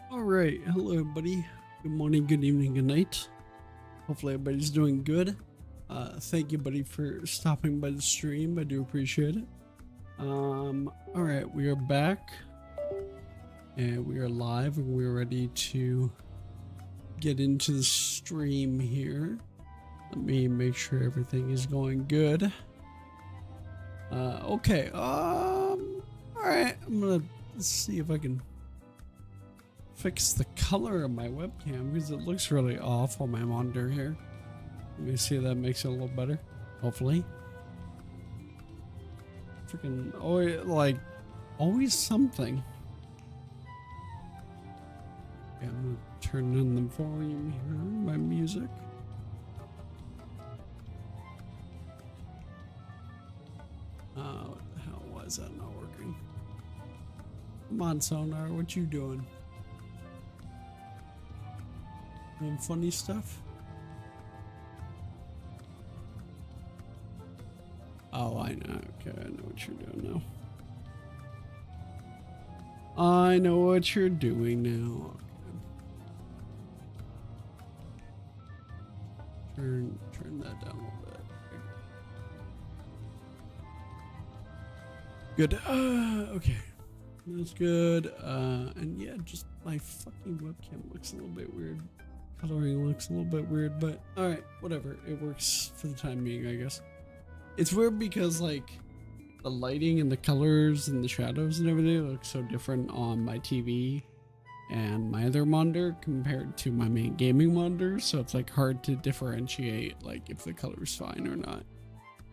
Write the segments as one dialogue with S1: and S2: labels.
S1: All right, hello everybody. Good morning, good evening, good night. Hopefully everybody's doing good. Thank you, buddy, for stopping by the stream. I do appreciate it. All right, we are back, and we are live, and we're ready to get into the stream here. Let me make sure everything is going good. Okay. All right. Let's see if I can fix the color of my webcam because it looks really off on my monitor here. Let me see if that makes it a little better. Hopefully. Freaking always something. Okay, I'm gonna turn on the volume here on my music. What the hell? Why is that not working? Come on, Sonar, what you doing? Doing funny stuff? Oh, I know. Okay, I know what you're doing now. I know what you're doing now. Okay. Turn that down a little bit. Good. Okay. That's good. And yeah, just my fucking webcam looks a little bit weird. Coloring looks a little bit weird, but alright, whatever. It works for the time being, I guess. It's weird because, like, the lighting and the colors and the shadows and everything look so different on my TV and my other monitor compared to my main gaming monitor, so it's, like, hard to differentiate, like, if the color's fine or not.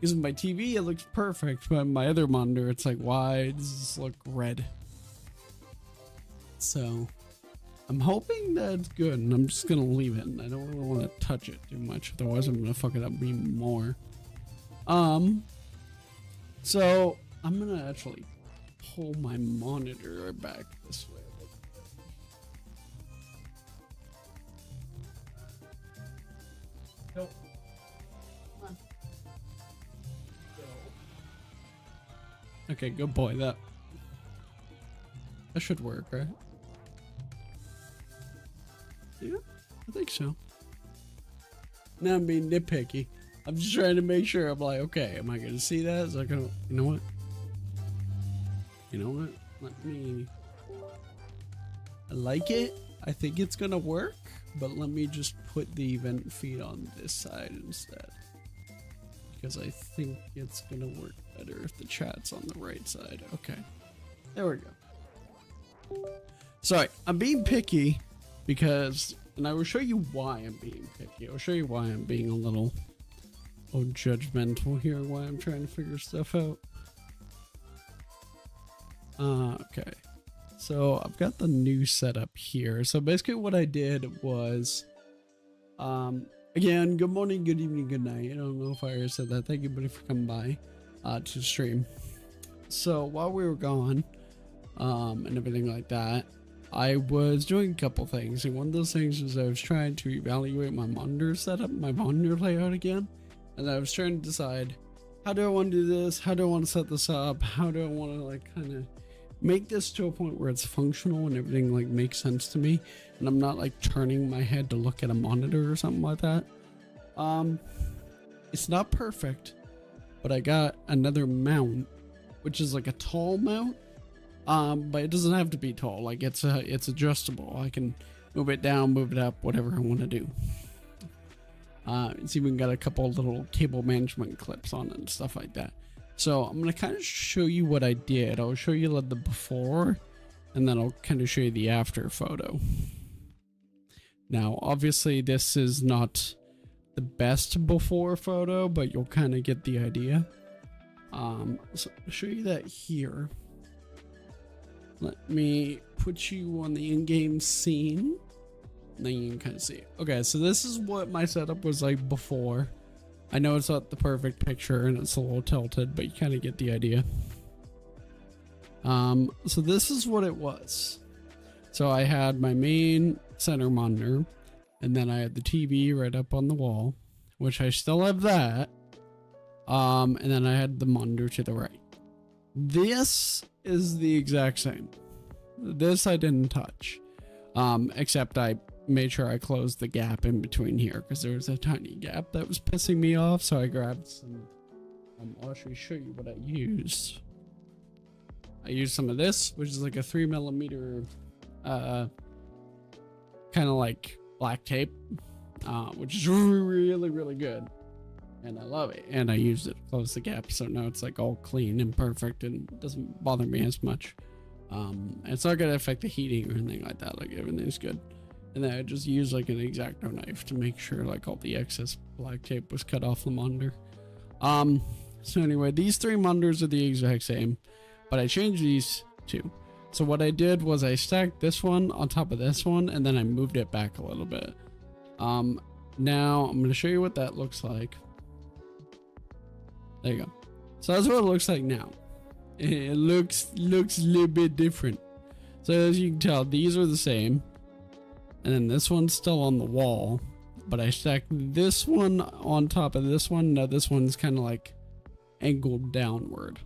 S1: Because my TV, it looks perfect, but my other monitor, it's like, why does this look red? So I'm hoping that's good, and I'm just gonna leave it. And I don't really want to touch it too much, otherwise I'm gonna fuck it up even more. So I'm gonna actually pull my monitor back this way. Nope. Come on. Go. Okay, good boy. That should work, right? Yeah, I think so. Now I'm being nitpicky. I'm just trying to make sure. I'm like, okay, am I gonna see that? Is that gonna, you know what? You know what? Let me. I like it. I think it's gonna work, but let me just put the event feed on this side instead, because I think it's gonna work better if the chat's on the right side. Okay, there we go. Sorry, I'm being picky because, and I will show you why I'm being picky. I'll show you why I'm being a little judgmental here, why I'm trying to figure stuff out. Okay, so I've got the new setup here. So basically what I did was, again, good morning, good evening, good night. I don't know if I already said that. Thank you, buddy, for coming by to stream. So while we were gone, and everything like that, I was doing a couple things, and one of those things was I was trying to evaluate my monitor setup, my monitor layout again, and I was trying to decide, how do I want to do this? How do I want to set this up? How do I want to like kind of make this to a point where it's functional and everything like makes sense to me, and I'm not like turning my head to look at a monitor or something like that. It's not perfect, but I got another mount, which is like a tall mount. But it doesn't have to be tall. Like it's adjustable. I can move it down, move it up, whatever I want to do. It's even got a couple little cable management clips on it and stuff like that. So I'm gonna kind of show you what I did. I'll show you like the before, and then I'll kind of show you the after photo. Now, obviously, this is not the best before photo, but you'll kind of get the idea. So I'll show you that here. Let me put you on the in-game scene. Then you can kind of see it. Okay, so this is what my setup was like before. I know it's not the perfect picture and it's a little tilted, but you kind of get the idea. So this is what it was. So I had my main center monitor, and then I had the TV right up on the wall, which I still have that. And then I had the monitor to the right. This is the exact same. This I didn't touch, except I made sure I closed the gap in between here because there was a tiny gap that was pissing me off. So I grabbed some. I'll actually show you what I used. I used some of this, which is like a 3mm, kind of like black tape, which is really, really good. And I love it. And I used it to close the gap, so now it's like all clean and perfect and doesn't bother me as much. It's not gonna affect the heating or anything like that. Like everything's good. And then I just used like an X-Acto knife to make sure like all the excess black tape was cut off the monitor. So anyway, these three monitors are the exact same, but I changed these two. So what I did was I stacked this one on top of this one, and then I moved it back a little bit. Now I'm gonna show you what that looks like. There you go. So that's what it looks like now. It looks a little bit different. So as you can tell, these are the same, and then this one's still on the wall, but I stacked this one on top of this one. Now this one's kind of like angled downward.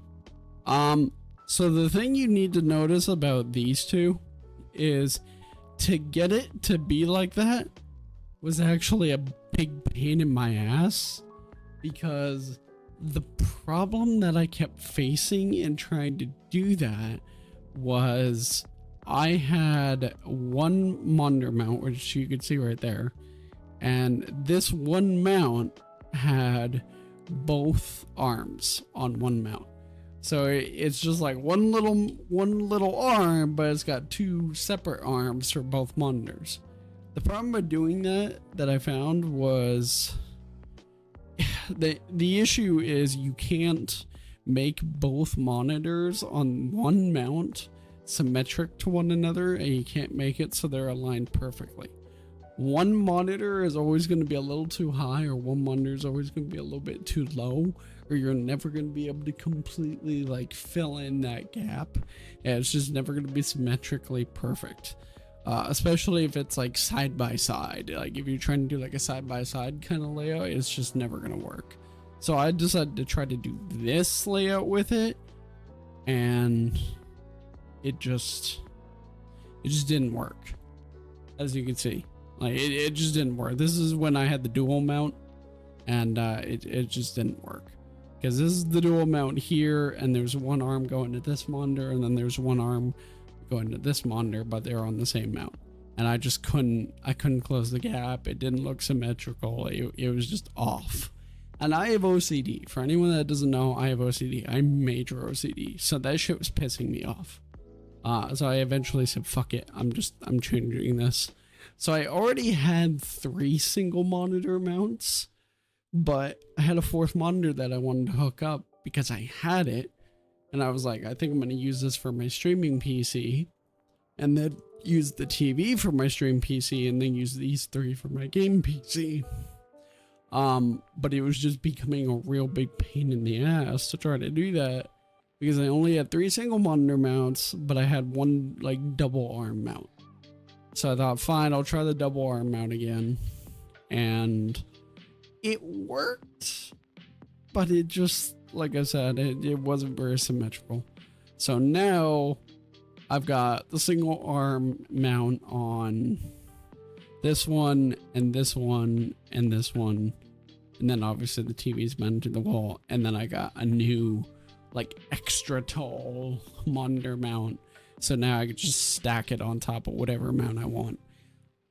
S1: So the thing you need to notice about these two is to get it to be like that was actually a big pain in my ass, because the problem that I kept facing in trying to do that was I had one monitor mount, which you can see right there, and this one mount had both arms on one mount. So it's just like one little arm, but it's got two separate arms for both monitors. The problem with doing that I found was the issue is you can't make both monitors on one mount symmetric to one another, and you can't make it so they're aligned perfectly. One monitor is always going to be a little too high, or one monitor is always going to be a little bit too low, or you're never going to be able to completely like fill in that gap, and it's just never going to be symmetrically perfect. Especially if it's like side by side. Like if you're trying to do like a side by side kind of layout, it's just never going to work. So I decided to try to do this layout with it, and it just didn't work, as you can see. Like it just didn't work. This is when I had the dual mount, and it just didn't work, because this is the dual mount here, and there's one arm going to this monitor, and then there's one arm going to this monitor, but they're on the same mount, and I couldn't close the gap. It didn't look symmetrical. It was just off. And I have OCD. For anyone that doesn't know, I have OCD. I'm major OCD, so that shit was pissing me off. So I eventually said, fuck it, I'm changing this. So I already had 3 single monitor mounts, but I had a 4th monitor that I wanted to hook up because I had it. And I was like, I think I'm going to use this for my streaming PC, and then use the TV for my stream PC, and then use these 3 for my game PC. But it was just becoming a real big pain in the ass to try to do that, because I only had 3 single monitor mounts, but I had 1 like double arm mount. So I thought, fine, I'll try the double arm mount again, and it worked, but it just, like I said, it wasn't very symmetrical. So now I've got the single arm mount on this one, and this one, and this one, and then obviously the TV's mounted to the wall, and then I got a new like extra tall monitor mount, so now I could just stack it on top of whatever mount I want.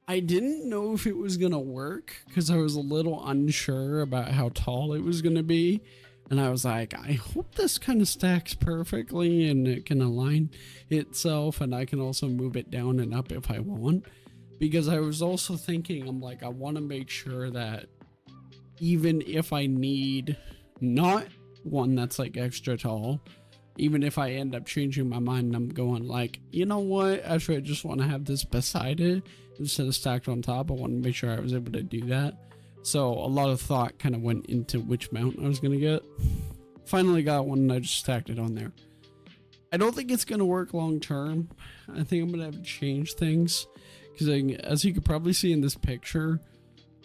S1: I didn't know if it was gonna work because I was a little unsure about how tall it was gonna be, and I was like, I hope this kind of stacks perfectly and it can align itself, and I can also move it down and up if I want. Because I was also thinking, I'm like, I want to make sure that even if I need not one that's like extra tall, even if I end up changing my mind, I'm going like, you know what, actually I just want to have this beside it instead of stacked on top. I want to make sure I was able to do that. So a lot of thought kind of went into which mount I was going to get. Finally got one, and I just stacked it on there. I don't think it's going to work long term. I think I'm going to have to change things, because as you could probably see in this picture,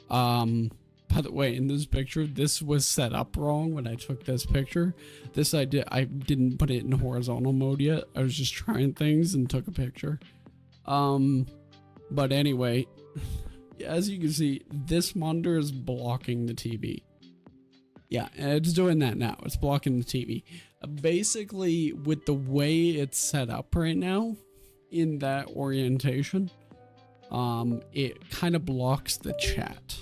S1: by the way, in this picture, this was set up wrong when I took this picture. I didn't put it in horizontal mode yet. I was just trying things and took a picture. But anyway, as you can see, this monitor is blocking the TV. Yeah, and it's doing that now. It's blocking the TV. Basically, with the way it's set up right now, in that orientation, it kind of blocks the chat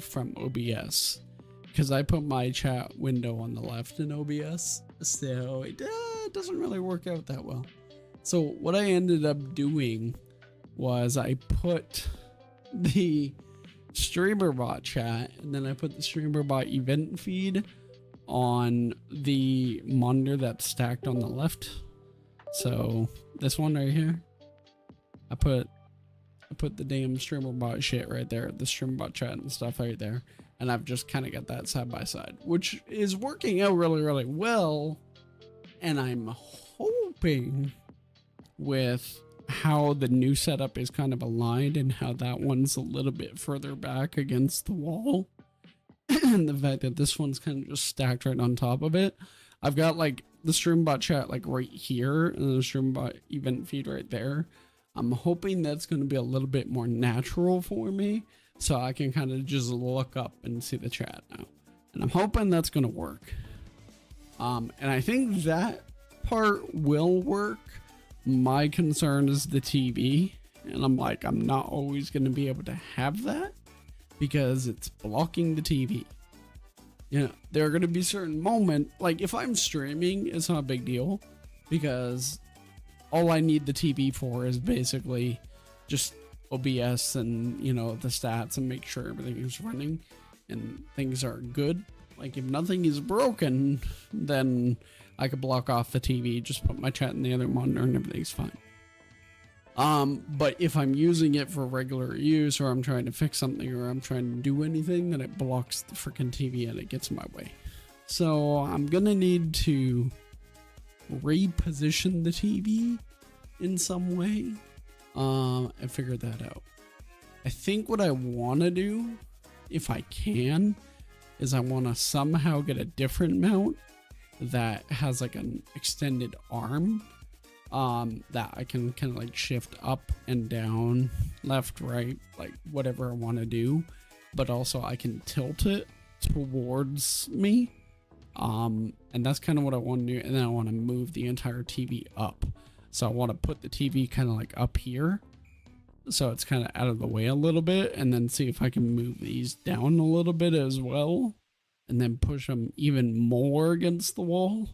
S1: from OBS, because I put my chat window on the left in OBS, so it doesn't really work out that well. So what I ended up doing was I put the StreamerBot chat, and then I put the StreamerBot event feed on the monitor that's stacked on the left. So this one right here, I put the damn StreamerBot shit right there, the StreamerBot chat and stuff right there, and I've just kind of got that side by side, which is working out really, really well. And I'm hoping with how the new setup is kind of aligned and how that one's a little bit further back against the wall, and the fact that this one's kind of just stacked right on top of it. I've got like the StreamBot chat like right here, and the StreamBot event feed right there. I'm hoping that's going to be a little bit more natural for me, so I can kind of just look up and see the chat now. And I'm hoping that's going to work. And I think that part will work. My concern is the TV, and I'm like, I'm not always going to be able to have that because it's blocking the TV. You know, there are going to be certain moments, like if I'm streaming, it's not a big deal, because all I need the TV for is basically just OBS and, you know, the stats, and make sure everything is running and things are good. Like if nothing is broken, then I could block off the TV, just put my chat in the other monitor and everything's fine. But if I'm using it for regular use, or I'm trying to fix something, or I'm trying to do anything, then it blocks the freaking TV and it gets in my way. So I'm gonna need to reposition the TV in some way, and figure that out. I think what I want to do, if I can, is I want to somehow get a different mount that has like an extended arm, that I can kind of like shift up and down, left, right, like whatever I want to do, but also I can tilt it towards me. And that's kind of what I want to do. And then I want to move the entire TV up. So I want to put the TV kind of like up here, so it's kind of out of the way a little bit, and then see if I can move these down a little bit as well, and then push them even more against the wall.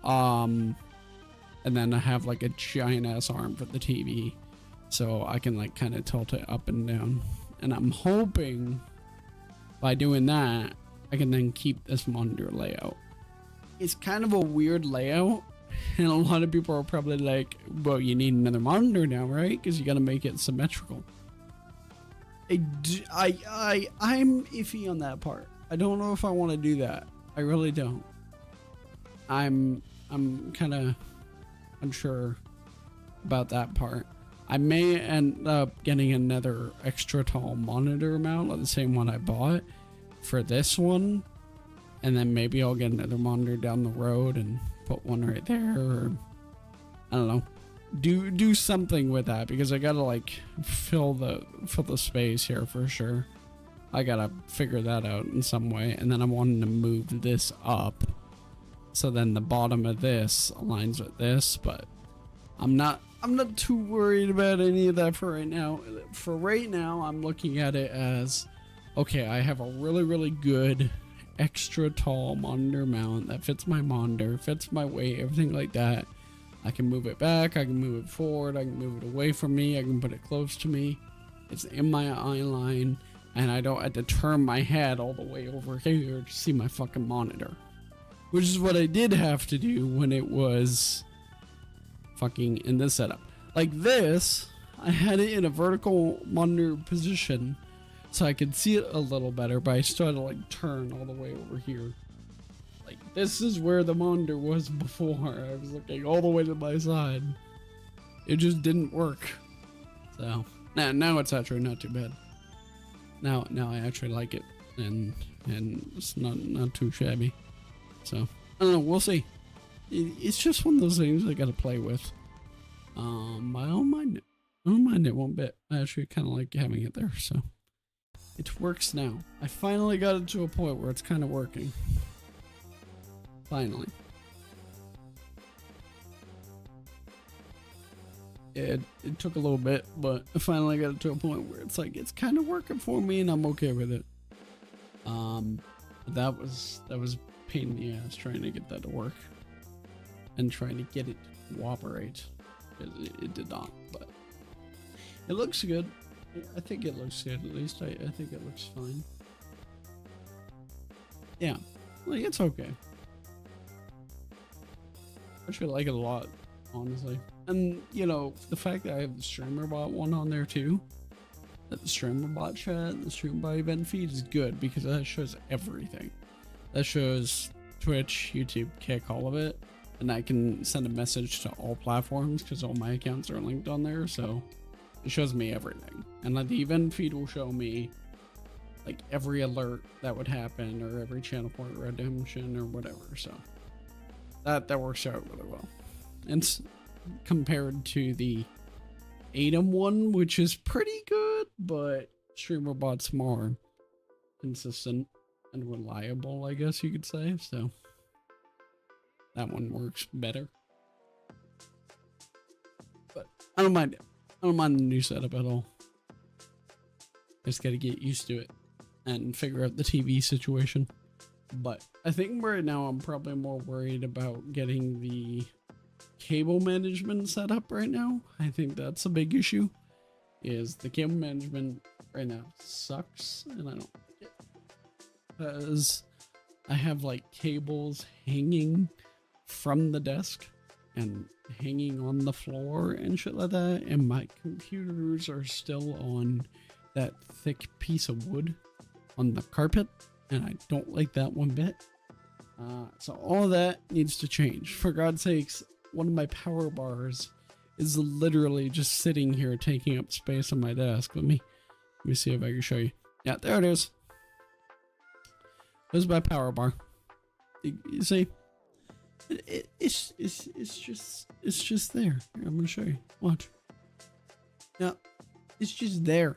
S1: And then I have like a giant ass arm for the TV, so I can like kind of tilt it up and down. And I'm hoping by doing that, I can then keep this monitor layout. It's kind of a weird layout, and a lot of people are probably like, well, you need another monitor now, right? Because you got to make it symmetrical. I'm iffy on that part. I don't know if I want to do that. I really don't. I'm kind of unsure about that part. I may end up getting another extra tall monitor mount, like the same one I bought for this one, and then maybe I'll get another monitor down the road and put one right there, or I don't know, do something with that, because I gotta like fill the space here for sure. I gotta figure that out in some way. And then I'm wanting to move this up, so then the bottom of this aligns with this, but I'm not too worried about any of that for right now. For right now, I'm looking at it as, okay, I have a really good extra tall monitor mount that fits my monitor, fits my weight, everything like that. I can move it back, I can move it forward, I can move it away from me, I can put it close to me. It's in my eye line, and I don't have to turn my head all the way over here to see my fucking monitor. Which is what I did have to do when it was fucking in this setup. Like this, I had it in a vertical monitor position so I could see it a little better, but I still had to like turn all the way over here. Like this is where the monitor was before. I was looking all the way to my side. It just didn't work. So now it's actually not too bad. Now I actually like it, and it's not too shabby. So I don't know, we'll see. It's just one of those things I gotta play with. I don't mind it one bit. I actually kind of like having it there, so it works now. I finally got it to a point where it's kind of working. Finally. It took a little bit, but I finally got it to a point where it's like it's kind of working for me, and I'm okay with it. That was a pain in the ass trying to get that to work and trying to get it to cooperate. It did not, but it looks good. I think it looks good, at least. I think it looks fine. Yeah, like it's okay. I actually like it a lot, honestly. And you know, the fact that I have the streamer bot one on there too, that the streamer bot chat, the streamer bot event feed is good, because that shows everything. That shows Twitch, YouTube, Kick, all of it. And I can send a message to all platforms because all my accounts are linked on there, so it shows me everything. And like the event feed will show me like every alert that would happen, or every channel point redemption or whatever. So that works out really well. And compared to the ATOM one, which is pretty good, but StreamerBot's more consistent and reliable, I guess you could say. So that one works better. But I don't mind it. I don't mind the new setup at all. Just gotta get used to it and figure out the TV situation. But I think right now I'm probably more worried about getting the cable management set up right now. I think that's a big issue, is the cable management right now sucks, and I don't like it. Because I have like cables hanging from the desk and hanging on the floor and shit like that, and my computers are still on that thick piece of wood on the carpet, and I don't like that one bit. So all of that needs to change. For God's sakes, one of my power bars is literally just sitting here taking up space on my desk. Let me see if I can show you. Yeah, there it is. There's my power bar. You see? It's just there. Here, I'm gonna show you. Watch. Yeah, it's just there.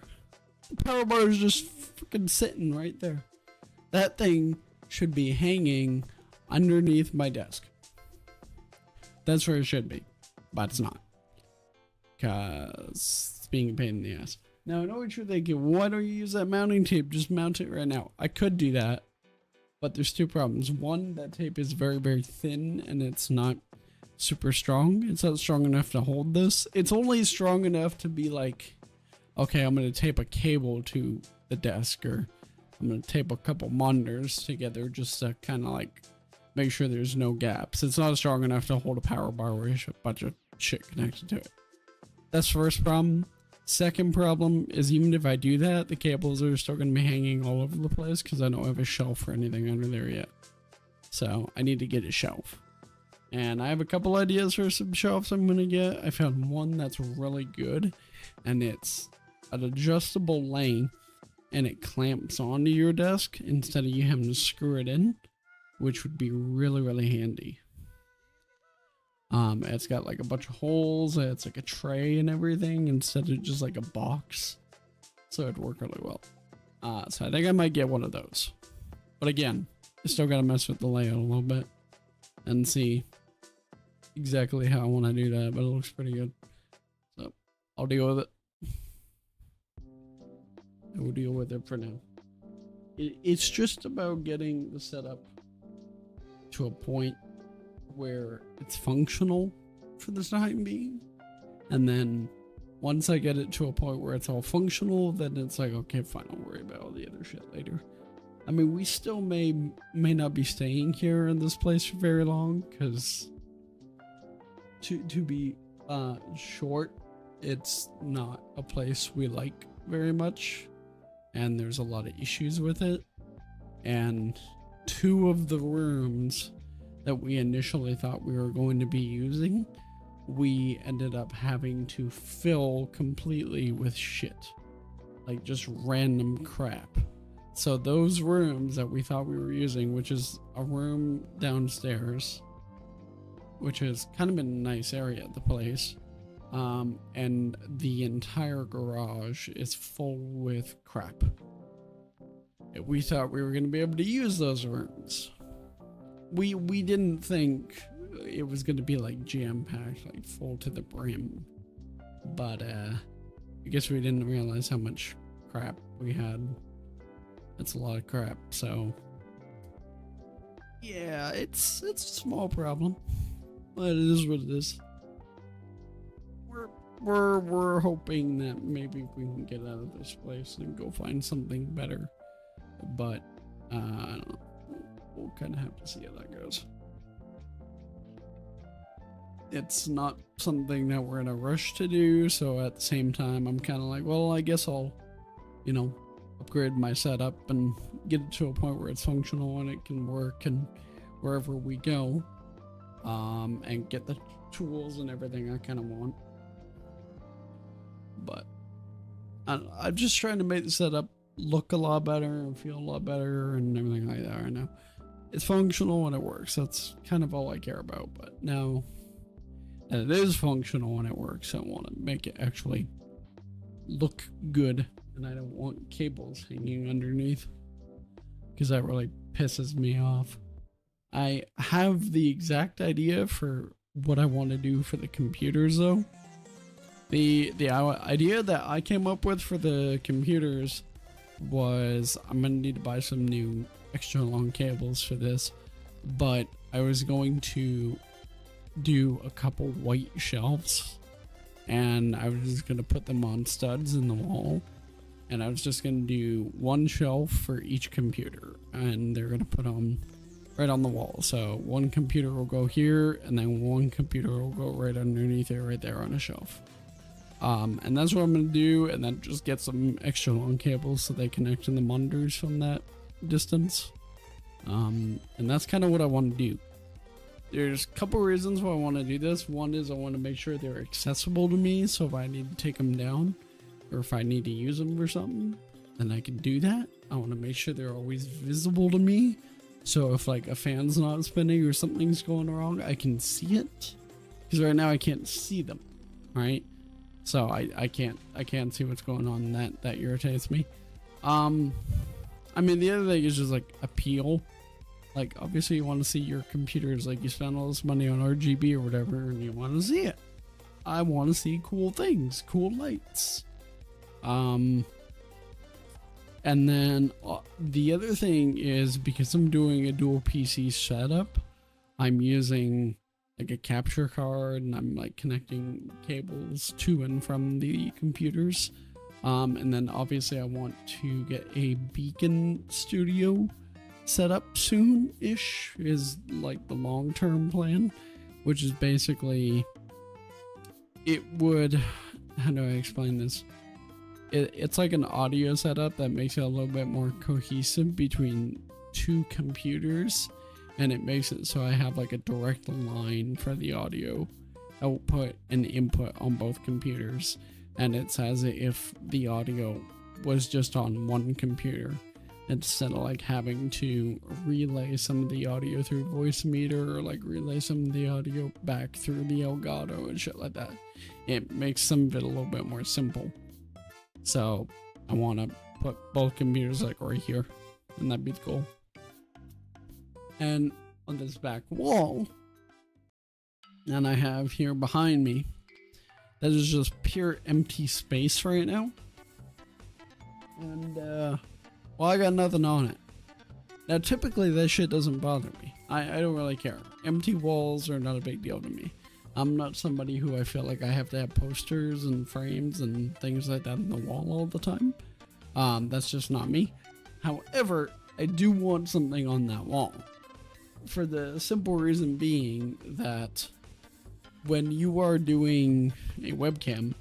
S1: The power bar is just freaking sitting right there. That thing should be hanging underneath my desk. That's where it should be, but it's not, cause it's being a pain in the ass. Now I know what you're thinking. Why don't you use that mounting tape? Just mount it right now. I could do that, but there's two problems. One, that tape is very, very thin and it's not super strong. It's not strong enough to hold this. It's only strong enough to be like, okay, I'm going to tape a cable to the desk, or I'm going to tape a couple monitors together just to kind of like make sure there's no gaps. It's not strong enough to hold a power bar where there's a bunch of shit connected to it. That's the first problem. Second problem is, even if I do that, the cables are still going to be hanging all over the place because I don't have a shelf or anything under there yet. So I need to get a shelf. And I have a couple ideas for some shelves I'm going to get. I found one that's really good, and it's an adjustable length, and it clamps onto your desk instead of you having to screw it in, which would be really, really handy. It's got like a bunch of holes. It's like a tray and everything instead of just like a box. So it'd work really well. So I think I might get one of those. But again, I still gotta mess with the layout a little bit and see exactly how I want to do that, but it looks pretty good. So I'll deal with it. I will deal with it for now. It's just about getting the setup to a point where it's functional for the time being, and then once I get it to a point where it's all functional, then it's like, okay, fine, I'll worry about all the other shit later. I mean, we still may not be staying here in this place for very long, because to be short, it's not a place we like very much, and there's a lot of issues with it. And two of the rooms that we initially thought we were going to be using, we ended up having to fill completely with shit, like just random crap. So those rooms that we thought we were using, which is a room downstairs, which is kind of in a nice area of the place, and the entire garage is full with crap. We thought we were going to be able to use those rooms. We didn't think it was going to be like jam-packed, like full to the brim. But I guess we didn't realize how much crap we had. That's a lot of crap. So yeah, it's a small problem, but it is what it is. We're hoping that maybe we can get out of this place and go find something better. But I don't know. We'll kind of have to see how that goes. It's not something that we're in a rush to do, so at the same time, I'm kind of like, well, I guess I'll, you know, upgrade my setup and get it to a point where it's functional and it can work and wherever we go, and get the tools and everything I kind of want. But I'm just trying to make the setup look a lot better and feel a lot better and everything like that right now. It's functional and it works. That's kind of all I care about. But now that it is functional and it works, I want to make it actually look good, and I don't want cables hanging underneath, because that really pisses me off. I have the exact idea for what I want to do for the computers though. The idea that I came up with for the computers was, I'm gonna need to buy some new extra long cables for this, but I was going to do a couple white shelves, and I was just gonna put them on studs in the wall, and I was just gonna do one shelf for each computer, and they're gonna put on right on the wall. So one computer will go here, and then one computer will go right underneath it, right there on a shelf. And that's what I'm gonna do, and then just get some extra long cables so they connect to the monitors from that distance. And that's kind of what I want to do. There's a couple reasons why I want to do this. One is I want to make sure they're accessible to me, so if I need to take them down or if I need to use them for something, then I can do that. I want to make sure they're always visible to me, so if like a fan's not spinning or something's going wrong, I can see it, because right now I can't see them, right? So I can't see what's going on, and that irritates me. I mean, the other thing is just like appeal. Like, obviously you want to see your computers, like you spend all this money on RGB or whatever, and you want to see it. I want to see cool things, cool lights. And then the other thing is, because I'm doing a dual PC setup, I'm using like a capture card, and I'm like connecting cables to and from the computers. And then obviously I want to get a beacon studio set up soon-ish, is like the long-term plan, which is basically, it would, how do I explain this? It's like an audio setup that makes it a little bit more cohesive between two computers, and it makes it so I have like a direct line for the audio output and input on both computers, and it's as if the audio was just on one computer, instead of like having to relay some of the audio through voice meter, or like relay some of the audio back through the Elgato and shit like that. It makes some of it a little bit more simple. So I want to put both computers like right here, and that'd be the goal. And on this back wall, and I have here behind me, that is just pure empty space right now. And well, I got nothing on it. Now typically that shit doesn't bother me. I don't really care. Empty walls are not a big deal to me. I'm not somebody who I feel like I have to have posters and frames and things like that on the wall all the time. That's just not me. However, I do want something on that wall, for the simple reason being that when you are doing a webcam,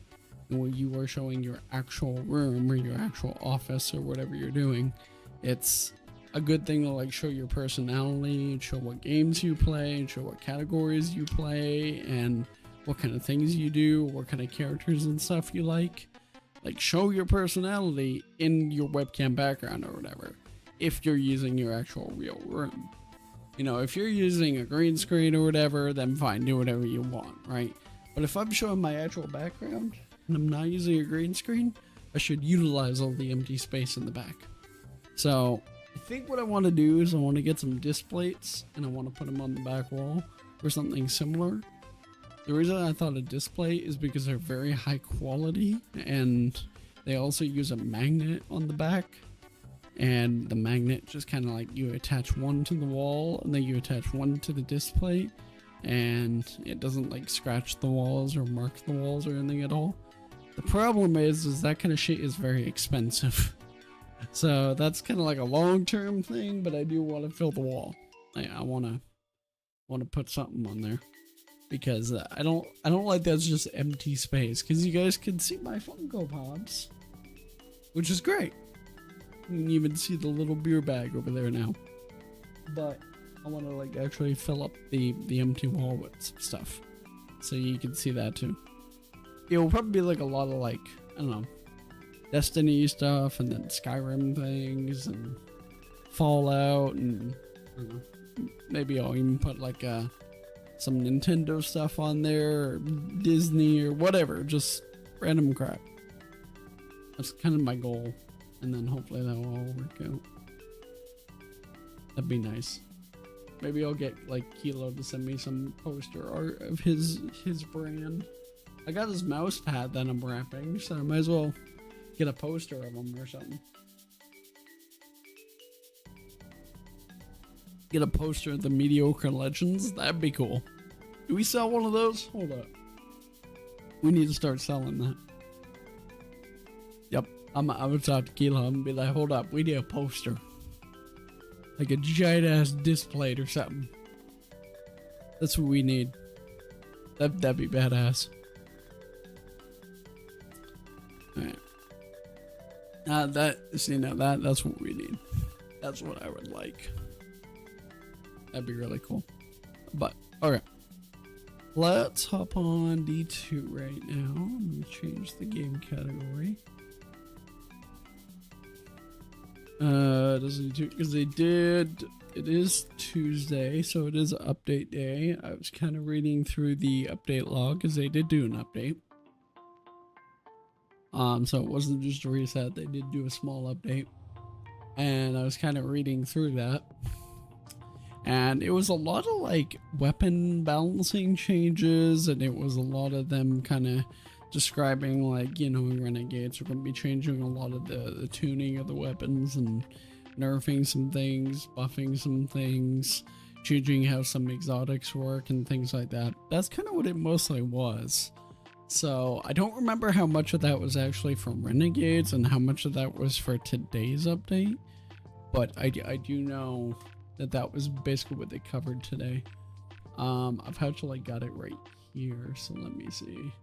S1: when you are showing your actual room or your actual office or whatever you're doing, it's a good thing to like show your personality, show what games you play, show what categories you play, and what kind of things you do, what kind of characters and stuff you like. Like, show your personality in your webcam background or whatever, if you're using your actual real room. You know, if you're using a green screen or whatever, then fine, do whatever you want, right? But if I'm showing my actual background and I'm not using a green screen, I should utilize all the empty space in the back. So I think what I want to do is I want to get some disc plates, and I want to put them on the back wall or something similar. The reason I thought a disc plate is because they're very high quality, and they also use a magnet on the back. And the magnet just kind of like, you attach one to the wall and then you attach one to the disc plate, and it doesn't like scratch the walls or mark the walls or anything at all. The problem is that kind of shit is very expensive. So that's kind of like a long-term thing, but I do want to fill the wall. I want to put something on there, because I don't like that's just empty space, because you guys can see my Funko Pops, which is great. You can even see the little beer bag over there now. But I want to like actually fill up the empty wall with some stuff, so you can see that too. It will probably be like a lot of like, I don't know, Destiny stuff, and then Skyrim things, and Fallout, and I don't know, maybe I'll even put like some Nintendo stuff on there, or Disney or whatever, just random crap. That's kind of my goal, and then hopefully that will all work out. That'd be nice. Maybe I'll get like Kilo to send me some poster art of his brand. I got his mouse pad that I'm wrapping, so I might as well get a poster of him or something. Get a poster of the Mediocre Legends. That'd be cool. Do we sell one of those? Hold up. We need to start selling that. Yep. I'm gonna talk to Kilo and be like, hold up, we need a poster. Like a giant ass display or something. That's what we need. That'd be badass. Alright. That's what we need. That's what I would like. That'd be really cool. But, okay. Let's hop on D2 right now. I'm gonna change the game category. Doesn't do because they did. It is Tuesday, so it is update day. I was kind of reading through the update log because they did do an update. So it wasn't just a reset. They did do a small update, and I was kind of reading through that. And it was a lot of like weapon balancing changes, and it was a lot of them kind of describing like, you know, in Renegades we're going to be changing a lot of the tuning of the weapons and nerfing some things, buffing some things, changing how some exotics work and things like that. That's kind of what it mostly was. So I don't remember how much of that was actually from Renegades and how much of that was for today's update, but I do know that was basically what they covered today. I've actually got it right here, so let me see.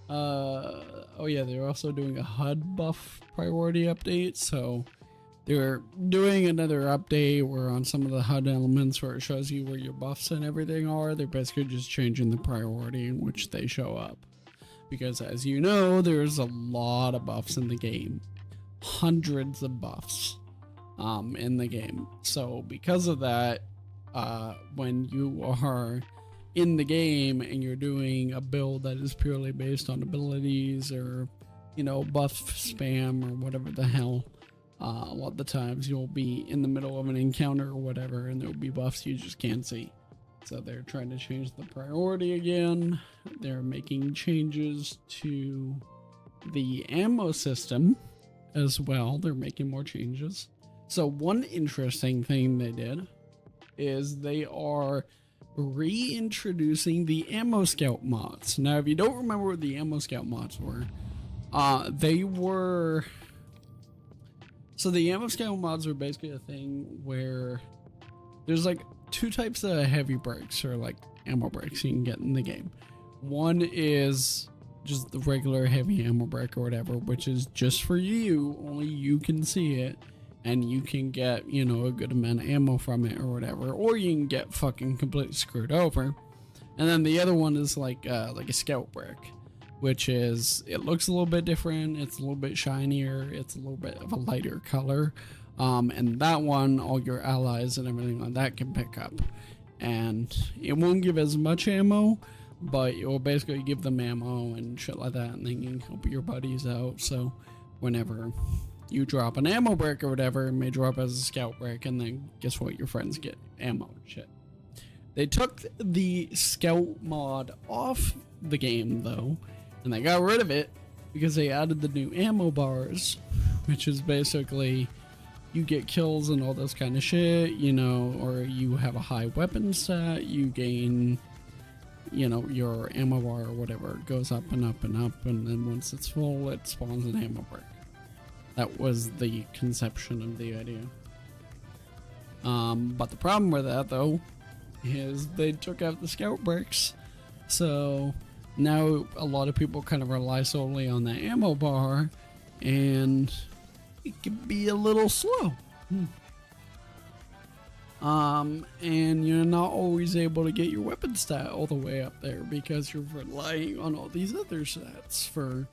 S1: Oh yeah, they're also doing a HUD buff priority update, so they're doing another update where on some of the HUD elements where it shows you where your buffs and everything are, they're basically just changing the priority in which they show up. Because as you know, there's a lot of buffs in the game. Hundreds of buffs in the game. So because of that, when you are in the game and you're doing a build that is purely based on abilities or, you know, buff spam or whatever the hell, a lot of the times you'll be in the middle of an encounter or whatever and there'll be buffs you just can't see. So they're trying to change the priority again. They're making changes to the ammo system as well. They're making more changes. So one interesting thing they did is they are reintroducing the ammo scout mods. Now, if you don't remember what the ammo scout mods were, so the ammo scout mods are basically a thing where there's like two types of heavy brakes or like ammo brakes you can get in the game. One is just the regular heavy ammo brake or whatever, which is just for you, only you can see it, and you can get, you know, a good amount of ammo from it or whatever, or you can get fucking completely screwed over. And then the other one is like a scout brake, which is, it looks a little bit different, it's a little bit shinier, it's a little bit of a lighter color, and that one all your allies and everything like that can pick up, and it won't give as much ammo, but it will basically give them ammo and shit like that, and then you can help your buddies out. So whenever you drop an ammo break or whatever, it may drop as a scout break, and then guess what, your friends get ammo and shit. They took the scout mod off the game though, and they got rid of it because they added the new ammo bars, which is basically you get kills and all this kind of shit, you know, or you have a high weapon stat, you gain, you know, your ammo bar or whatever goes up and up and up, and then once it's full, it spawns an ammo break. That was the conception of the idea. But the problem with that though is they took out the scout breaks, so now a lot of people kind of rely solely on the ammo bar, and it can be a little slow. And you're not always able to get your weapon stat all the way up there because you're relying on all these other stats for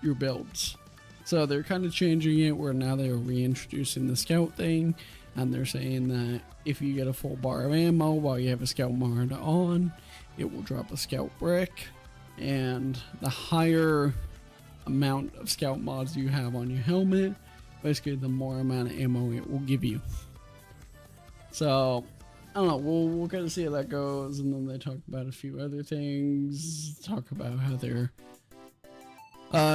S1: your builds. So they're kind of changing it where now they're reintroducing the scout thing, and they're saying that if you get a full bar of ammo while you have a scout mod on, it will drop a scout brick, and the higher amount of scout mods you have on your helmet, basically the more amount of ammo it will give you. So I don't know, we'll kind of see how that goes. And then they talk about a few other things, talk about how they're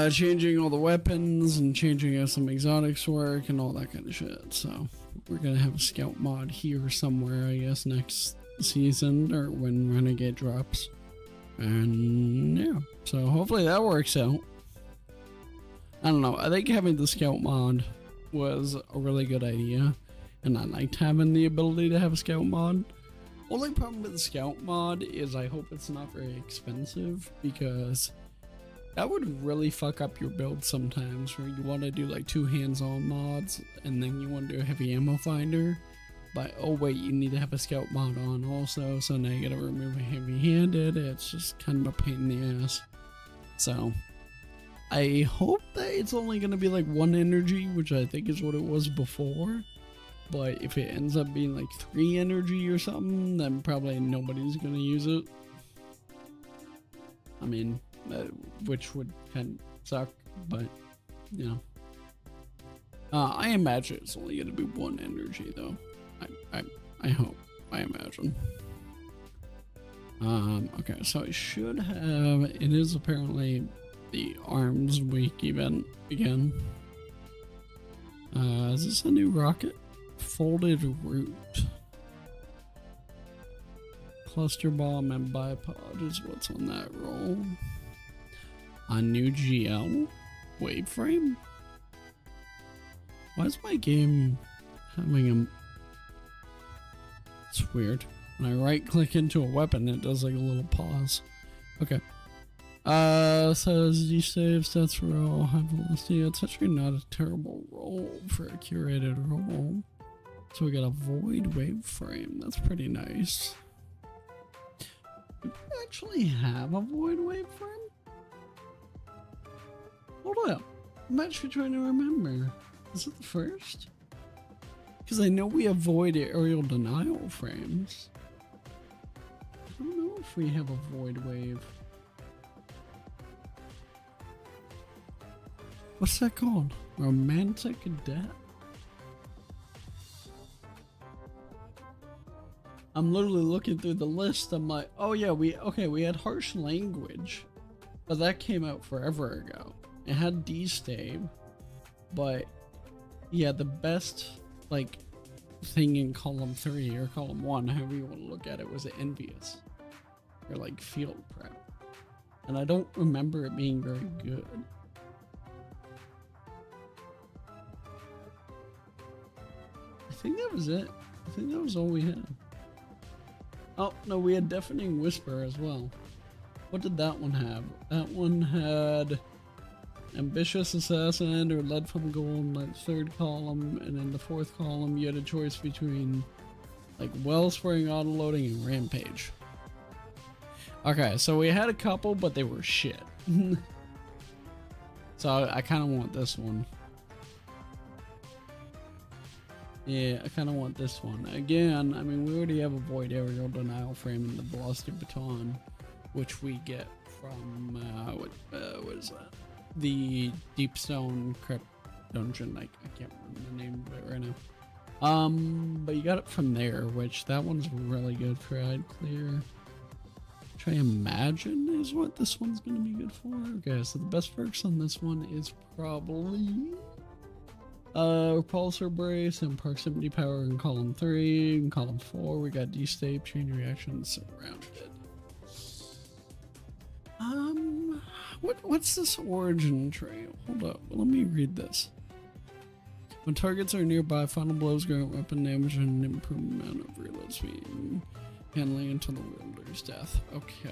S1: changing all the weapons and changing how some exotics work and all that kind of shit. So we're gonna have a scout mod here somewhere, I guess, next season or when Renegade drops. And yeah, so hopefully that works out. I don't know, I think having the scout mod was a really good idea, and I liked having the ability to have a scout mod. Only problem with the scout mod is I hope it's not very expensive, because that would really fuck up your build sometimes, where you want to do like 2 hands-on mods and then you want to do a heavy ammo finder, but oh wait, you need to have a scout mod on also, so now you gotta remove a heavy-handed. It's just kind of a pain in the ass. So I hope that it's only gonna be like 1 energy, which I think is what it was before. But if it ends up being like 3 energy or something, then probably nobody's gonna use it. I mean, which would kind of suck, but you know. I imagine it's only gonna be 1 energy though. I hope. I imagine. Okay, so I should have. It is apparently the Arms Week event again. Is this a new rocket? Folded root, cluster bomb, and bipod is what's on that roll. A new GL waveframe. Why is my game having a? It's weird. When I right click into a weapon, it does like a little pause. Okay. Says D-save stats for all high velocity. It's actually not a terrible roll for a curated roll. So we got a void waveframe. That's pretty nice. Do we actually have a void waveframe? Hold up. I'm actually trying to remember. Is it the first? Because I know we have void aerial denial frames. I don't know if we have a void wave. What's that called? Romantic Death? I'm literally looking through the list. I'm like, oh yeah, we had harsh language, but that came out forever ago. It had D-stave, but yeah, the best like thing in column 3 or column 1, however you want to look at it, was envious or like field prep, and I don't remember it being very good. I think that was it. I think that was all we had. Oh, no, we had Deafening Whisper as well. What did that one have? That one had Ambitious Assassin or Lead from Gold in the 3rd column, and in the 4th column you had a choice between like Wellspring, Autoloading, and Rampage. Okay, so we had a couple, but they were shit. So I kind of want this one. Yeah, I kind of want this one. Again, I mean, we already have a Void Aerial Denial frame in the Velocity Baton, which we get from, what is that? The Deepstone Crypt Dungeon. Like, I can't remember the name of it right now. But you got it from there, which that one's really good for Hide Clear. Which I imagine is what this one's going to be good for. Okay, so the best perks on this one is probably Repulsor Brace and Proximity Power in column 3. In column 4, we got D-Stave, Chain Reaction, Surrounded. What's this origin trail? Hold up, let me read this. When targets are nearby, final blows grant weapon damage and an improved amount of reload speed, handling until the wielder's death. Okay.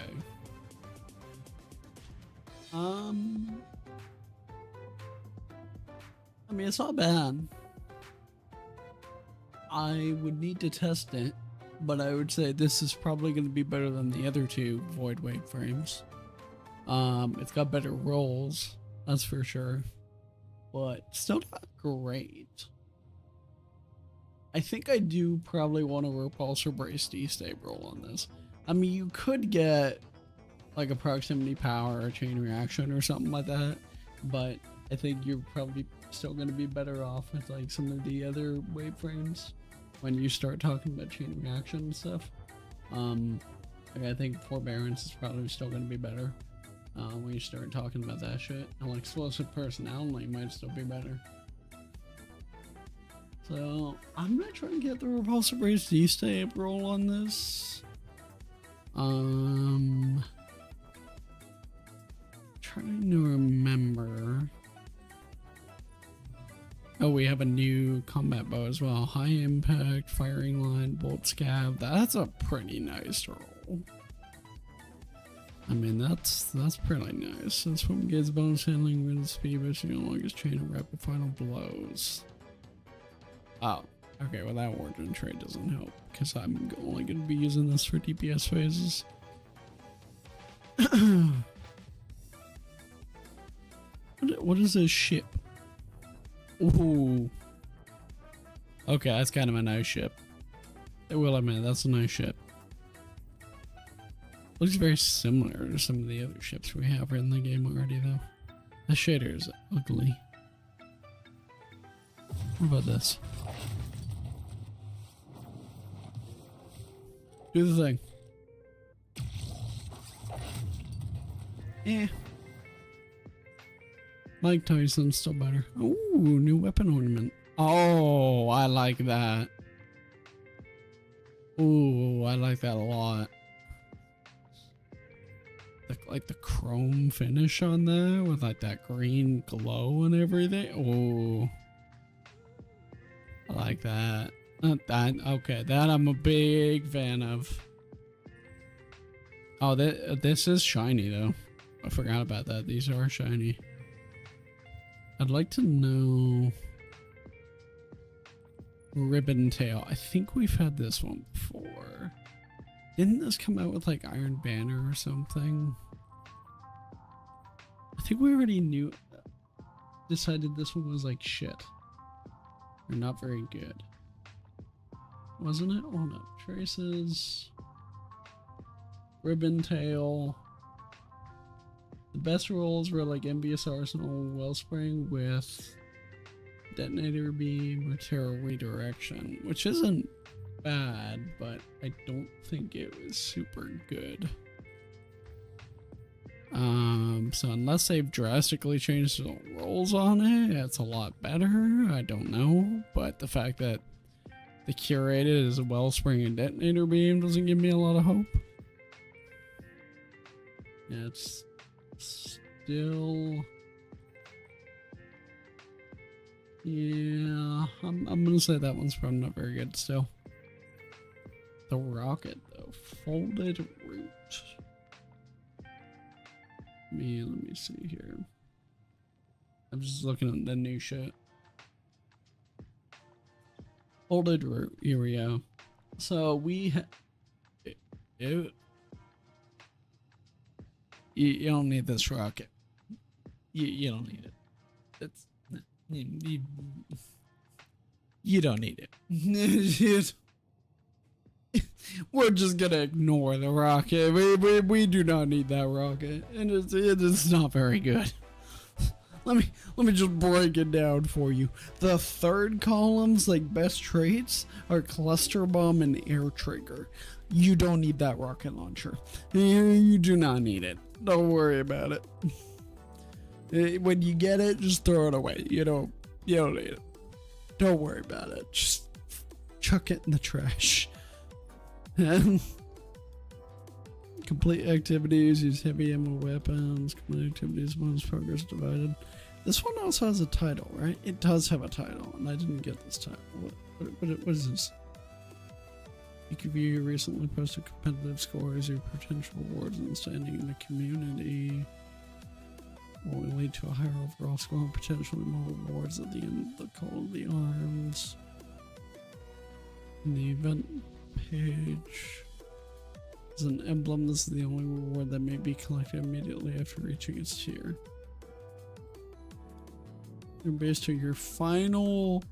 S1: I mean, it's not bad. I would need to test it, but I would say this is probably going to be better than the other 2 Void Wave frames. It's got better rolls, that's for sure, but still not great. I think I do probably want a Repulsor Brace D-Stave roll on this. I mean, you could get like a Proximity Power or Chain Reaction or something like that, but I think you're probably still going to be better off with like some of the other wave frames when you start talking about Chain Reaction and stuff. Like I think Forbearance is probably still going to be better when you start talking about that shit. And like Explosive Personality might still be better. So I'm gonna try and get the Repulsor Brace D-Stave roll on this. Trying to remember. Oh we have a new combat bow as well. High impact, firing line, bolt scab. That's a pretty nice roll. I mean, that's pretty nice. This one gives bonus handling, wind speed, but the longest chain of rapid final blows. Oh, okay. Well, that origin trait doesn't help because I'm only going to be using this for DPS phases. What is this ship? Ooh. Okay, that's kind of a nice ship. I will admit, that's a nice ship. Looks very similar to some of the other ships we have in the game already, though. The shader is ugly. What about this? Do the thing. Yeah. Mike Tyson's still better. Ooh, new weapon ornament. Oh, I like that. Ooh, I like that a lot. Like the chrome finish on there with like that green glow and everything. Ooh, I like that. Okay, that I'm a big fan of. Oh, this is shiny though. I forgot about that. These are shiny. I'd like to know ribbon tail. I think we've had this one before. Didn't this come out with like Iron Banner or something? I think we already decided this one was like shit. Or not very good. Wasn't it? Oh no. Traces. Ribbon tail. The best rolls were like MBS Arsenal Wellspring with Detonator Beam or Terror Redirection, which isn't bad, but I don't think it was super good. So unless they've drastically changed the rolls on it, it's a lot better. I don't know, but the fact that the curated is a Wellspring and Detonator Beam doesn't give me a lot of hope. Yeah, it's still, yeah, I'm gonna say that one's probably not very good still. The rocket though, folded root. Let me see here. I'm just looking at the new shit. Folded root, here we go. So we you don't need this rocket. You don't need it. You don't need it. We're just gonna ignore the rocket. We do not need that rocket, and it's not very good. Let me just break it down for you. The third columns, like best traits, are cluster bomb and air trigger. You don't need that rocket launcher. You do not need it. Don't worry about it. When you get it, just throw it away. You don't need it. Don't worry about it. Just chuck it in the trash. Complete activities, use heavy ammo weapons, complete activities, bonus progress divided. This one also has a title, right? It does have a title, and I didn't get this title. What is this? You can view your recently posted competitive scores, your potential rewards, and standing in the community. Will lead to a higher overall score and potentially more rewards at the end of the Call of the Arms. In the event page is an emblem. This is the only reward that may be collected immediately after reaching its tier. And based on your final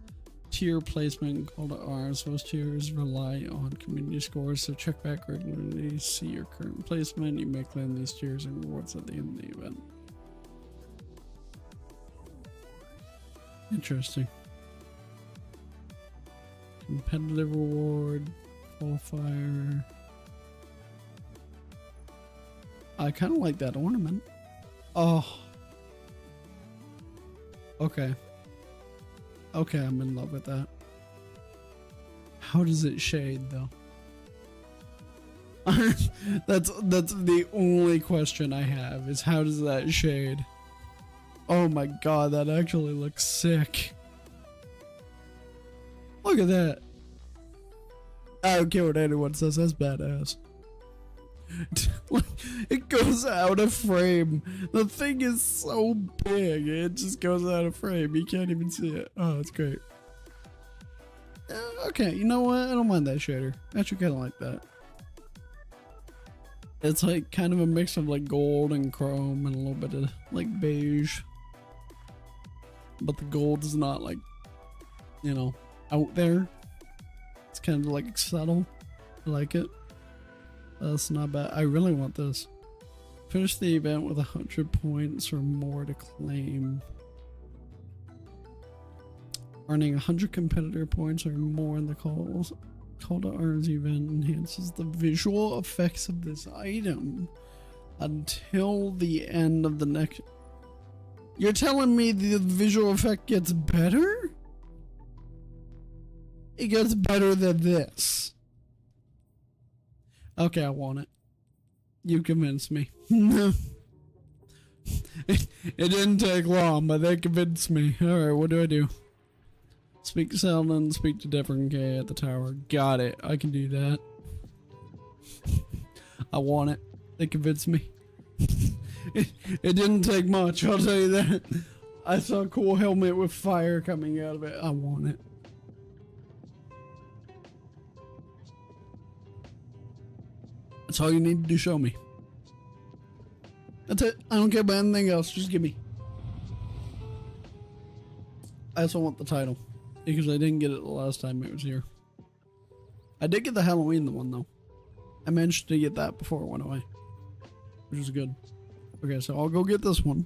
S1: tier placement in Call to Arms, most tiers rely on community scores, so check back regularly, see your current placement. You may claim these tiers and rewards at the end of the event. Interesting. Competitive reward, qualifier. I kind of like that ornament. Oh. Okay. Okay, I'm in love with that. How does it shade though? that's the only question I have is how does that shade? Oh my god, that actually looks sick. Look at that. I don't care what anyone says, that's badass. It goes out of frame. The thing is so big, it just goes out of frame. You can't even see it. Oh, it's great. Okay, you know what? I don't mind that shader. I actually kind of like that. It's like kind of a mix of like gold and chrome and a little bit of like beige. But the gold is not like, you know, out there. It's kind of like subtle. I like it. That's not bad. I really want this. Finish the event with 100 points or more to claim. Earning 100 competitor points or more in the call to arms event enhances the visual effects of this item until the end of the next. You're telling me the visual effect gets better? It gets better than this. Okay, I want it. You convinced me. It didn't take long, but they convinced me. Alright, what do I do? Speak to Selden, speak to Devon K at the tower. Got it. I can do that. I want it. They convinced me. It didn't take much, I'll tell you that. I saw a cool helmet with fire coming out of it. I want it. That's all you need to show me. That's it. I don't care about anything else. Just give me. I also want the title. Because I didn't get it the last time it was here. I did get the Halloween one though. I managed to get that before it went away. Which is good. Okay, so I'll go get this one.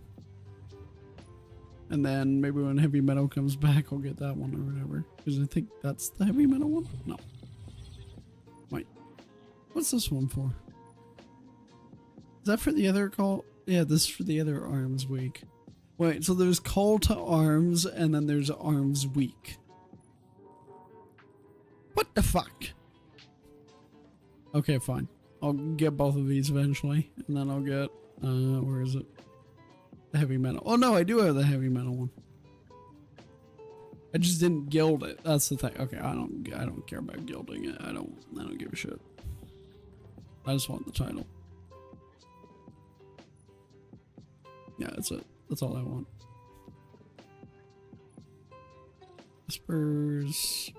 S1: And then maybe when Heavy Metal comes back, I'll get that one or whatever. Because I think that's the Heavy Metal one? No. Wait. What's this one for? Is that for the other call? Yeah, this is for the other arms week. Wait, so there's call to arms and then there's arms week. What the fuck? Okay, fine. I'll get both of these eventually. And then I'll get, where is it? The Heavy Metal. Oh no, I do have the Heavy Metal one. I just didn't gild it. That's the thing. Okay, I don't care about gilding it. I don't give a shit. I just want the title. Yeah, that's it. That's all I want. Whispers.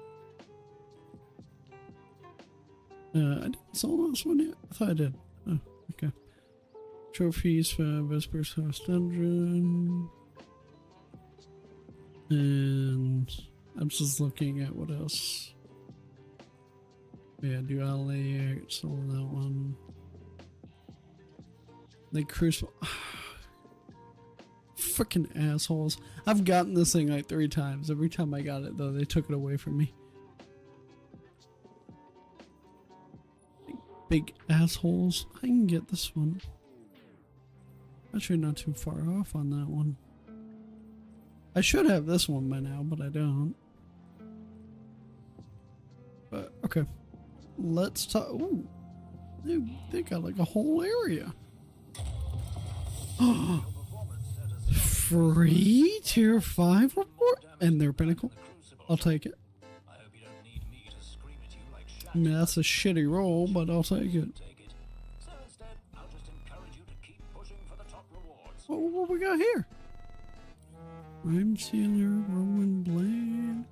S1: I didn't sell this one yet. I thought I did. Oh, okay. Trophies for Vespers House Dungeon. And I'm just looking at what else. Yeah, Duality, I sold that one. They crucible. Freaking assholes. I've gotten this thing like 3 times. Every time I got it though, they took it away from me. Big assholes. I can get this one. Actually not too far off on that one. I should have this one by now, but I don't. But okay. Let's talk. Ooh. They got like a whole area. Free tier 5 report and their pinnacle. I'll take it. I mean, that's a shitty roll, but I'll take it. What we got here? Rhyme Sealer, Roman Blade,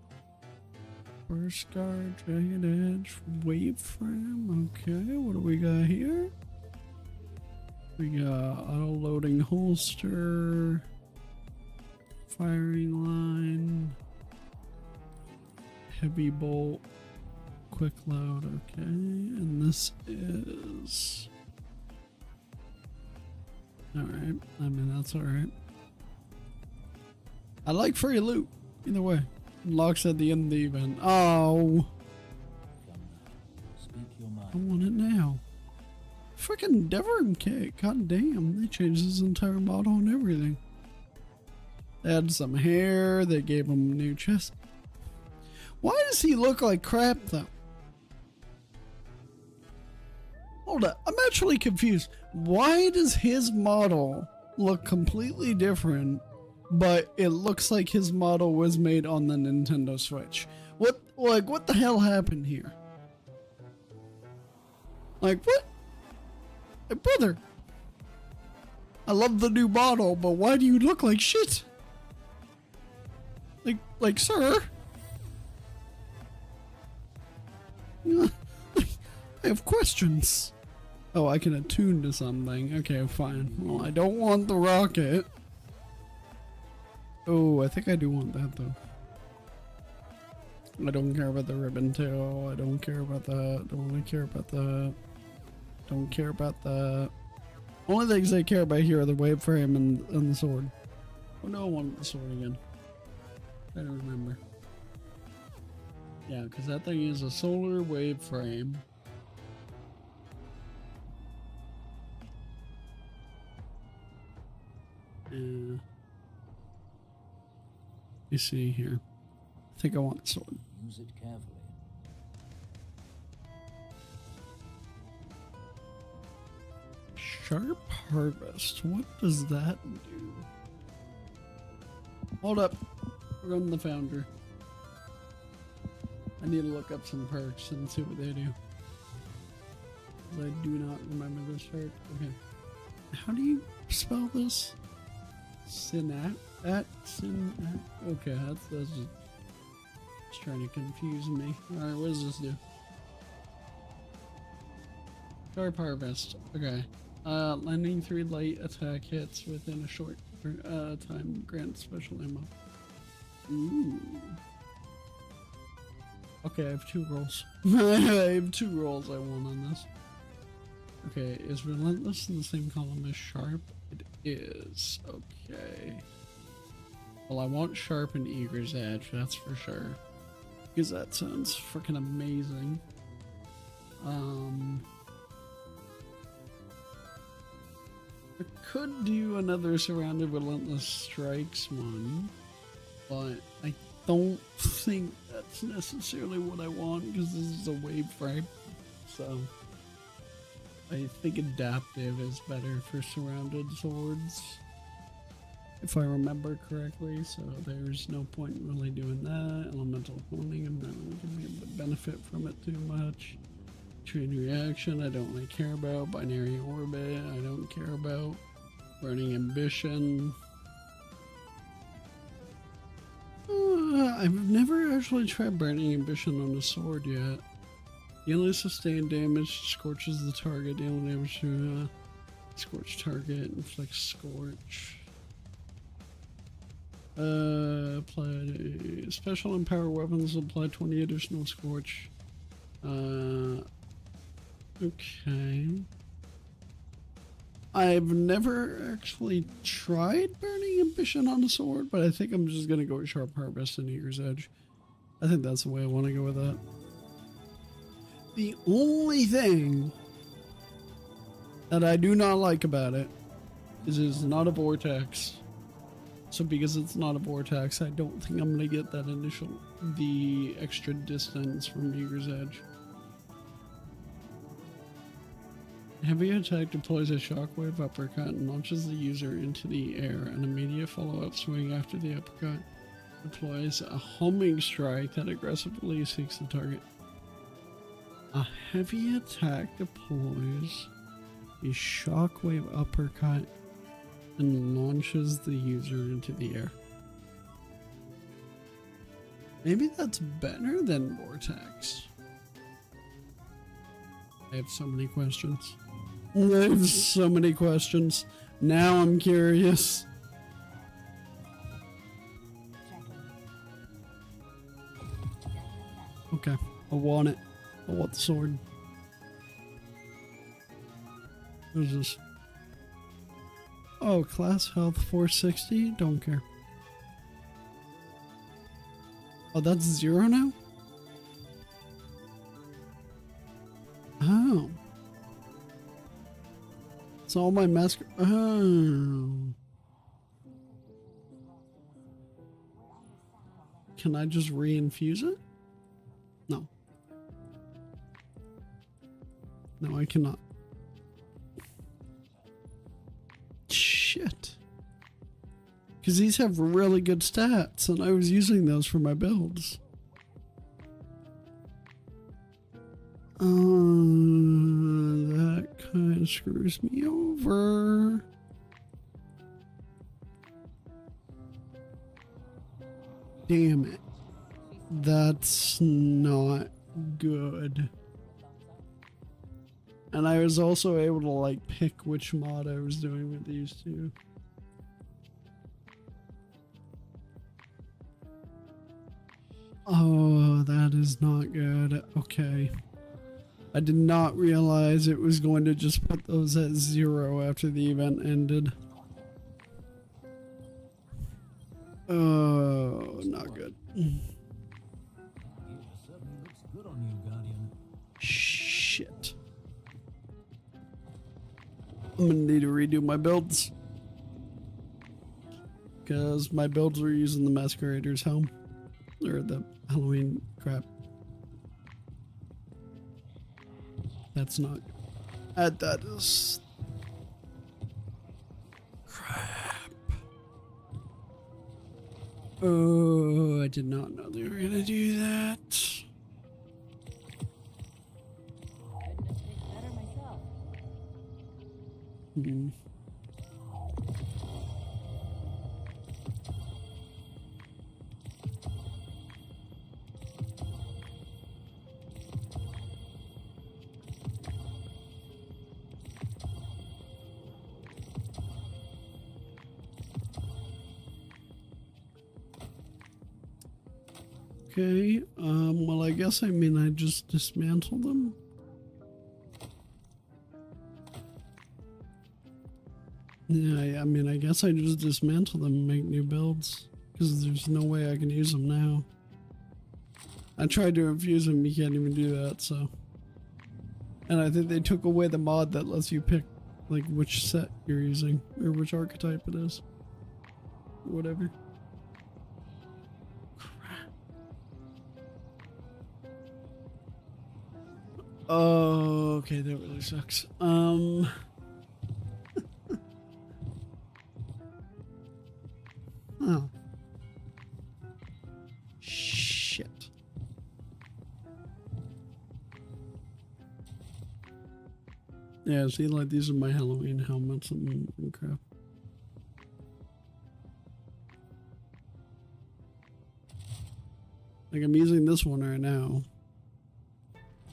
S1: Burst Guard, Jagged Edge, Wave Frame. Okay, what do we got here? We got auto loading holster, firing line, heavy bolt, quick load. Okay, and this is all right. I mean, that's all right. I like free loot either way. Locks at the end of the event. Oh, I want it now. Freaking Devon K. God damn, they changed his entire model and everything. They had some hair. They gave him a new chest. Why does he look like crap though? Hold up, I'm actually confused. Why does his model look completely different, but it looks like his model was made on the Nintendo Switch? What? Like, what the hell happened here? Like, what? Hey, brother. I love the new model, but why do you look like shit? Like, sir? I have questions. Oh, I can attune to something. Okay, fine. Well, I don't want the rocket. Oh, I think I do want that, though. I don't care about the ribbon tail. I don't care about that. Don't really care about that. Don't care about that. Only things I care about here are the wave frame and the sword. Oh no, I want the sword again. I don't remember. Yeah, because that thing is a solar wave frame. You see here. I think I want the sword.
S2: Use it carefully.
S1: Sharp harvest. What does that do? Hold up. We're on the founder. I need to look up some perks and see what they do. I do not remember this perk. Okay. How do you spell this? Synat? Synat? Okay, that's just trying to confuse me. Alright, what does this do? Sharp harvest. Okay. Landing 3 light attack hits within a short time grants special ammo. Ooh. Okay, I have 2 rolls. I have 2 rolls I want on this. Okay, is relentless in the same column as sharp? It is. Okay. Well, I want sharp and eager's edge, that's for sure. Because that sounds freaking amazing. I could do another surrounded relentless strikes one, but I don't think that's necessarily what I want because this is a wave frame. So I think adaptive is better for surrounded swords, if I remember correctly. So there's no point in really doing that. Elemental honing, I'm not really going to benefit from it too much. Chain reaction, I don't really care about. Binary orbit, I don't care about. Burning ambition. I've never actually tried burning ambition on a sword yet. The only sustained damage scorches the target. Dealing damage to scorch target. Inflicts scorch. Apply special and power weapons. Apply 20 additional scorch. Okay. I've never actually tried burning ambition on a sword, but I think I'm just gonna go with sharp harvest and eager's edge. I think that's the way I want to go with that. The only thing that I do not like about it is it's not a vortex. So because it's not a vortex, I don't think I'm gonna get that the extra distance from eager's edge. Heavy attack deploys a shockwave uppercut and launches the user into the air. An immediate follow-up swing after the uppercut deploys a homing strike that aggressively seeks the target. A heavy attack deploys a shockwave uppercut and launches the user into the air. Maybe that's better than vortex. I have so many questions. I have so many questions. Now I'm curious. Okay, I want it. I want the sword. What is this? Oh, class health 460? Don't care. Oh, that's 0 now? Oh. It's all my mask. Oh. Can I just re-infuse it? No. No, I cannot. Shit. Because these have really good stats, and I was using those for my builds. really screws me over. Damn it. That's not good. And I was also able to like pick which mod I was doing with these two. Oh, that is not good. Okay. I did not realize it was going to just put those at 0 after the event ended. Oh, not good. Shit. I'm gonna need to redo my builds. Because my builds were using the Masquerader's helm. Or the Halloween crap. That's not... that is... crap. Oh, I did not know they were gonna do that. Hmm. Okay, well, I guess I just dismantle them. Yeah, I guess I just dismantle them and make new builds. Because there's no way I can use them now. I tried to infuse them, you can't even do that, so. And I think they took away the mod that lets you pick, like, which set you're using, or which archetype it is. Or whatever. Oh, okay, that really sucks. Oh. Shit. Yeah, see, like, these are my Halloween helmets and crap. Like, I'm using this one right now,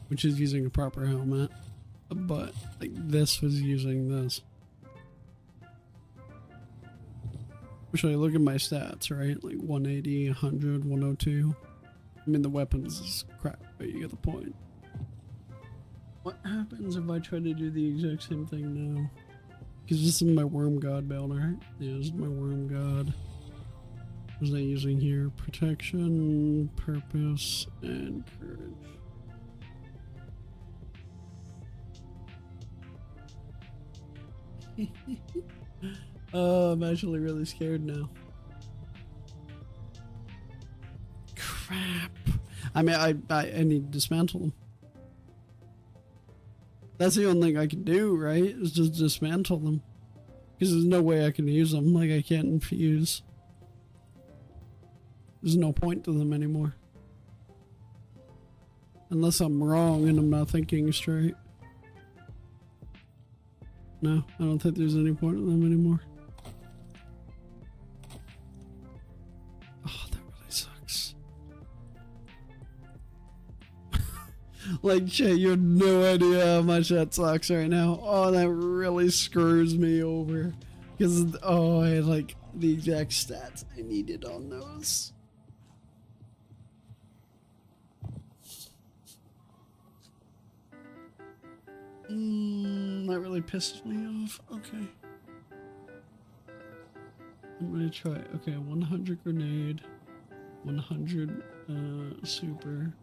S1: which is using a proper helmet, but, like, this was using this. Which, I look at my stats, right? Like 180, 100, 102. I mean, the weapons is crap, but you get the point. What happens if I try to do the exact same thing now? Because this is my Worm God build, right? Yeah, this is my Worm God. What was I using here? Protection, Purpose, and Courage. Oh, I'm actually really scared now. Crap. I mean, I need to dismantle them. That's the only thing I can do, right? Is just dismantle them. Because there's no way I can use them. Like, I can't infuse. There's no point to them anymore. Unless I'm wrong and I'm not thinking straight. No, I don't think there's any point to them anymore. Oh, that really sucks. Like, shit, you have no idea how much that sucks right now. Oh, that really screws me over. Because, oh, I had, like, the exact stats I needed on those. That really pissed me off. Okay. I'm gonna try. Okay, 100 grenade, 100 super,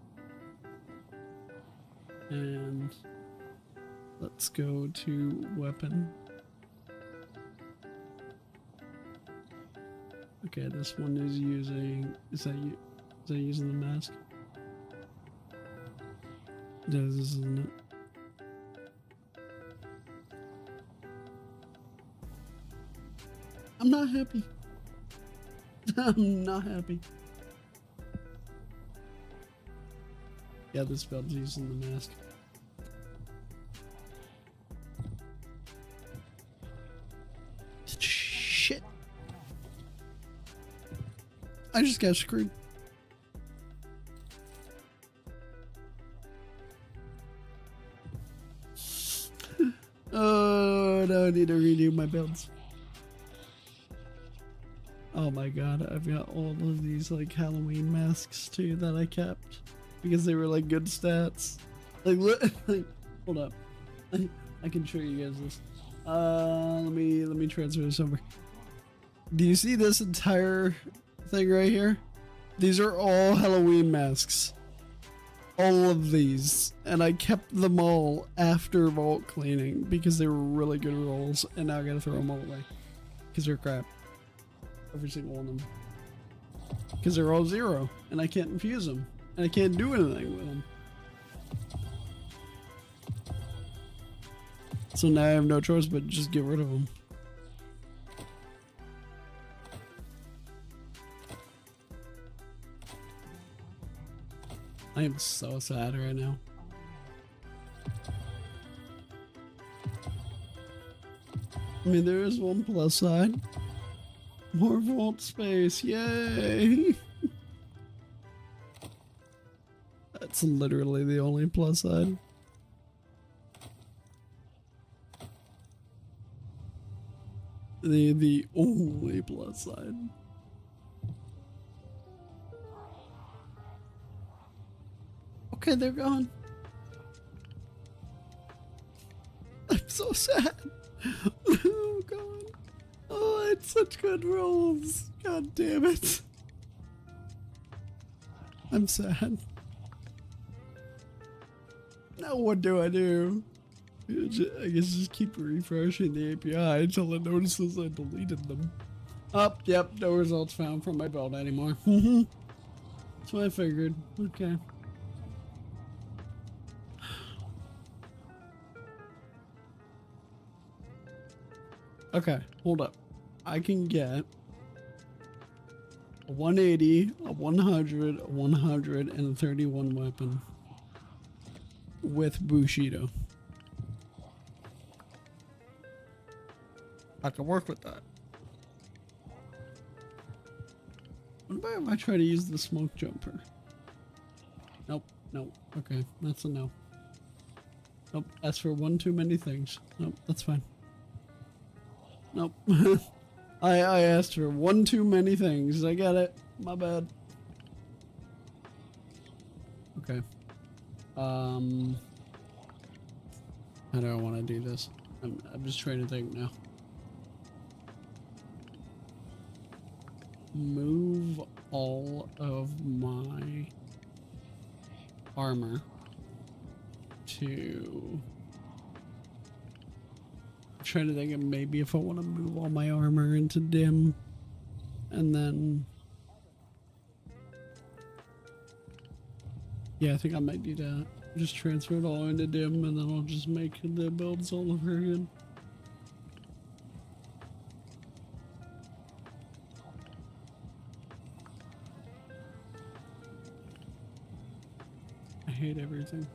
S1: and let's go to weapon. Okay, this one is using. Is that using the mask? No, this isn't it. I'm not happy. I'm not happy. Yeah, this build's using the mask. I just got screwed. Oh, no, I need to redo my builds. Oh my god, I've got all of these like Halloween masks too that I kept because they were like good stats. Like, like hold up. I can show you guys this. Let me transfer this over. Do you see this entire thing right here? These are all Halloween masks. All of these. And I kept them all after vault cleaning because they were really good rolls, and now I gotta throw them all away. Because they're crap. Every single one of them. Because they're all 0, and I can't infuse them. And I can't do anything with them. So now I have no choice but just get rid of them. I am so sad right now. I mean, there is one plus side. More vault space, yay! That's literally the only plus side. The only plus side. Okay, they're gone. I'm so sad. Oh god. Oh, I had such good rolls. God damn it. I'm sad. Now what do I do? I guess just keep refreshing the API until it notices I deleted them. Oh, yep, no results found from my build anymore. That's what I figured. Okay. Okay, hold up. I can get a 180, a 100, a 100, and a 31 weapon with Bushido. I can work with that. What about if I try to use the smoke jumper? Nope, nope. Okay, that's a no. Nope, that's for one too many things. Nope, that's fine. Nope. I asked for one too many things. I got it. My bad. Okay. How do I want to do this? I'm just trying to think now. Move all of my armor to... I'm trying to think of maybe if I want to move all my armor into dim and then... Yeah, I think I might do that. Just transfer it all into dim and then I'll just make the builds all over again. I hate everything.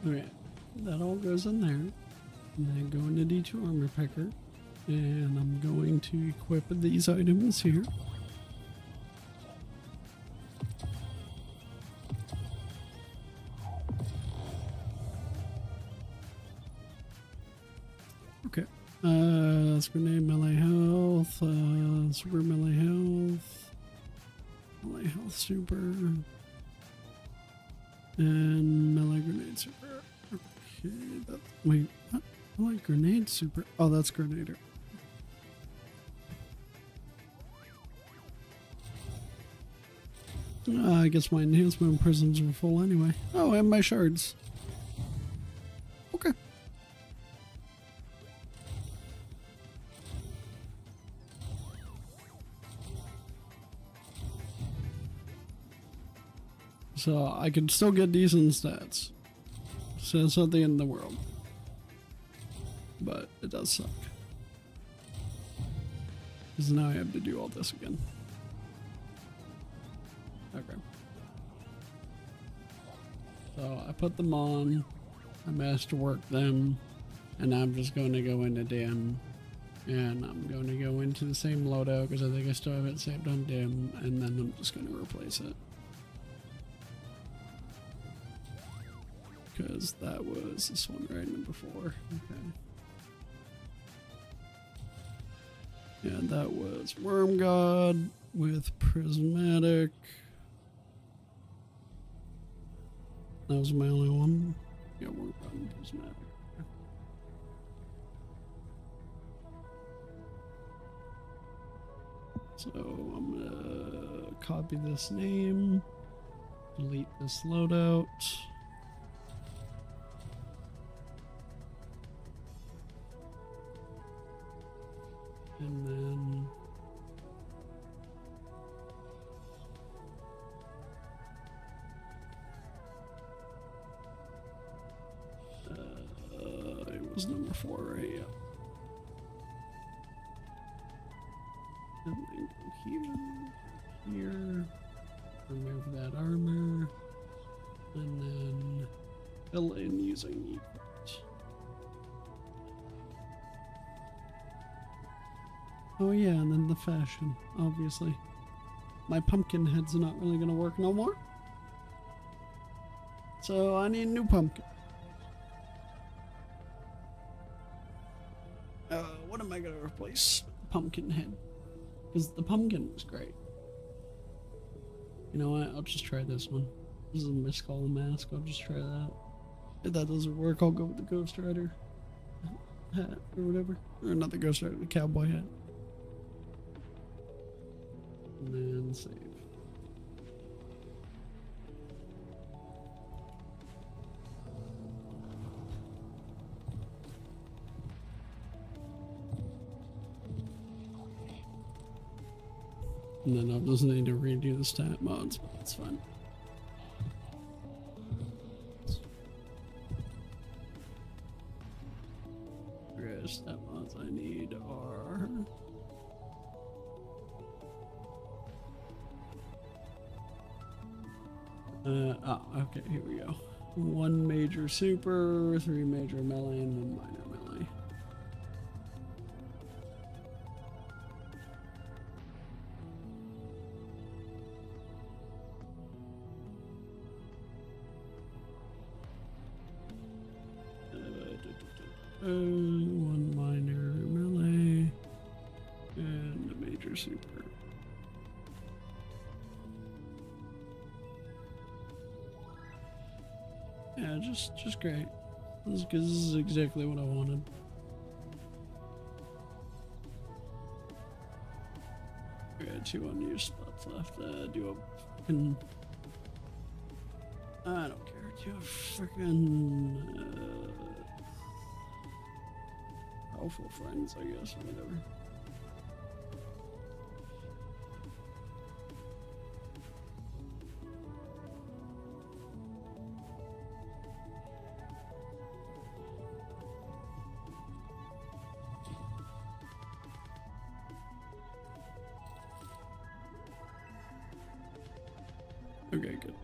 S1: Okay, that all goes in there. And then go into D2 Armor Picker. And I'm going to equip these items here. Okay. That's grenade, melee health, super melee health, melee health super, and melee grenade super. Okay, wait, what? Melee grenade super? Oh, that's grenader. I guess my enhancement prisms were full anyway. Oh, and my shards. Okay. So I can still get decent stats. So it's not the end of the world. But it does suck. Because now I have to do all this again. Okay. So I put them on. I managed to work them. And I'm just going to go into dim. And I'm going to go into the same loadout because I think I still have it saved on dim. And then I'm just going to replace it. Because that was this one, right? Number 4. Okay. And that was Worm God with Prismatic. That was my only one. Yeah, Worm God and Prismatic. So I'm gonna copy this name, delete this loadout. And then it was number 4, right? Yeah. And then go here, remove that armor, and then fill in using equipment. Oh yeah, and then the fashion, obviously. My pumpkin head's not really gonna work no more. So I need a new pumpkin. What am I gonna replace pumpkin head? Because the pumpkin was great. You know what? I'll just try this one. This is a Miscall mask. I'll just try that. If that doesn't work, I'll go with the Ghost Rider hat or whatever. Or not the Ghost Rider, the cowboy hat. And then save. And then I'll just need to redo the stat mods, but that's fine. Okay, stat mods I need are... okay, here we go. 1 major super, 3 major melee, and 1 minor melee. One minor melee and a major super. Yeah, just great. This is exactly what I wanted. I got 2 unused spots left. Do a fucking... I don't care. Do a freaking powerful friends, I guess, or whatever. Okay, good.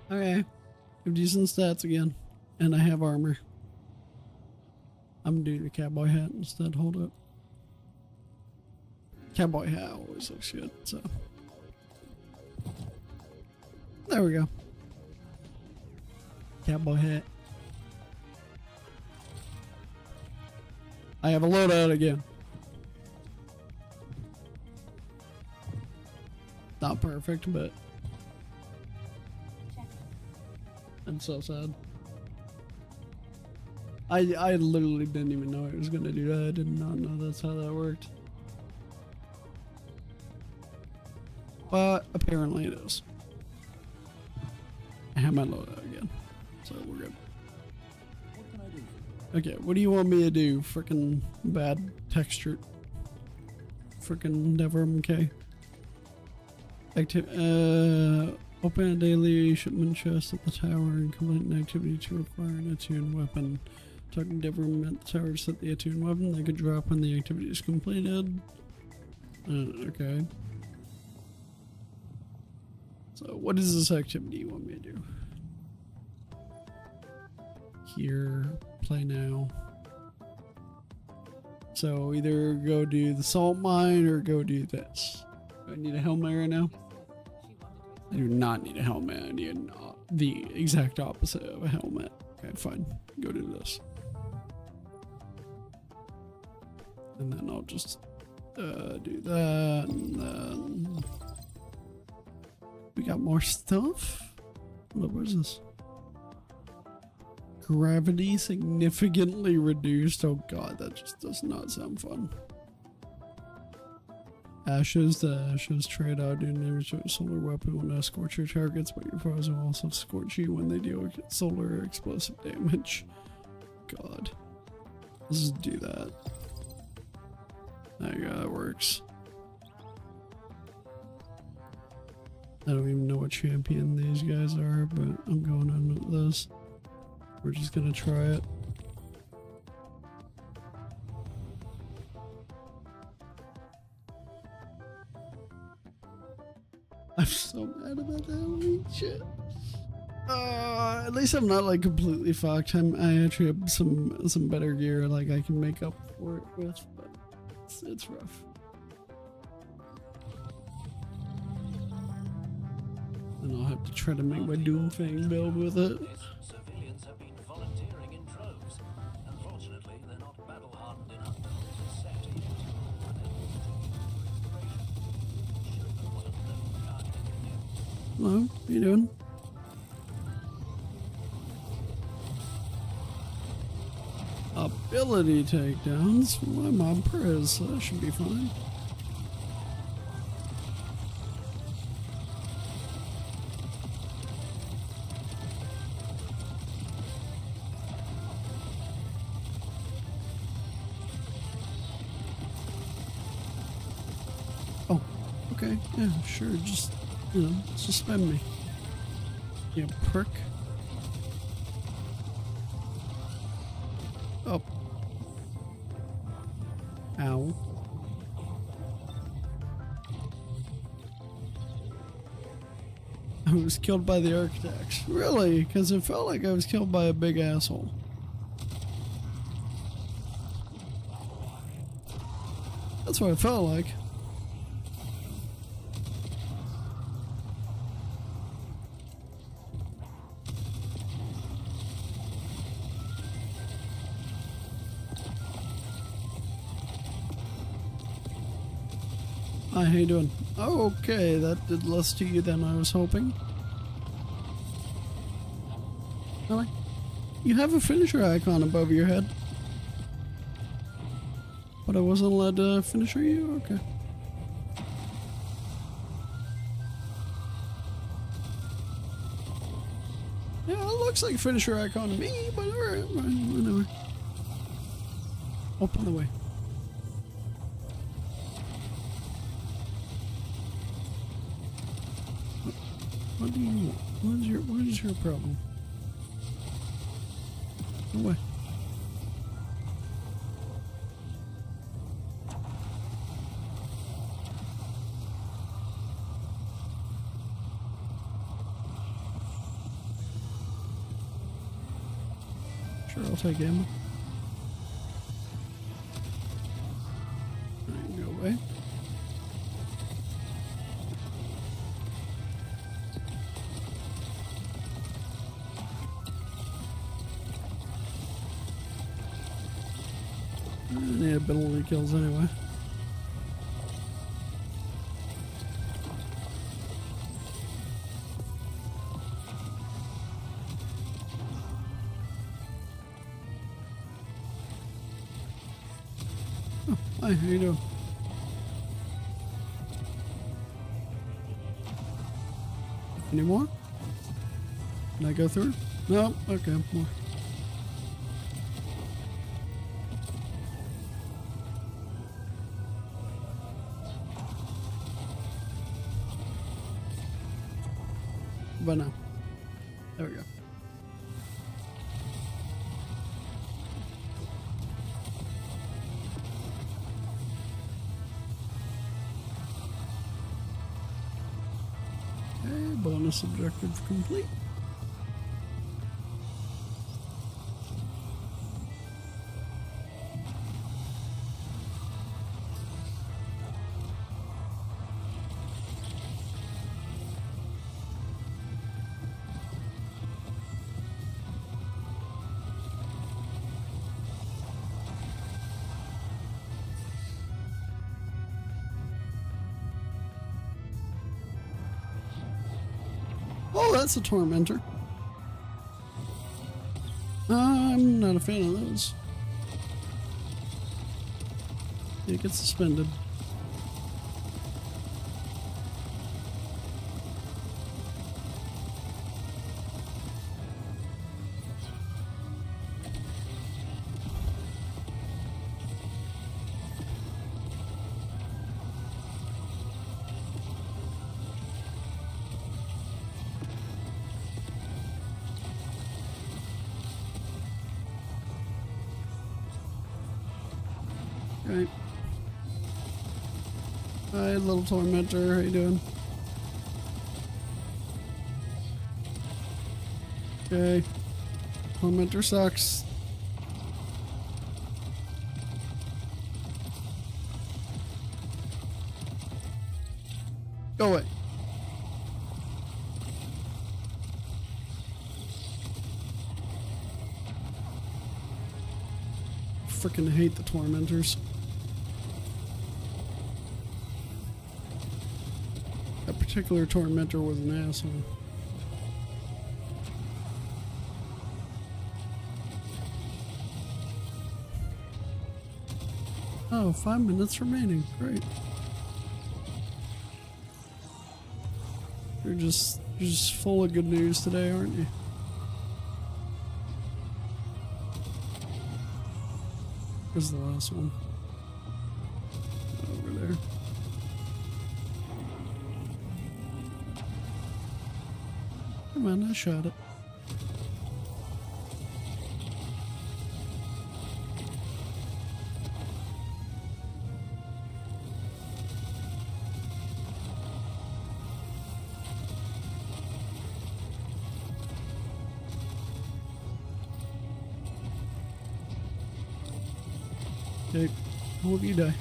S1: Okay, I have decent stats again, and I have armor. I'm doing the cowboy hat instead. Hold up. Cowboy hat always looks good, so. There we go. Cowboy hat. I have a loadout again. Not perfect, but I'm so sad. I literally didn't even know I was gonna do that. I did not know that's how that worked. But apparently it is. I have my loadout again, so we're good.
S2: What can I do for you?
S1: Okay, what do you want me to do? Frickin' bad texture. Frickin' never okay. Open a daily shipment chest at the tower and complete an activity to acquire an attuned weapon. Talking to different tower to set the attuned weapon. They could drop when the activity is completed. Okay. So what is this activity you want me to do? Here, play now. So either go do the salt mine or go do this. Do I need a helmet right now? I do not need a helmet. I need the exact opposite of a helmet. Okay, fine. Go do this. And then I'll just do that. And then we got more stuff. What is this? Gravity significantly reduced. Oh god, that just does not sound fun. Ashes. The ashes trade out in damage to a solar weapon will not scorch your targets, but your foes will also scorch you when they deal solar explosive damage. God. Let's just do that. There you go, that works. I don't even know what champion these guys are, but I'm going on with this. We're just gonna try it. I'm so mad about that. Holy shit. At least I'm not like completely fucked. I actually have some better gear like I can make up for it with, but it's rough. And I'll have to try to make my Doomfang build with it.
S3: Civilians have been volunteering in droves. Unfortunately, they're not battle hardened enough to set
S1: Hello, how you doing? Ability takedowns. My mob prez, so that should be fine. Oh, okay, yeah, sure, just, you know, suspend me. You prick. Oh. Ow. I was killed by the architects. Really? Because it felt like I was killed by a big asshole. That's what it felt like. Hi, how you doing? Oh, okay, that did less to you than I was hoping. Really? You have a finisher icon above your head. But I wasn't allowed to finisher you? Okay. Yeah, it looks like a finisher icon to me, but alright, whatever. Open the way. What do you want? What is your problem? Go away. Sure, I'll take ammo. Alright, go away. Yeah, ability kills anyway. Oh, hi, how you doing? Any more? Can I go through? No? Okay, more. But no. There we go. bonus objective complete. Oh, that's a tormentor. I'm not a fan of those. Yeah, get suspended. Right. Hi, little tormentor. How you doing? Okay. Tormentor sucks. Go away. Freaking hate the tormentors. That particular tormentor was an asshole. Oh, 5 minutes remaining. Great. You're just full of good news today, aren't you? Where's the last one? Over there. Come on, I shot it. Okay, I hope you die.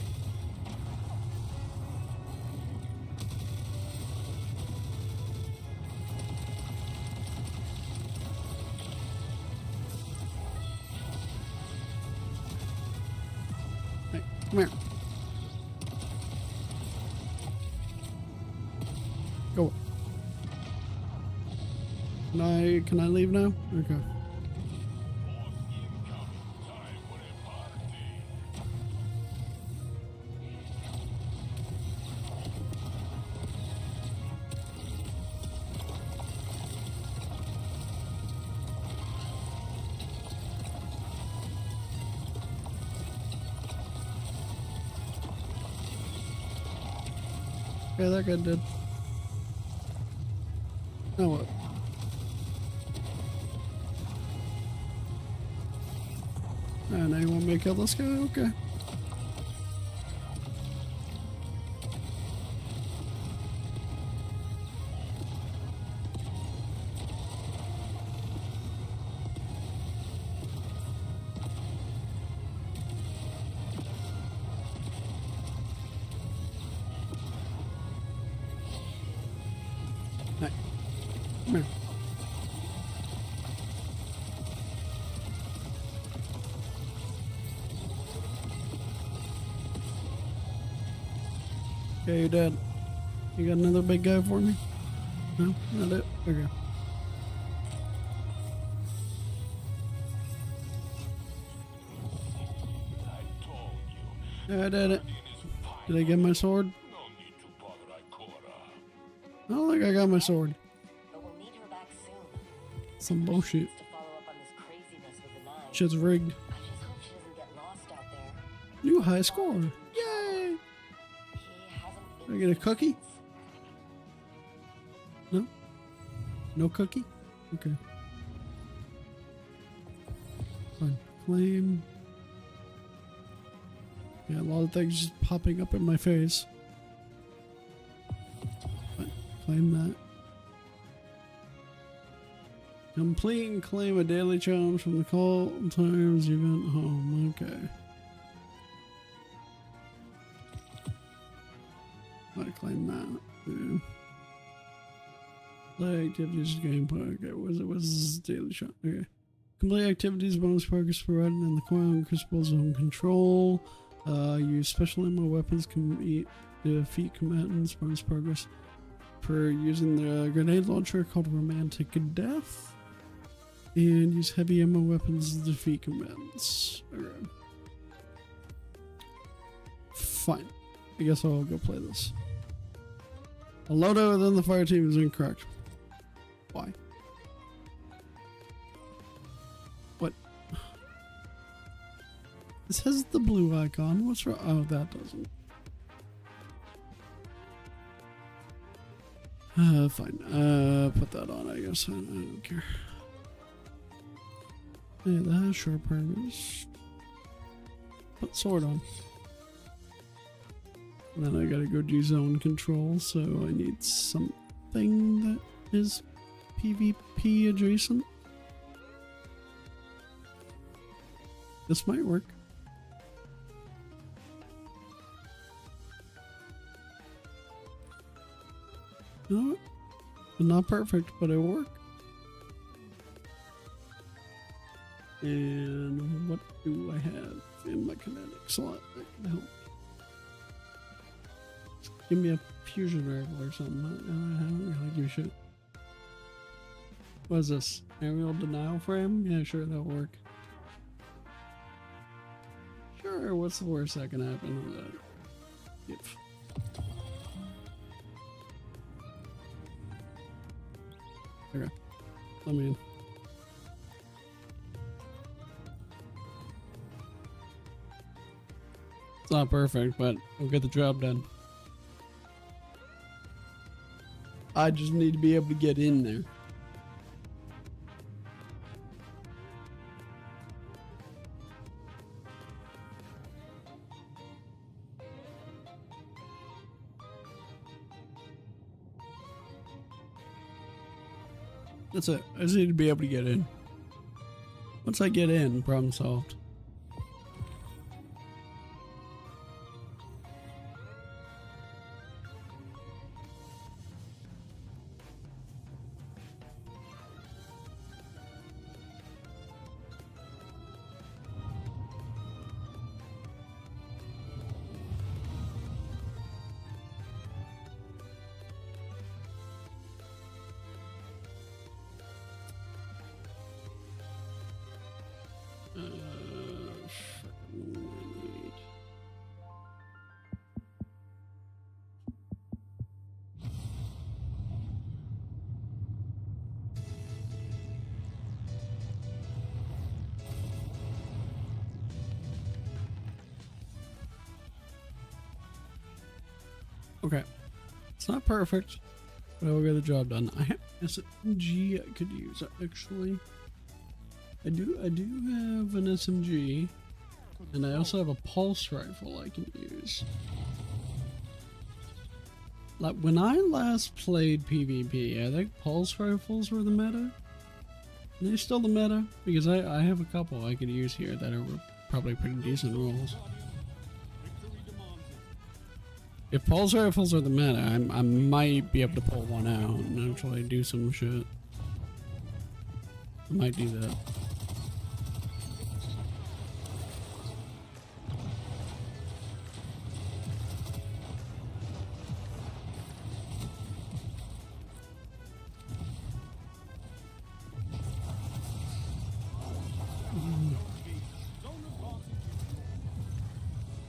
S1: Hey, come here. Go. Can I leave now? Okay. Yeah, that guy did. Now what? Now you want me to kill this guy? Okay. Hey, come here. Okay, you're dead. You got another big guy for me? No? Not it? Okay. Yeah, I did it. Did I get my sword? I don't think I got my sword.
S4: But we'll need her back soon.
S1: Some bullshit.
S4: To follow up on this craziness with the knife.
S1: Shit's rigged.
S4: I just hope she doesn't get lost out there.
S1: New high score. Yay!
S4: He hasn't
S1: Did I
S4: been
S1: get a
S4: seen
S1: cookie?
S4: since.
S1: No? No cookie? Okay. Fine. Claim. Yeah, a lot of things just popping up in my face. Fine. Claim that. Complete and claim a daily challenge from the call times event home. Okay. I claim that. Yeah. Play activities gameplay. Okay, what's this daily shot? Okay. Complete activities bonus progress provided in the coin crucible zone control. Use special ammo weapons can defeat combatants bonus progress for using the grenade launcher called Romantic Death. And use heavy ammo weapons to defeat combatants. Okay. Fine. I guess I'll go play this. A loadout within the fire team is incorrect. Why? What? This has the blue icon. What's wrong? Oh, that doesn't. Fine. Put that on, I guess. I don't care. Yeah, that has short purpose. Put sword on. And then I gotta go do zone control, so I need something that is PvP adjacent. This might work. You know what? Not perfect, but it'll work. And what do I have in my kinetic slot that can help? Give me a fusion rifle or something. I don't really give a shit. What is this? Aerial denial frame? Yeah, sure, that'll work. Sure, what's the worst that can happen with that? If. Okay, let me in. It's not perfect, but we'll get the job done. I just need to be able to get in there. That's it. I just need to be able to get in. Once I get in, problem solved. Okay, it's not perfect, but I will get the job done. I have SMG I could use actually. I do have an SMG, and I also have a pulse rifle I can use. Like when I last played PvP, I think pulse rifles were the meta. Are they still the meta? Because I have a couple I could use here that are probably pretty decent rolls. If pulse rifles are the meta, I might be able to pull one out and actually do some shit. I might do that.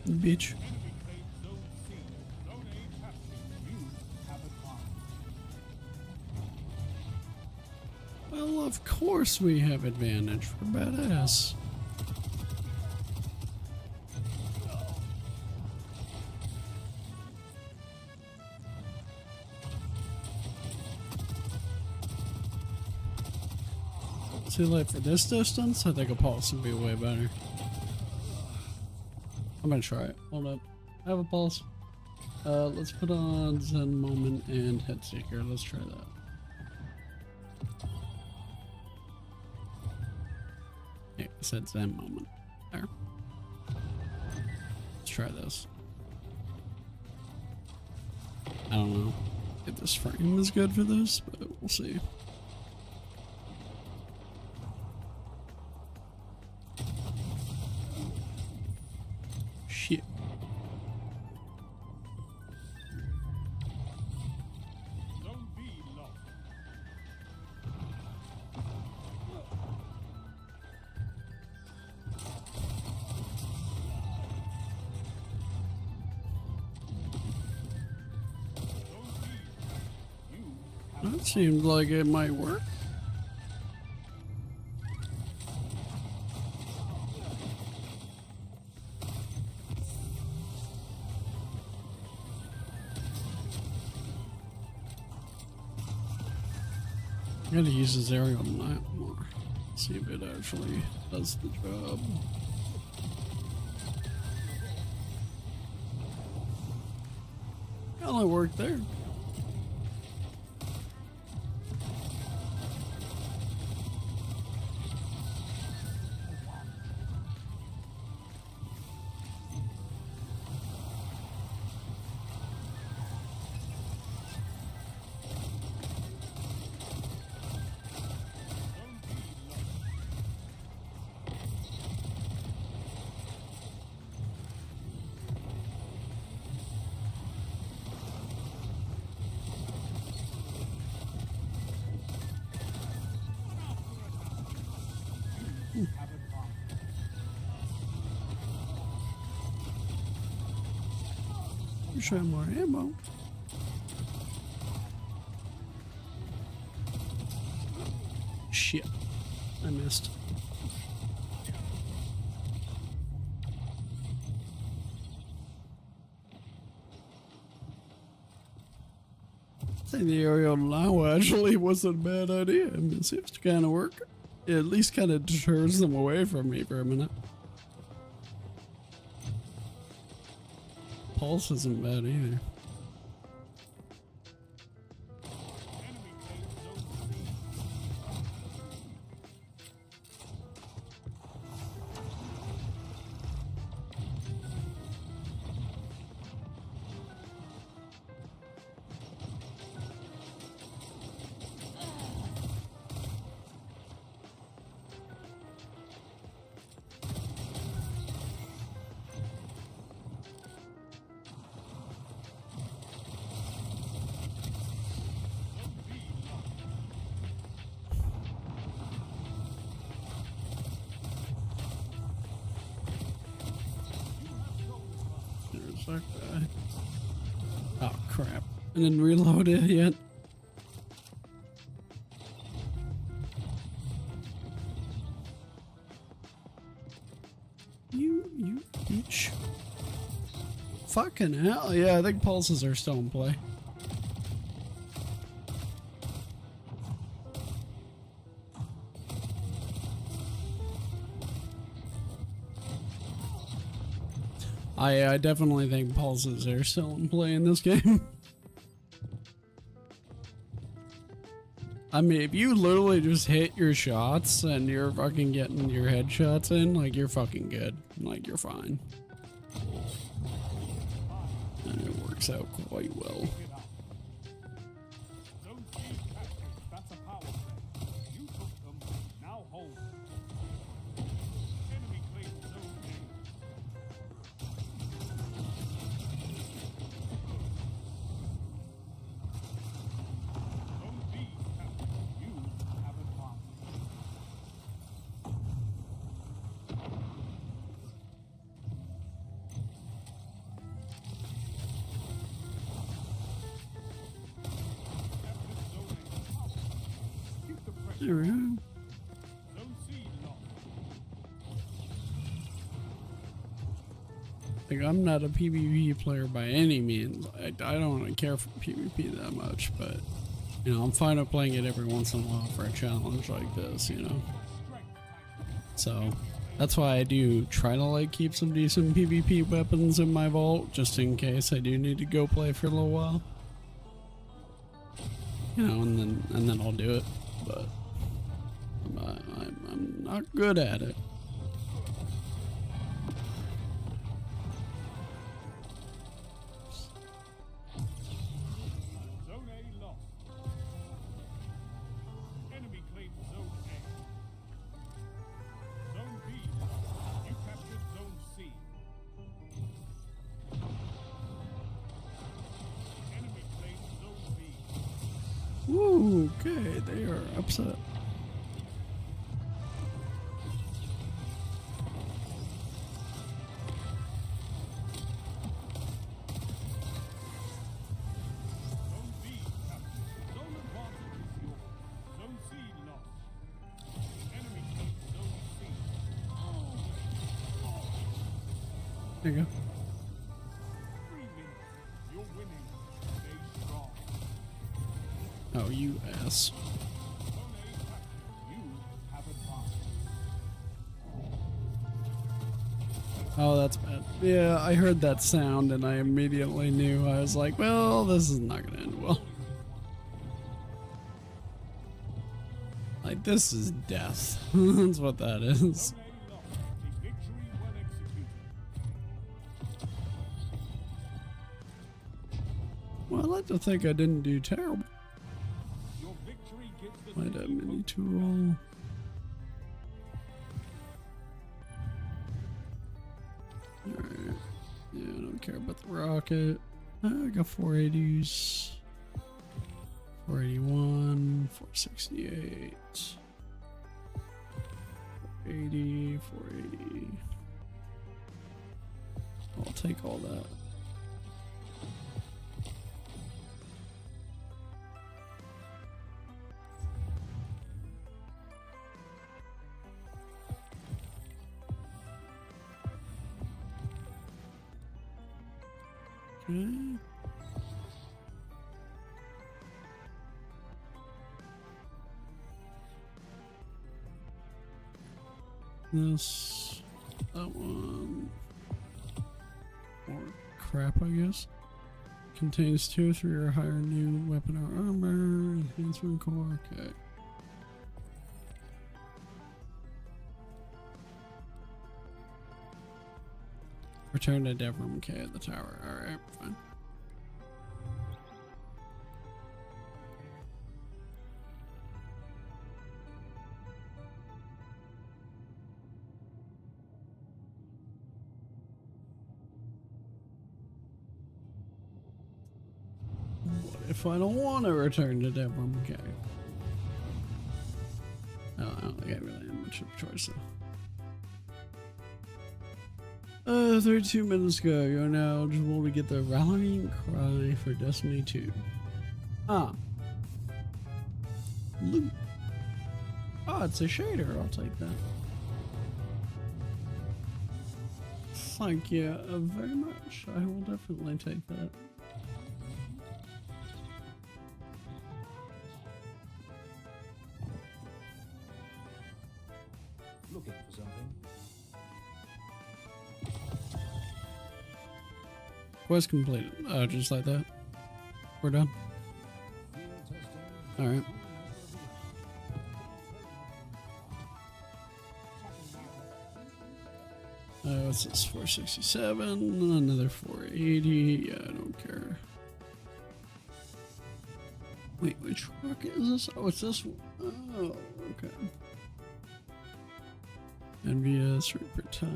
S1: Bitch. Well, of course we have advantage. We're badass. See, like for this distance, I think a pulse would be way better. I'm gonna try it. Hold up. I have a pulse. Let's put on Zen Moment and Head Seeker. Let's try that. I said Zen moment. There. Let's try this. I don't know if this frame is good for this, but we'll see. Shit.
S2: Don't be lost.
S1: That seems like it might work. I gotta use this aerial map more. See if it actually does the job. Well, it worked there. Wish I had more ammo. Shit. I missed. I think the aerial now actually wasn't a bad idea. I mean, it seems to kind of work. It at least kind of deters them away from me for a minute. Pulse isn't bad either. That guy. Oh crap. I didn't reload it yet. You bitch. Fucking hell. Yeah, I think pulses are still in play. I definitely think pulses are still in play in this game. I mean, if you literally just hit your shots and you're fucking getting your headshots in, like, you're fucking good. Like, you're fine. And it works out quite well.
S2: Don't see captured. That's a power play. You took them. Now hold. Enemy claims zone A. Zone B captured. You have advanced. Keep the pressure.
S1: There we go.
S2: Zone C lost.
S1: Like, I'm not a PvP player by any means. I don't really care for PvP that much, but, you know, I'm fine with playing it every once in a while for a challenge like this, you know? So, that's why I do try to, like, keep some decent PvP weapons in my vault, just in case I do need to go play for a little while. You know, and then I'll do it, but I'm not good at it. Okay, they are upset.
S2: Zone B, Captain. Zone advantage is yours. Zone C lost. Enemy takes Zone C.
S1: There you go.
S2: 3 minutes. You're winning. Stay strong.
S1: Oh, you ass.
S2: Zone A, Captain. You have advantage.
S1: Oh, that's bad. Yeah, I heard that sound and I immediately knew. I was like, well, this is not gonna end well. Like, this is death. That's what that is.
S2: Zone A lost. A victory well executed.
S1: Well, I like to think I didn't do terrible.
S2: Your victory gives the
S1: Might have
S2: city
S1: mini
S2: hope.
S1: tool. Alright. Yeah, I don't care about the rocket. I got 480s. 481, 468. 480, 480. I'll take all that. Okay. This, that one, more crap, I guess. Contains 2 or 3 or higher new weapon or armor, enhancement core, okay. Return to Devram K at the tower, alright, fine. What if I don't want to return to Devram K? Oh, I don't think I really have much of a choice though. 32 minutes ago, you're now eligible to get the rallying cry for Destiny 2. Ah. Loot. Oh, it's a shader. I'll take that. Thank you very much. I will definitely take that.
S3: Looking for something?
S1: Quest completed. Oh, just like that. We're done.
S3: Field testing.
S1: Alright. What's this? 467, another 480. Yeah, I don't care. Wait, which rocket is this? Oh, it's this one. Oh, okay. Envious, Reaper Tive.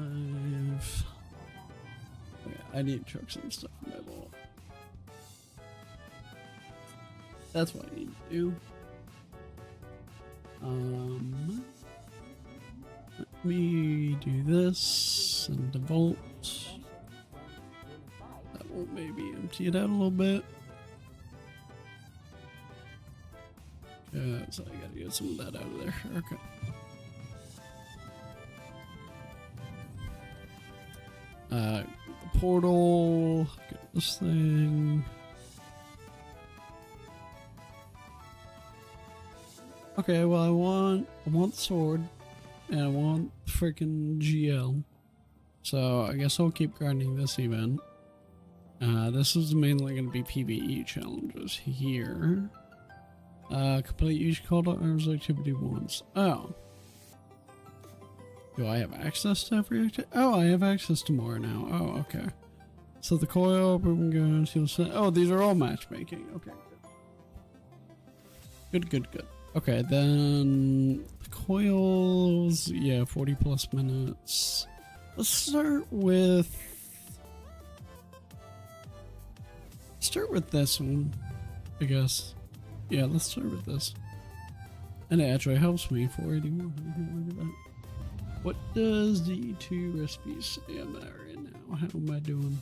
S1: Oh, yeah, I need trucks and stuff in my vault. That's what I need to do. Let me do this and the vault. That will maybe empty it out a little bit. Yeah, so I gotta get some of that out of there. Okay. The portal. Get this thing. Okay, well I want the sword. And I want freaking GL. So I guess I'll keep grinding this event. This is mainly going to be PvE challenges here. Complete each call to arms activity once. Oh. Do I have access to every activity? Oh, I have access to more now. Oh, okay. So the coil, open guns, you'll say, oh, these are all matchmaking. Okay, good. Good. Okay, then the coils, yeah, 40 plus minutes. Let's start with this one, I guess. Yeah, let's start with this. And it actually helps me, 481. Look at that. What does D2 recipes say I'm at right now? How am I doing?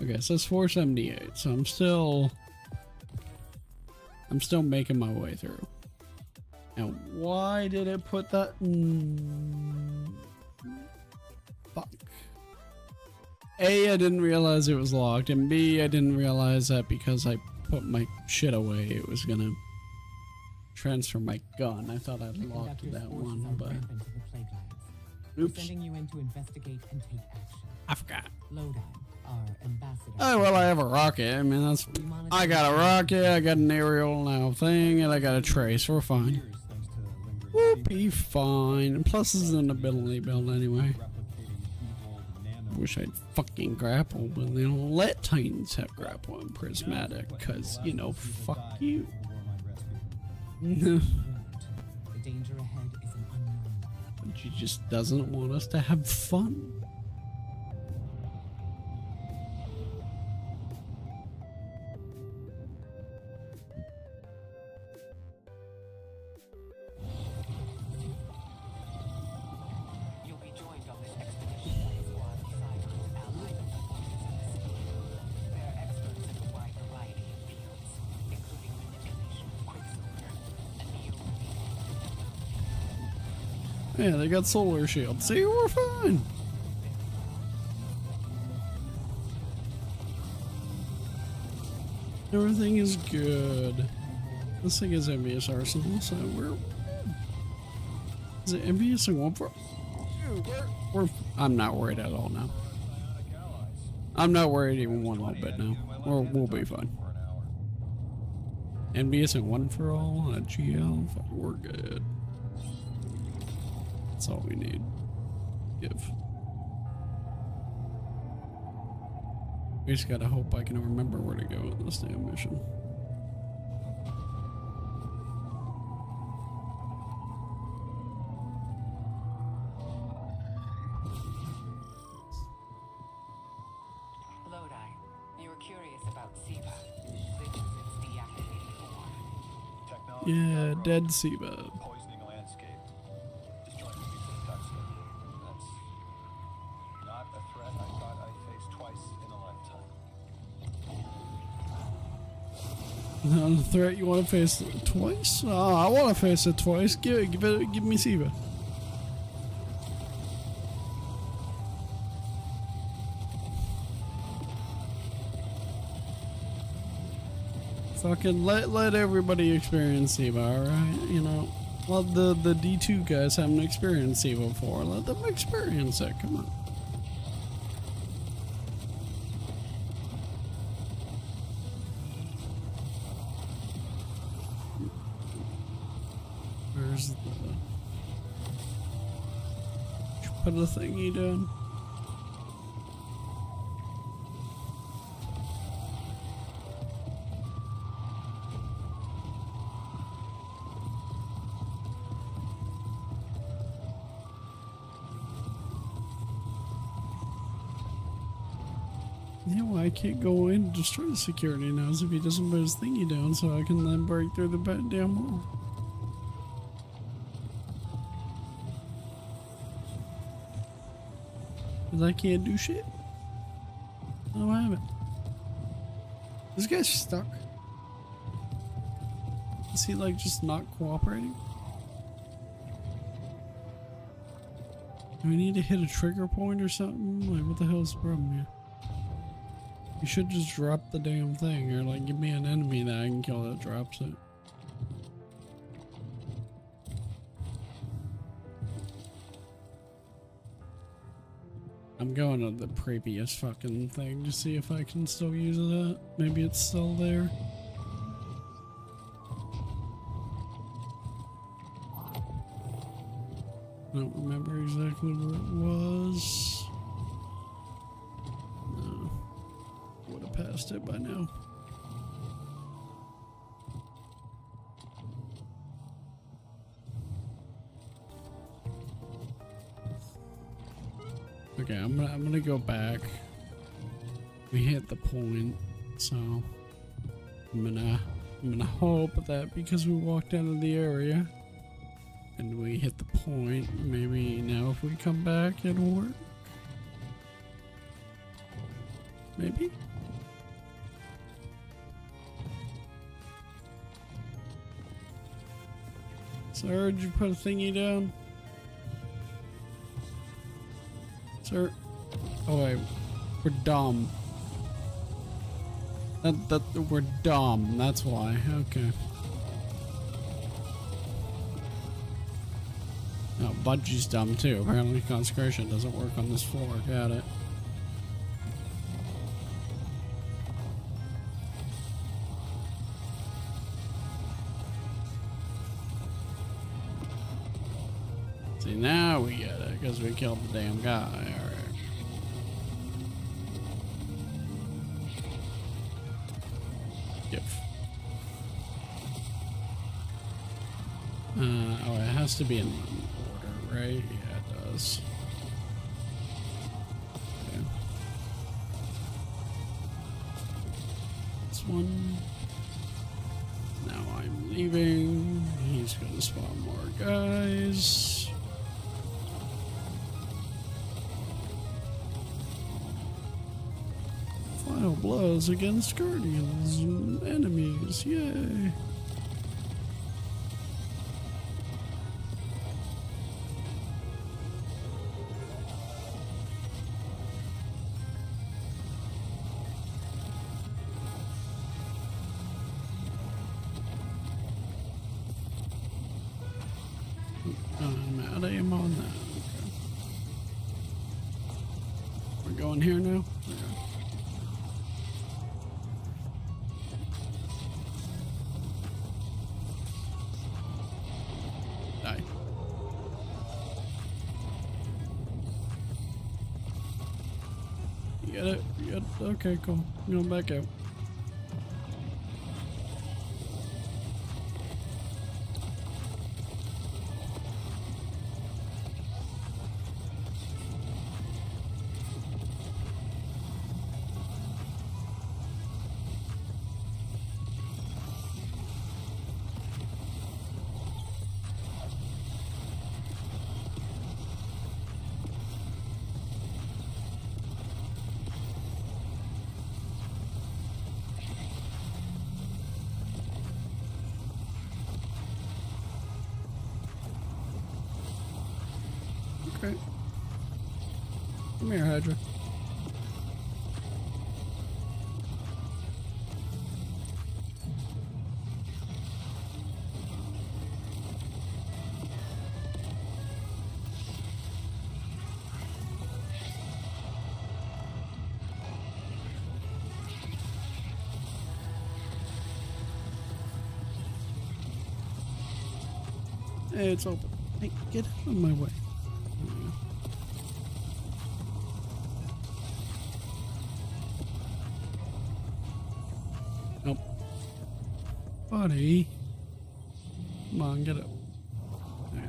S1: Okay, so it's 478. So I'm still making my way through. Now, why did it put that? Fuck. A, I didn't realize it was locked, and B, I didn't realize that because I put my shit away, it was gonna transfer my gun. I thought I'd locked that one, but oops.
S5: Sending you in to investigate and take action.
S1: I forgot.
S5: Lowdown, our ambassador.
S1: Oh well, I have a rocket. I mean, that's. I got a rocket. I got an aerial now thing, and I got a trace. We're fine. We'll be fine. And plus, this is an ability build anyway. Wish I'd fucking grapple, but they don't let Titans have grapple and prismatic, cause you know, fuck you.
S5: The danger ahead is an unknown.
S1: But she just doesn't want us to have fun.
S5: You'll be joined on this expedition by a squad of Cyber's allied forces in the city. They're experts in a wide variety of fields, including manipulation of Quicksilver and Neo.
S1: Yeah, they got solar shields. See, we're fine. Everything is good. This thing is envious arsenal, so is it envious and one for? I'm not worried at all now. I'm not worried even one little bit now. We'll be fine. Envious and one for all, a GL, we're good. That's all we need. Give. We just gotta hope I can remember where to go with this damn mission.
S5: Lodi, you were curious about Siva. This is its deactivated form.
S1: Yeah, dead Siva.
S6: Poisoning landscape. Destroying the piece of tungsten. That's not a threat I thought I'd face twice in a lifetime.
S1: Not a threat you want to face twice? Oh, I want to face it twice. Give me Siva. Fucking let everybody experience Siva, alright? You know, well, the D2 guys haven't experienced Siva before. Let them experience it. Come on. Where's the... Did you put a thingy down? Yeah, well, I can't go in and destroy the security nodes if he doesn't put his thingy down, so I can then break through the damn wall. Because I can't do shit. I don't have it. This guy's stuck. Is he like just not cooperating? Do we need to hit a trigger point or something? Like, what the hell's the problem here? You should just drop the damn thing, or like give me an enemy that I can kill that drops it. I'm going to the previous fucking thing to see if I can still use that. Maybe it's still there. I don't remember exactly where it was. No. Would have passed it by now. Okay, I'm gonna go back. We hit the point, so I'm gonna I'm gonna hope that because we walked out of the area and we hit the point, maybe now if we come back it'll work. Maybe? Sir, did you put a thingy down? Sir? Oh wait, we're dumb. We're dumb, that's why. Okay. Oh, Budgie's dumb too. Apparently consecration doesn't work on this floor. Got it. See, now we get it, because we killed the damn guy. Alright. Oh, it has to be in order, right? Yeah, it does. Okay. This one. Now I'm leaving. He's gonna spawn more guys. Final blows against guardians and enemies. Yay. I'm out of aim on that. Okay. We're going here now? Yeah. Die. You get it? You get it? Okay, cool. I'm going back out. Okay. Come here, Hydra. Hey, it's open. Hey, get out of my way. Nope. Buddy. Come on, get up. Yeah.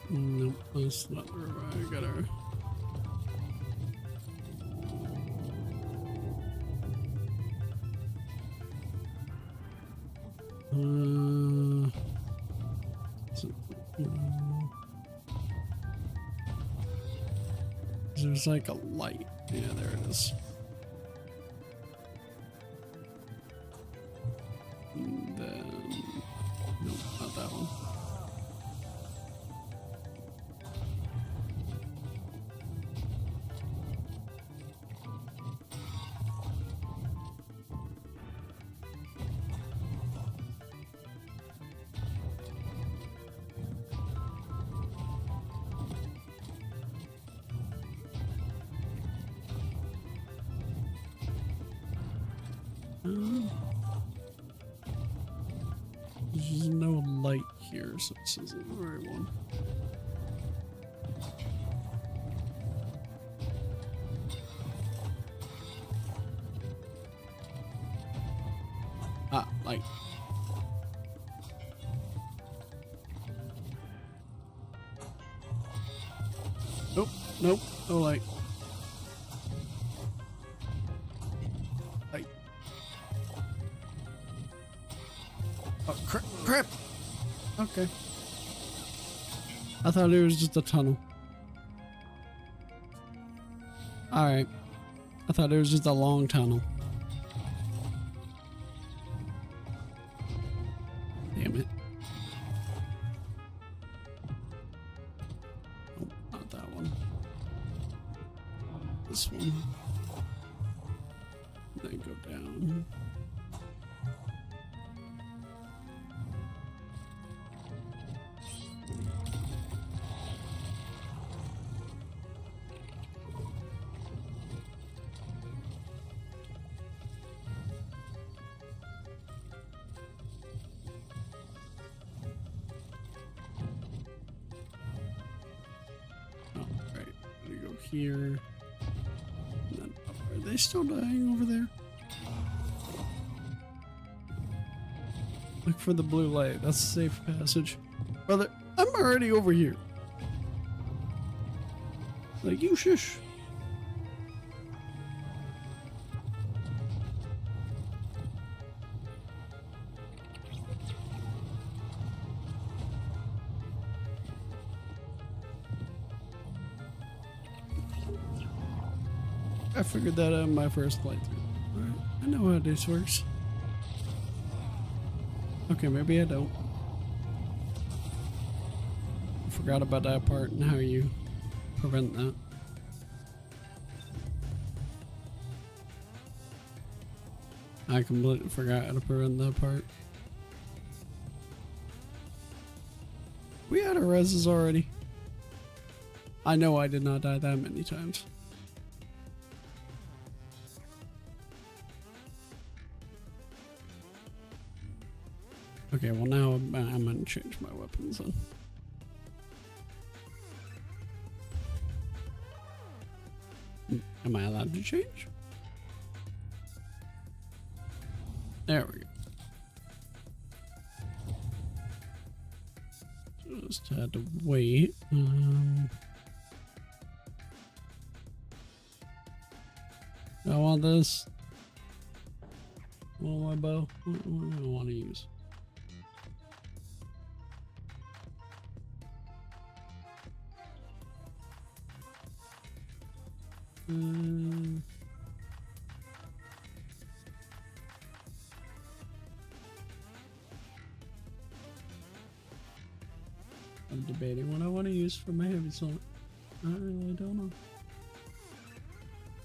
S1: Nope, that's not where I got her. There's like a light. Yeah, there it is. And then, nope, not that one. There's no light here, so this isn't the right one. Like. Nope, nope, no light. Light. Oh, crap! Okay. I thought it was just a tunnel. Alright. I thought it was just a long tunnel. Damn it. Oh, not that one. This one. Then go down. Here. And then, are they still dying over there? Look for the blue light. That's a safe passage. Brother, I'm already over here. Like, you shush. I figured that out in my first playthrough. Alright, I know how this works. Okay, maybe I don't. I forgot about that part and how you prevent that. I completely forgot how to prevent that part. We had our reses already. I know I did not die that many times. Okay, well now I'm gonna change my weapons then. Am I allowed to change? There we go. Just had to wait. I want this. I want my bow. What do I want to use? I'm debating what I want to use for my heavy sword. I really don't know.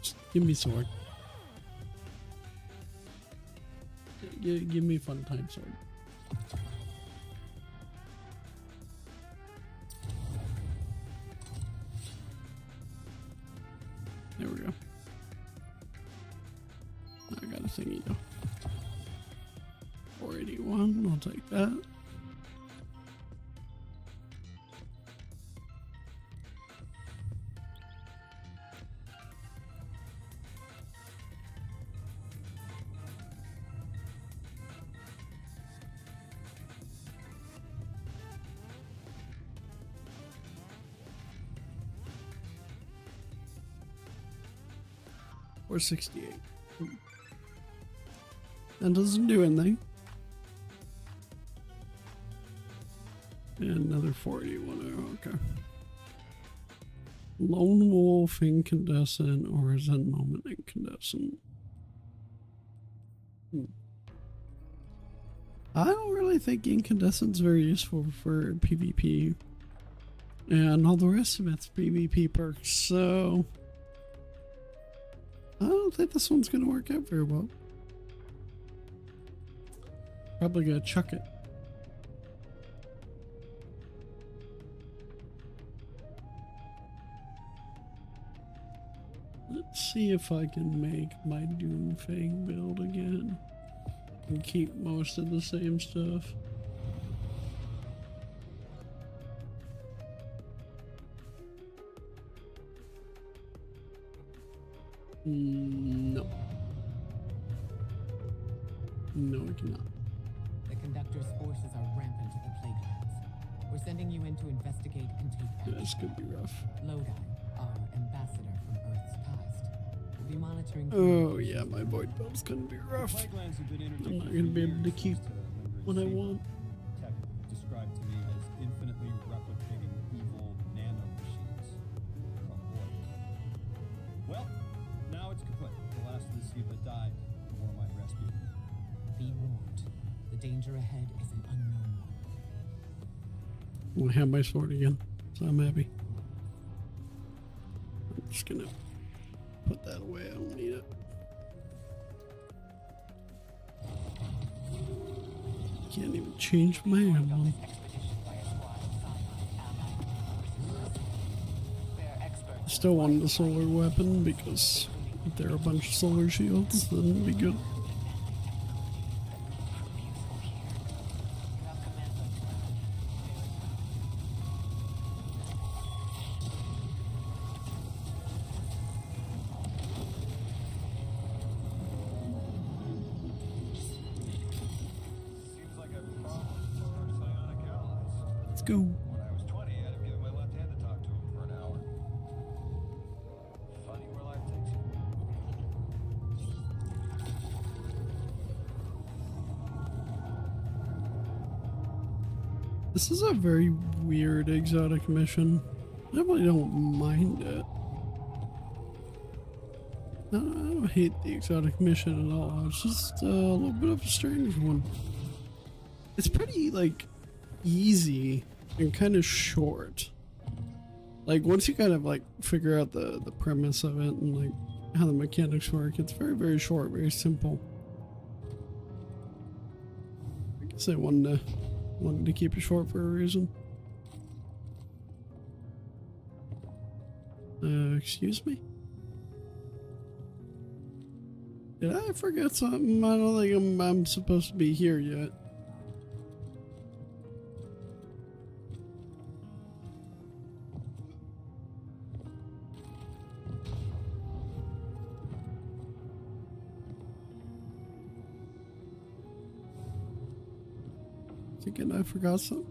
S1: Just give me sword. Give me fun time sword. There we go. I got a thingy though. 481, I'll take that. Or 68. That doesn't do anything. And another 481. Okay. Lone Wolf incandescent or Zen Moment incandescent. I don't really think incandescent's very useful for PvP. And all the rest of it's PvP perks, so I don't think this one's gonna work out very well. Probably gonna chuck it. Let's see if I can make my Doomfang build again and keep most of the same stuff. No. No, I cannot.
S5: sending you in to investigate and take
S1: Yeah,
S5: action.
S1: this could be rough.
S5: Lodi, our ambassador from Earth's past, will be monitoring.
S1: Oh yeah, my void bill's gonna be rough.
S2: Plaguelands have been
S1: I'm
S2: interdicted
S1: not
S2: for
S1: gonna be able to
S2: years
S1: keep
S2: thanks to
S1: what I
S2: lingering
S1: want.
S2: tech described to me as infinitely replicating evil nano machines. Oh boy. Well, now it's kaput. The last of the Siva died. The war might rescue.
S5: Be warned, the danger ahead is an unknown one.
S1: I have my sword again, so I'm happy. I'm just gonna put that away. I don't need it. Can't even change my ammo.
S5: Expedition by a squad of Psi allied forces. They're experts.
S1: Still wanted the solar weapon because if there are a bunch of solar shields, then it'd be good.
S6: Seems like a problem for our psionic allies.
S1: Let's go.
S6: When I was 20, I'd have given my left hand to talk to him for an hour. Funny where life takes you.
S1: This is a very weird exotic mission. I really don't mind it. I don't hate the exotic mission at all. It's just a little bit of a strange one. It's pretty, like, easy and kind of short. Like, once you kind of, like, figure out the premise of it and, like, how the mechanics work, it's very, very short, very simple. I guess I wanted to keep it short for a reason. Excuse me? Did I forget something? I don't think I'm supposed to be here yet. Thinking I forgot something.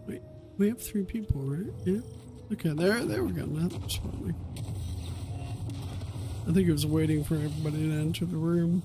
S1: Wait, we have 3 people, right? Yeah. Okay, there we go. Now that's funny. I think it was waiting for everybody to enter the room.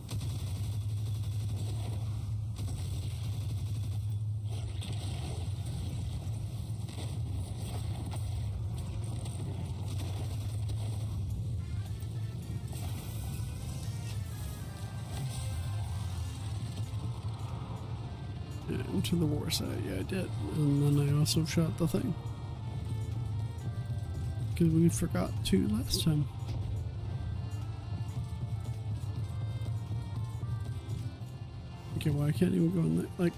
S1: Yeah, into the war site, yeah I did. And then I also shot the thing. Because we forgot to last time. Okay, well I can't even go in there. Like,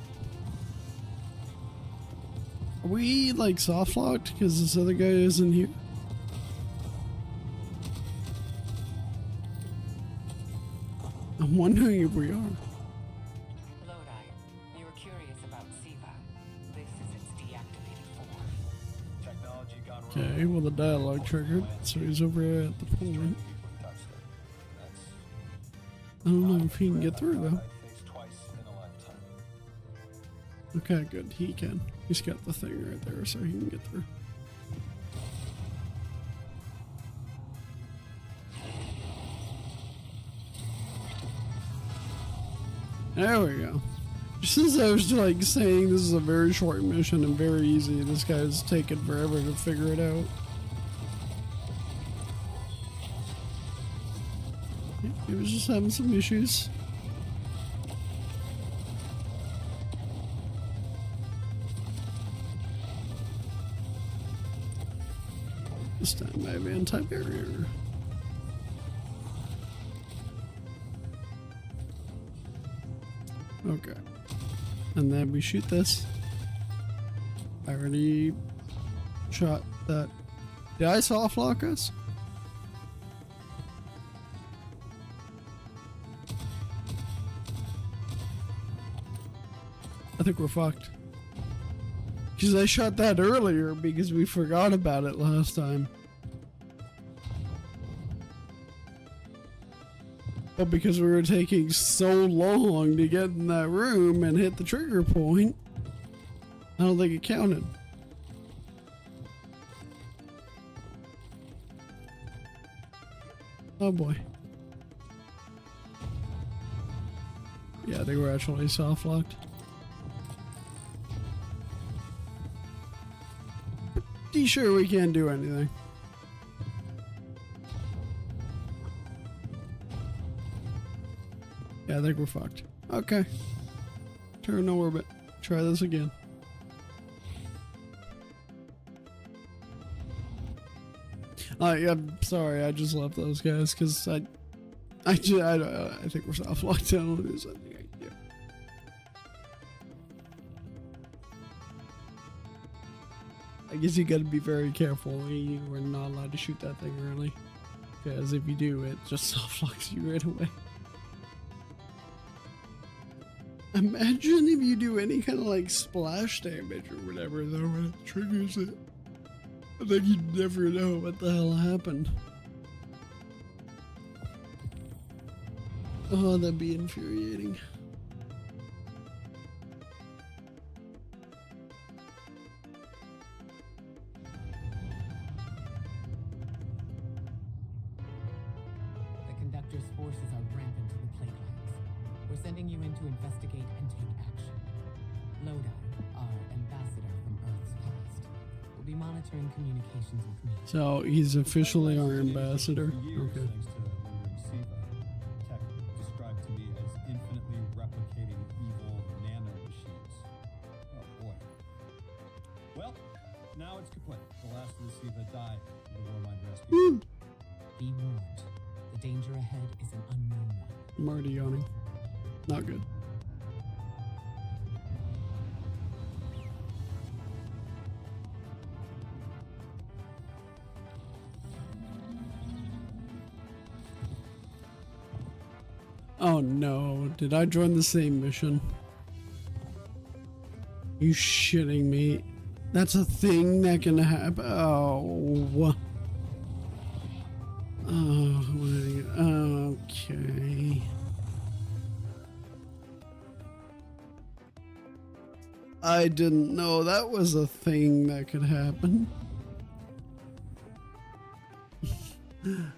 S1: are we like soft locked because this other guy isn't here? I'm wondering if we are.
S5: Lodi, you were curious about Siva. This is its deactivated form.
S6: Technology gone wrong.
S1: Okay, well the dialogue triggered, so he's over at the point.
S6: People who touched it. That's
S1: I don't know if he can get through though.
S6: I'd face twice in a lifetime.
S1: Okay, good. He can. He's got the thing right there, so he can get through. There we go. Just as I was like saying this is a very short mission and very easy, this guy's taken forever to figure it out. Yeah, he was just having some issues. This time I have anti-barrier. Okay. And then we shoot this. I already shot that. Did I soft lock us? I think we're fucked. Because I shot that earlier because we forgot about it last time. But because we were taking so long to get in that room and hit the trigger point, I don't think it counted. Oh boy. Yeah, they were actually soft locked. Pretty sure we can't do anything. Yeah, I think we're fucked. Okay. Turn orbit. Try this again. Yeah, I'm sorry, I just left those guys because I think we're soft locked down. There's nothing I can do. I guess you got to be very careful. You are not allowed to shoot that thing really, because if you do, it just soft locks you right away. Imagine if you do any kind of like splash damage or whatever, though, when it triggers it. And then you never know what the hell happened. Oh, that'd be infuriating.
S5: The conductor's forces are rampant to the plate lines. We're sending you in to investigate and take action. Lodi, our ambassador from Earth's past, will be monitoring communications with me.
S1: So he's officially our ambassador.
S2: For years,
S1: Okay.
S2: thanks to Lunar Siva, tech described to me as infinitely replicating evil nano machines. Oh boy. Well, now it's kaput. The last of the Siva died in the Warmind rescue.
S5: Be warned. The danger ahead is an unknown one.
S1: I'm already yawning. Not good. Oh no, did I join the same mission? You shitting me? That's a thing that can happen. Oh. Oh, okay. I didn't know that was a thing that could happen.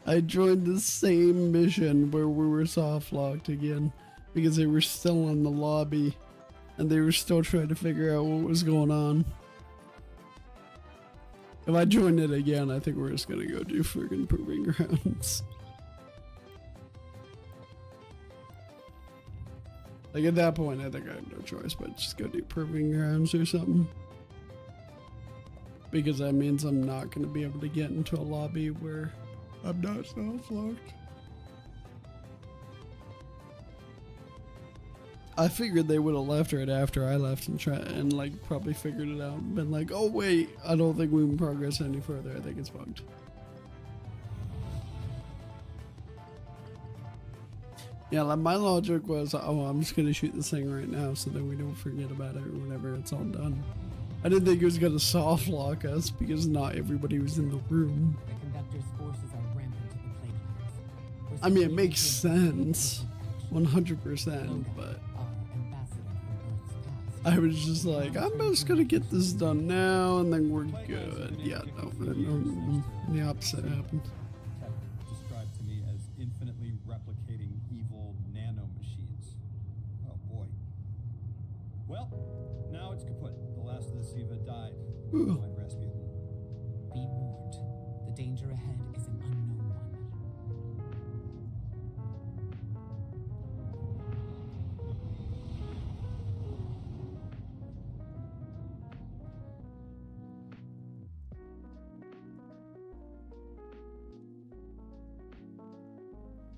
S1: I joined the same mission where we were soft locked again because they were still in the lobby and they were still trying to figure out what was going on. If I join it again, I think we're just gonna go do friggin' proving grounds. Like at that point, I think I have no choice but just go do proving grounds or something. Because that means I'm not gonna be able to get into a lobby where I'm not soft-locked. I figured they would have left right after I left and like probably figured it out and been like, oh wait, I don't think we can progress any further. I think it's fucked. Yeah, like my logic was, oh, I'm just gonna shoot this thing right now so that we don't forget about it or whenever it's all done. I didn't think it was gonna soft lock us because not everybody was in the room.
S5: The conductor's forces are rampant to the plate lines. We're
S1: I mean, it
S5: sending you
S1: makes
S5: into investigate
S1: sense,
S5: and take
S1: 100%, but
S5: our ambassador from Earth's past.
S1: I was just like, I'm just gonna get this done now and then we're good. Yeah, no, the opposite happened.
S2: Tech described to me as infinitely replicating evil nano machines. Oh boy. Well, now it's kaput. The last of the Siva died.
S1: Ooh.
S2: Warmind rescue.
S5: Be warned. The danger ahead is an unknown one.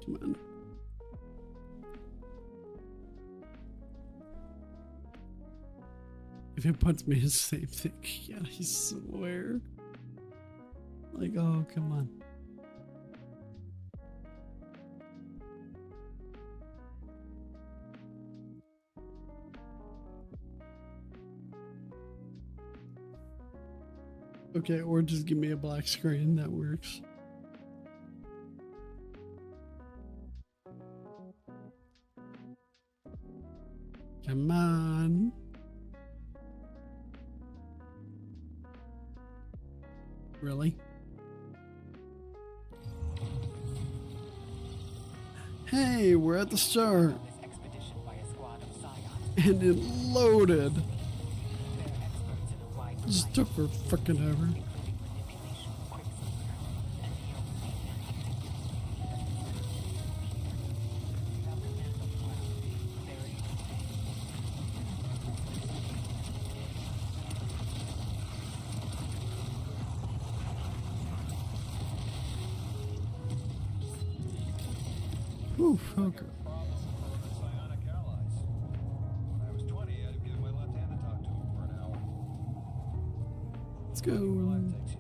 S1: Come on. If it puts me in the same thing, yeah, I swear. Like, oh, come on. Okay, or just give me a black screen, that works. Come on. Really? Hey, we're at the start.
S5: This expedition by a squad of scions.
S1: And it loaded.
S5: They're experts in a wide
S1: Just
S5: variety,
S1: took for fucking ever.
S5: including manipulation, quicksilver, and human very
S1: Oof, okay.
S6: Problems with psionic allies. When I was 20, I'd have given my left hand to talk to him for an hour.
S1: Let's
S6: Where
S1: go.
S6: life takes you.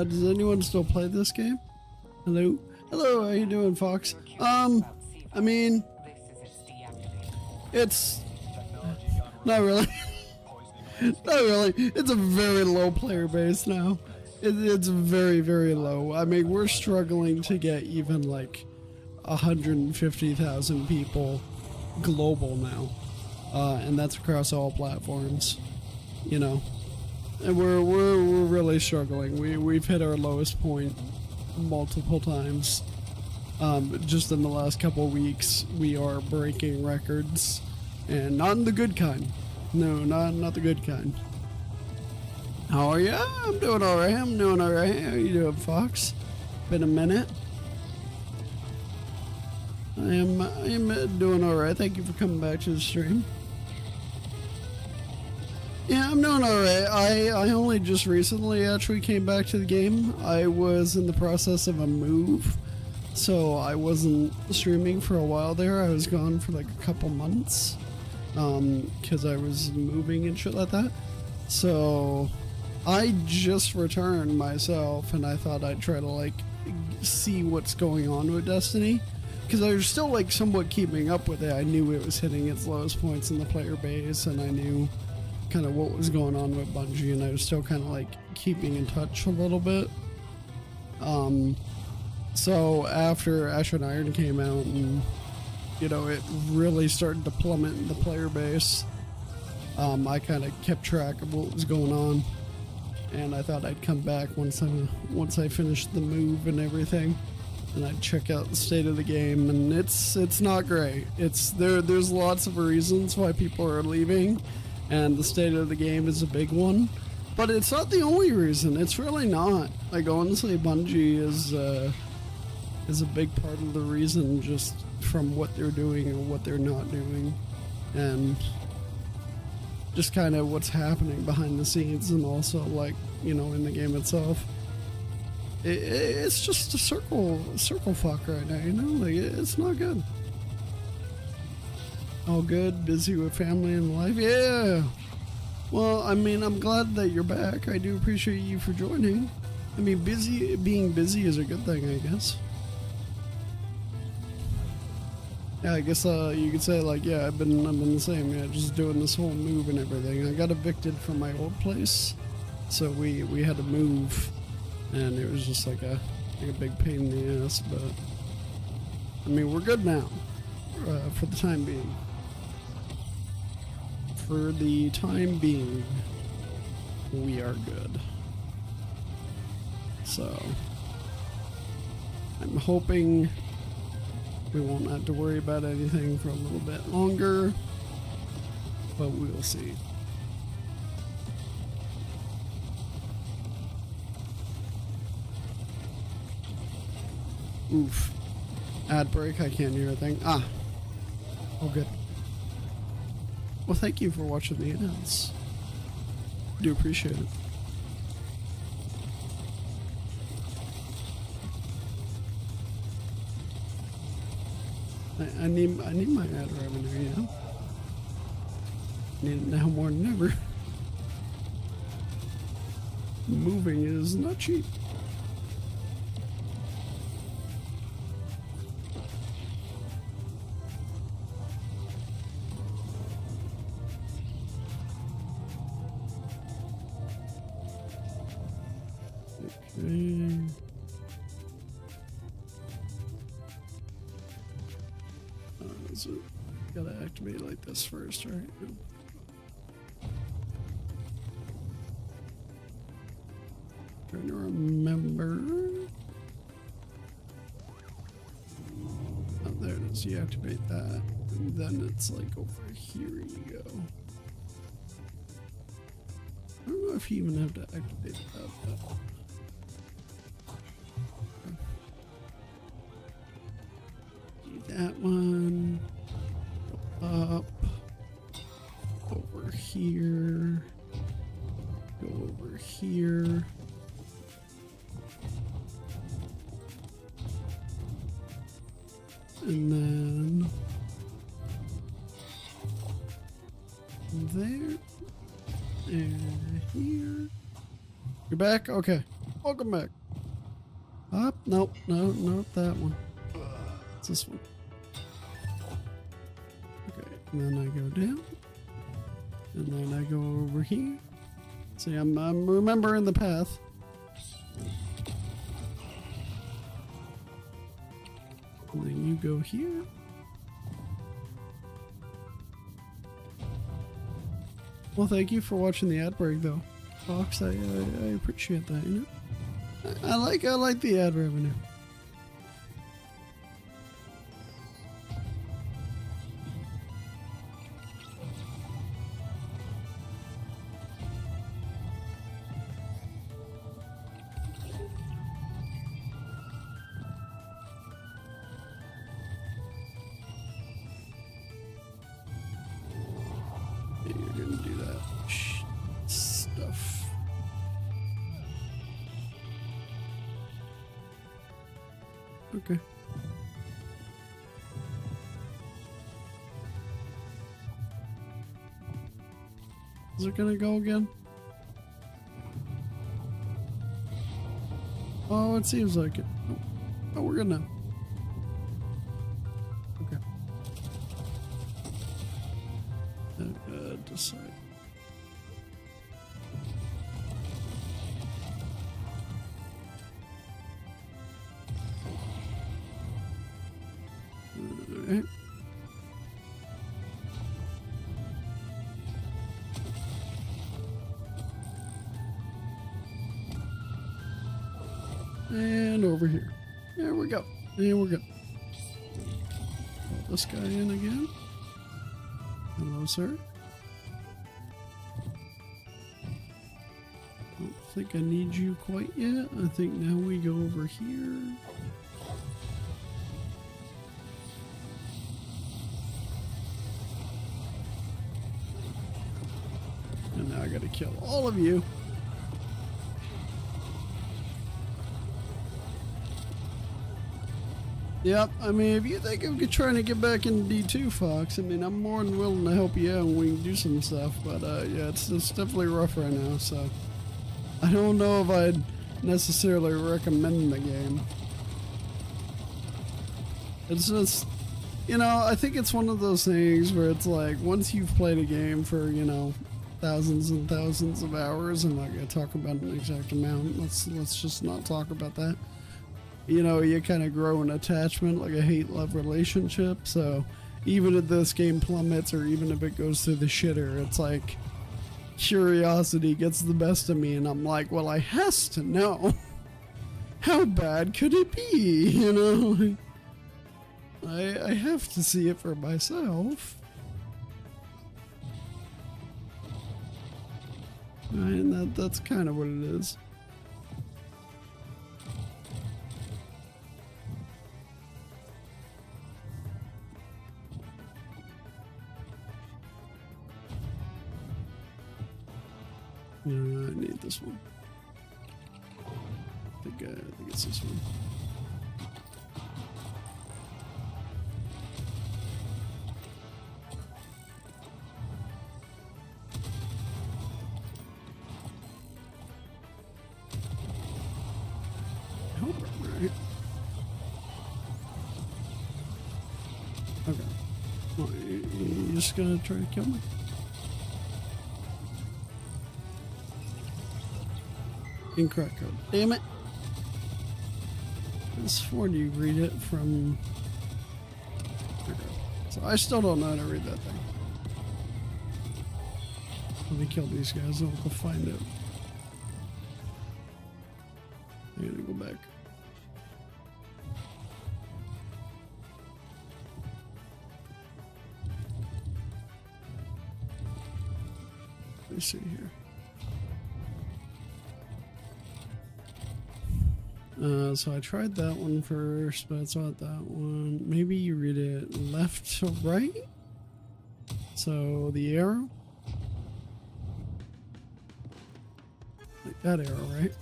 S1: Does anyone still play this game? Hello? Hello, how you doing, Fox? I mean,
S5: This is its deactivated.
S1: it's
S6: Technology gone
S1: not really.
S6: poisoning all
S1: Not really. It's a very low player base now. It's very, very low. I mean, we're struggling to get even like 150,000 people global now. And that's across all platforms, you know. And we're really struggling. We've hit our lowest point multiple times. Just in the last couple weeks, we are breaking records, and not in the good kind. No, not the good kind. How are you? I'm doing all right. I'm doing all right. How you doing, Fox? Been a minute. I am doing all right. Thank you for coming back to the stream. Yeah, I'm doing alright. I only just recently actually came back to the game. I was in the process of a move, so I wasn't streaming for a while there. I was gone for like a couple months, because I was moving and shit like that. So I just returned myself, and I thought I'd try to like see what's going on with Destiny, because I was still like somewhat keeping up with it. I knew it was hitting its lowest points in the player base, and I knew kind of what was going on with Bungie, and I was still kind of like keeping in touch a little bit. So after Ash and Iron came out, and you know, it really started to plummet in the player base, I kind of kept track of what was going on, and I thought I'd come back once I finished the move and everything, and I'd check out the state of the game. And it's not great. There's lots of reasons why people are leaving, and the state of the game is a big one, but it's not the only reason. It's really not. Like, honestly, Bungie is a big part of the reason, just from what they're doing and what they're not doing, and just kind of what's happening behind the scenes, and also, like, you know, in the game itself. It's just a circle fuck right now, you know? Like, it's not good. All good, busy with family and life. Yeah. Well, I mean, I'm glad that you're back. I do appreciate you for joining. I mean, being busy is a good thing, I guess. Yeah, I guess you could say, like, yeah, I've been the same. Yeah, just doing this whole move and everything. I got evicted from my old place, so we had to move, and it was just like a big pain in the ass. But I mean, we're good now, for the time being. For the time being, we are good. So I'm hoping we won't have to worry about anything for a little bit longer, but we'll see. Oof. Ad break, I can't hear a thing. Ah. Oh, good. Well, thank you for watching the ads. Do appreciate it. I need my ad revenue, you know? Need it now more than ever. Moving is not cheap. is it? Gotta activate like this first, right? Trying to remember. Oh, there it is. You activate that, and then it's like over here you go. I don't know if you even have to activate that. But... do that one. Go up. Over here. Go over here. And then there and here. You're back? Okay. Welcome back. Up? Nope. No, not that one. It's this one. Okay. And then I go down. And then I go over here. See, I'm remembering the path. And then you go here. Well, thank you for watching the ad break, though, Fox. I appreciate that. You know, I like the ad revenue. Okay. Is it gonna go again? Oh, it seems like it. Oh, we're good now. Okay. Decide. Alright. And over here. There we go. And we're good. Call this guy in again. Hello, sir. Don't think I need you quite yet. I think now we go over here. And now I gotta kill all of you. Yep, I mean, if you think of trying to get back into D2, Fox, I mean, I'm more than willing to help you out and we can do some stuff, but yeah, it's definitely rough right now, so I don't know if I'd necessarily recommend the game. It's just, you know, I think it's one of those things where it's like, once you've played a game for, you know, thousands and thousands of hours, I'm not going to talk about an exact amount, let's just not talk about that. You know, you kind of grow an attachment, like a hate-love relationship, so even if this game plummets or even if it goes through the shitter, it's like curiosity gets the best of me and I'm like, well, I has to know. How bad could it be, you know? I have to see it for myself. And that's kind of what it is. I need this one. I think it's this one. I hope I'm right. Okay. Well, you just gonna try to kill me? Incorrect code. Damn it. This 4, do you read it from... Okay. So I still don't know how to read that thing. Let me kill these guys and we'll find it. I gotta go back. Let me see here. So I tried that one first, but it's not that one. Maybe you read it left to right? So the arrow? Like that arrow, right?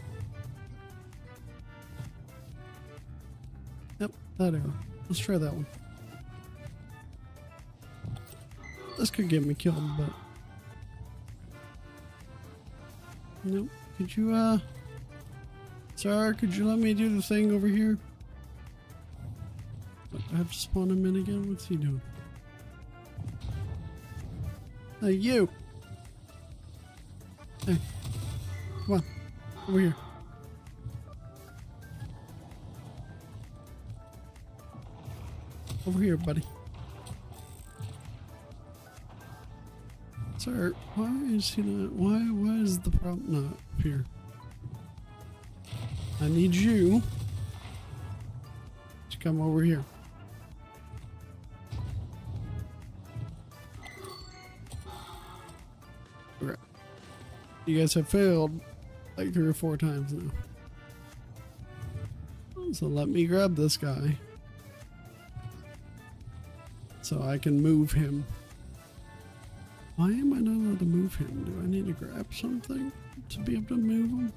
S1: Yep, that arrow. Let's try that one. This could get me killed, but... Nope. Could you, Sir, could you let me do the thing over here? I have to spawn him in again? What's he doing? Hey, you! Hey. Come on. Over here. Over here, buddy. Sir, why is he not... Why is the problem not up here? I need you to come over here. Okay. You guys have failed like 3 or 4 times now. So let me grab this guy so I can move him. Why am I not allowed to move him? Do I need to grab something to be able to move him?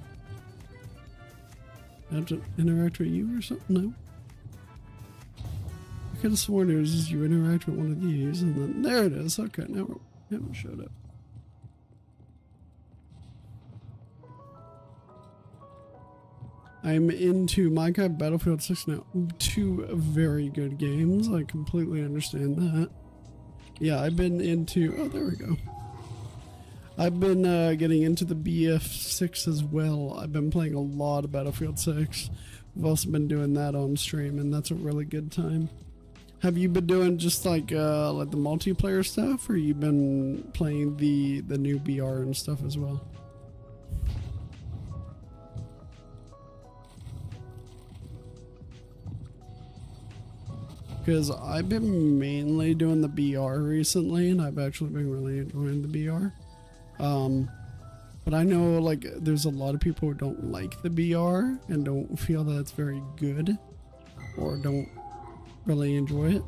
S1: I have to interact with you or something? No. I could have sworn it was just you interact with one of these and then there it is. Okay, now it showed up. I'm into Minecraft Battlefield 6 now. 2 very good games. I completely understand that. Yeah, I've been into... Oh, there we go. I've been getting into the BF6 as well. I've been playing a lot of Battlefield 6. We've also been doing that on stream, and that's a really good time. Have you been doing just like the multiplayer stuff, or you been playing the new BR and stuff as well? Because I've been mainly doing the BR recently, and I've actually been really enjoying the BR. But I know like there's a lot of people who don't like the BR and don't feel that it's very good, or don't really enjoy it.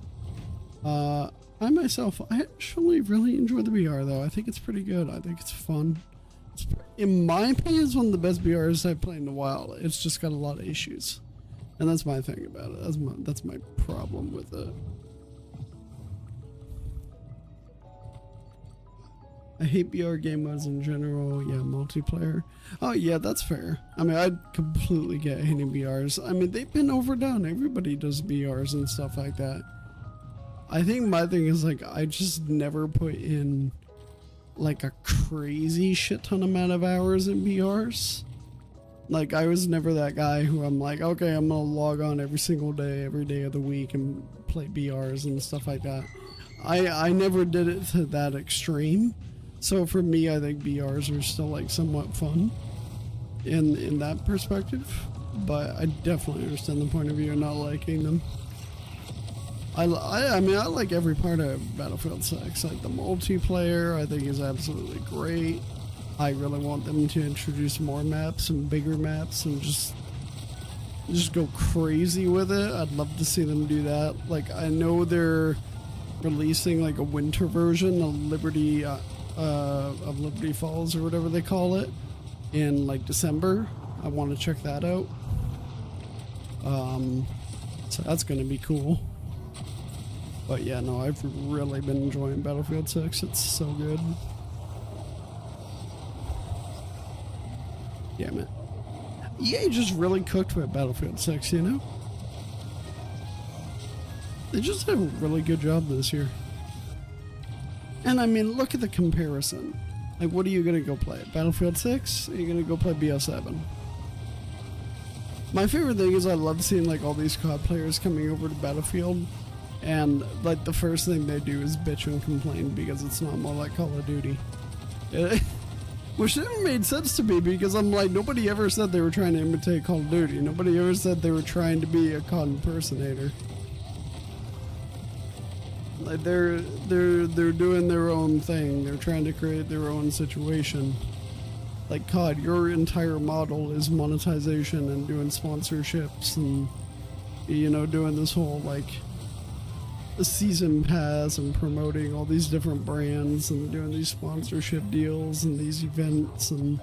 S1: I myself, I actually really enjoy the BR though. I think it's pretty good. I think it's fun. In my opinion, it's one of the best BRs I've played in a while. It's just got a lot of issues. And that's my thing about it. That's my problem with it. I hate BR game modes in general. Yeah, multiplayer. Oh yeah, that's fair. I mean, I completely get hating BRs. I mean, they've been overdone. Everybody does BRs and stuff like that. I think my thing is like, I just never put in like a crazy shit ton amount of hours in BRs. Like, I was never that guy who I'm like, okay, I'm gonna log on every single day, every day of the week and play BRs and stuff like that. I never did it to that extreme. So for me, I think BRs are still like somewhat fun in that perspective. But I definitely understand the point of view of not liking them. I mean, I like every part of Battlefield 6. Like the multiplayer, I think is absolutely great. I really want them to introduce more maps and bigger maps and just go crazy with it. I'd love to see them do that. Like, I know they're releasing like a winter version of Liberty Falls or whatever they call it in like December. I want to check that out. So that's going to be cool. But yeah, no, I've really been enjoying Battlefield 6. It's so good. Yeah, man. EA just really cooked with Battlefield 6, you know? They just did a really good job this year. And I mean, look at the comparison. Like, what are you gonna go play? Battlefield 6? Or are you gonna go play BO7? My favorite thing is I love seeing like all these COD players coming over to Battlefield and like the first thing they do is bitch and complain because it's not more like Call of Duty. Which never made sense to me because I'm like, nobody ever said they were trying to imitate Call of Duty. Nobody ever said they were trying to be a COD impersonator. Like they're doing their own thing. They're trying to create their own situation. Like COD, your entire model is monetization and doing sponsorships and, you know, doing this whole like a season pass and promoting all these different brands and doing these sponsorship deals and these events and,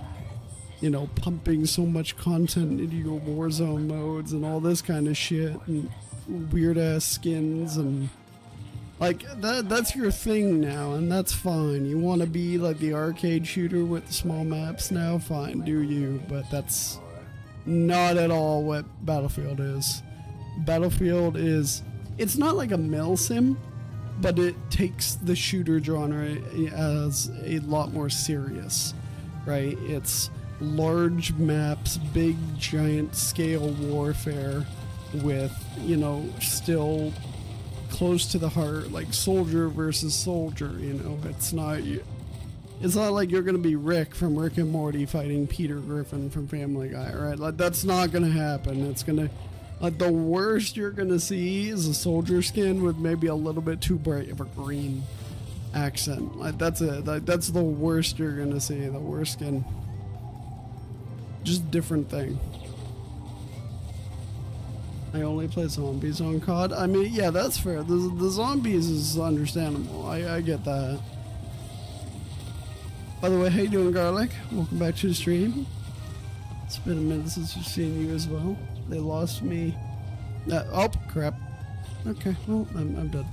S1: you know, pumping so much content into your Warzone modes and all this kind of shit and weird ass skins and like that's your thing now, and that's fine. You want to be like the arcade shooter with the small maps now, fine, do you, but that's not at all what Battlefield is. Battlefield is, it's not like a mil sim, but it takes the shooter genre as a lot more serious, right? It's large maps, big giant scale warfare with, you know, still close to the heart, like soldier versus soldier, you know. It's not like you're gonna be Rick from Rick and Morty fighting Peter Griffin from Family Guy, right? Like that's not gonna happen. It's gonna, like, the worst you're gonna see is a soldier skin with maybe a little bit too bright of a green accent. Like that's it. Like that's the worst you're gonna see. The worst skin. Just different thing. I only play zombies on COD. I mean, yeah, that's fair. The zombies is understandable. I get that. By the way, how you doing, Garlic? Welcome back to the stream. It's been a minute since we've seen you as well. They lost me. Oh, crap. Okay, well, I'm dead.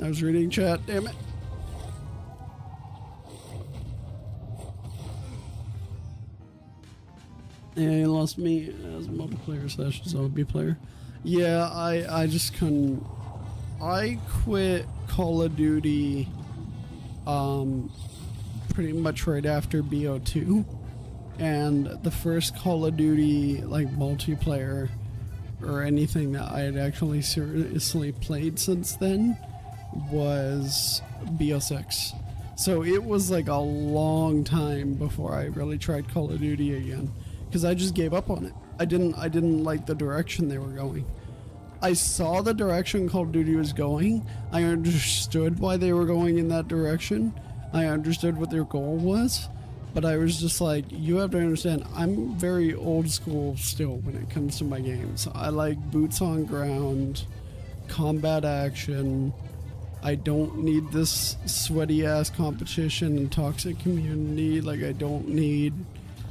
S1: I was reading chat, damn it. Yeah, he lost me as a multiplayer / zombie player. Yeah, I just couldn't. I quit Call of Duty pretty much right after BO2, and the first Call of Duty like multiplayer or anything that I had actually seriously played since then was BO6. So it was like a long time before I really tried Call of Duty again. Because I just gave up on it. I didn't like the direction they were going. I saw the direction Call of Duty was going. I understood why they were going in that direction. I understood what their goal was. But I was just like, you have to understand, I'm very old school still when it comes to my games. I like boots on ground, combat action. I don't need this sweaty ass competition and toxic community. Like, I don't need,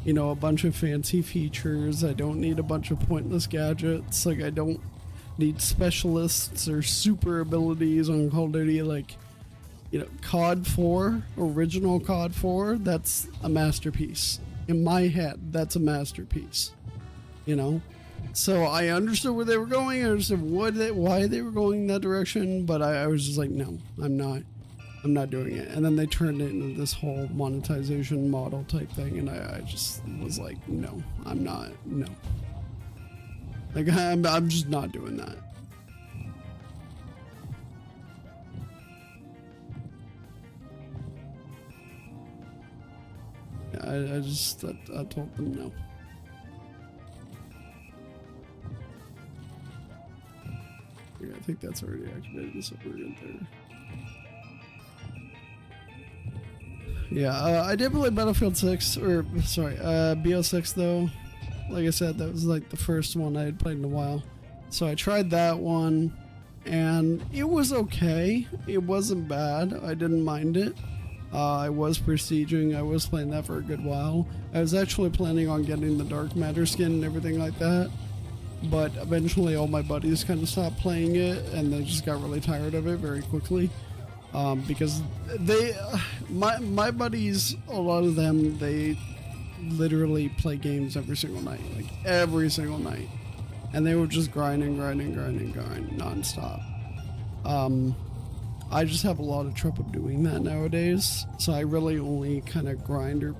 S1: you know, a bunch of fancy features. I don't need a bunch of pointless gadgets. Like, I don't need specialists or super abilities on Call of Duty. Like, you know, COD 4, original COD 4, that's a masterpiece. In my head, that's a masterpiece. You know? So I understood where they were going. I understood why they were going in that direction. But I was just like, no, I'm not doing it. And then they turned it into this whole monetization model type thing, and I just was like, no, I'm not, no. Like, I'm just not doing that. Yeah, I told them no. Okay, I think that's already activated, so we're good there. Yeah, I did play Battlefield 6, or sorry, BO6 though. Like I said, that was like the first one I had played in a while. So I tried that one, and it was okay. It wasn't bad. I didn't mind it. I was prestiging. I was playing that for a good while. I was actually planning on getting the Dark Matter skin and everything like that. But eventually all my buddies kind of stopped playing it, and they just got really tired of it very quickly. Because my buddies, a lot of them, they literally play games every single night, like every single night, and they were just grinding nonstop. I just have a lot of trouble doing that nowadays, so I really only kind of grind or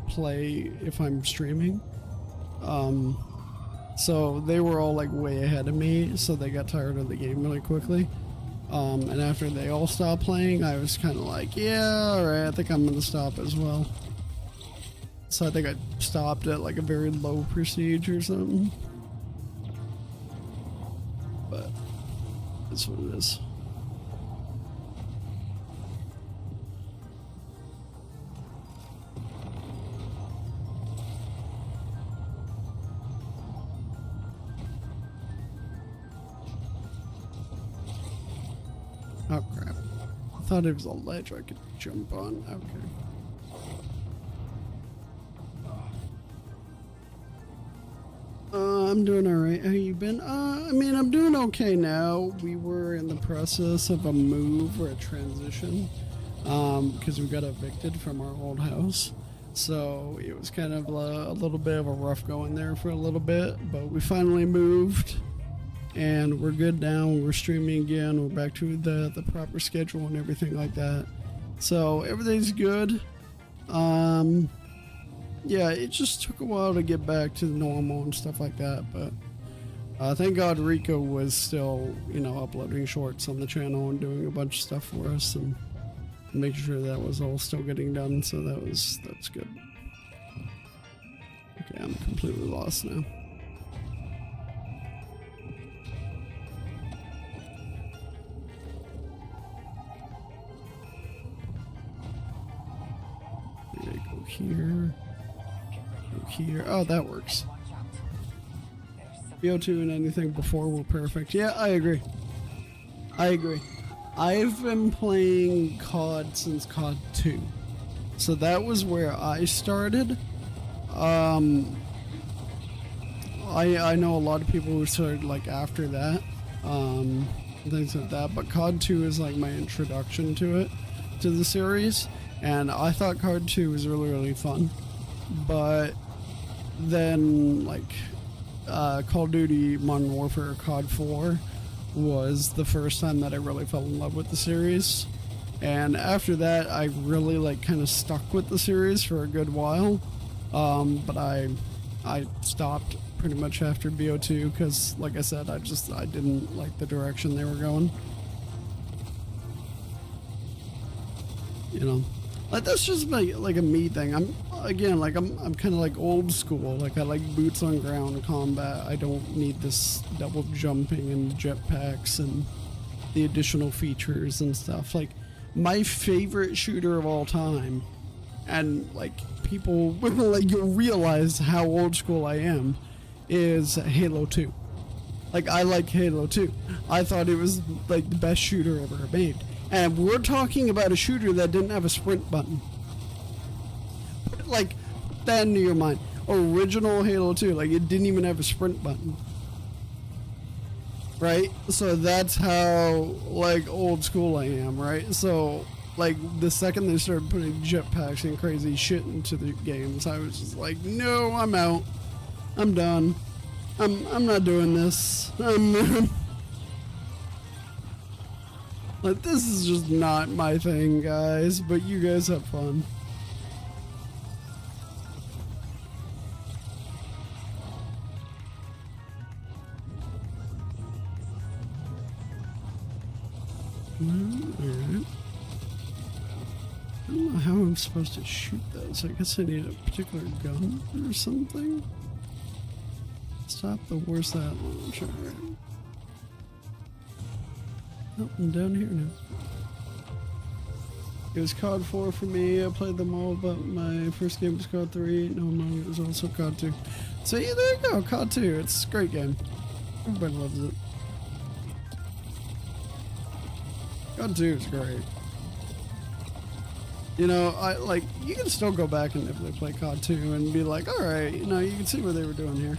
S1: play if I'm streaming. So they were all like way ahead of me, so they got tired of the game really quickly. And after they all stopped playing, I was kind of like, yeah, alright, I think I'm gonna stop as well. So I think I stopped at like a very low prestige or something. But that's what it is. Oh crap. I thought it was a ledge I could jump on. Okay. I'm doing alright. How you been? I mean, I'm doing okay now. We were in the process of a move or a transition because we got evicted from our old house. So it was kind of a little bit of a rough going there for a little bit, but we finally moved. And we're good now. We're streaming again. We're back to the proper schedule and everything like that. So everything's good. Yeah, it just took a while to get back to the normal and stuff like that. But thank God Rico was still, you know, uploading shorts on the channel and doing a bunch of stuff for us and making sure that was all still getting done. So that's good. Okay, I'm completely lost now. Here, go here. Oh, that works. BO2 and anything before were perfect. Yeah, I agree. I've been playing COD since COD 2. So that was where I started. I know a lot of people who started like after that. Things like that. But COD 2 is like my introduction to the series. And I thought COD 2 was really, really fun. But then, like, Call of Duty Modern Warfare COD 4 was the first time that I really fell in love with the series. And after that, I really, like, kind of stuck with the series for a good while. But I stopped pretty much after BO2 because, like I said, I didn't like the direction they were going. You know? Like, that's just like a me thing. I'm kind of like old school. Like, I like boots on ground combat. I don't need this double jumping and jetpacks and the additional features and stuff. Like, my favorite shooter of all time, and like people like you'll realize how old school I am, is Halo 2. Like, I like Halo 2. I thought it was like the best shooter ever made. And we're talking about a shooter that didn't have a sprint button. Like, that into your mind. Original Halo 2, like, it didn't even have a sprint button. Right? So that's how, like, old school I am, right? So, like, the second they started putting jetpacks and crazy shit into the games, I was just like, no, I'm out. I'm done. I'm not doing this. Like, this is just not my thing, guys, but you guys have fun. Alright. I don't know how I'm supposed to shoot those. I guess I need a particular gun or something. Stop the worst that launcher. Oh, I'm down here now. It was COD 4 for me. I played them all, but my first game was COD 3. No, it was also COD 2. So yeah, there you go, COD 2. It's a great game. Everybody loves it. COD 2 is great. You know, you can still go back and definitely play COD 2 and be like, alright, you know, you can see what they were doing here.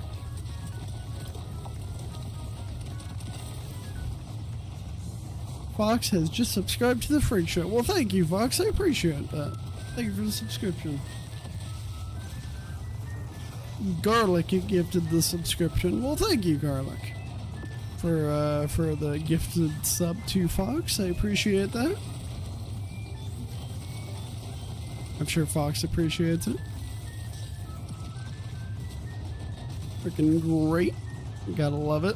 S1: Fox has just subscribed to the Freak Show. Well, thank you, Fox. I appreciate that. Thank you for the subscription. Garlic, you gifted the subscription. Well, thank you, Garlic, for the gifted sub to Fox. I appreciate that. I'm sure Fox appreciates it. Freaking great. Gotta love it.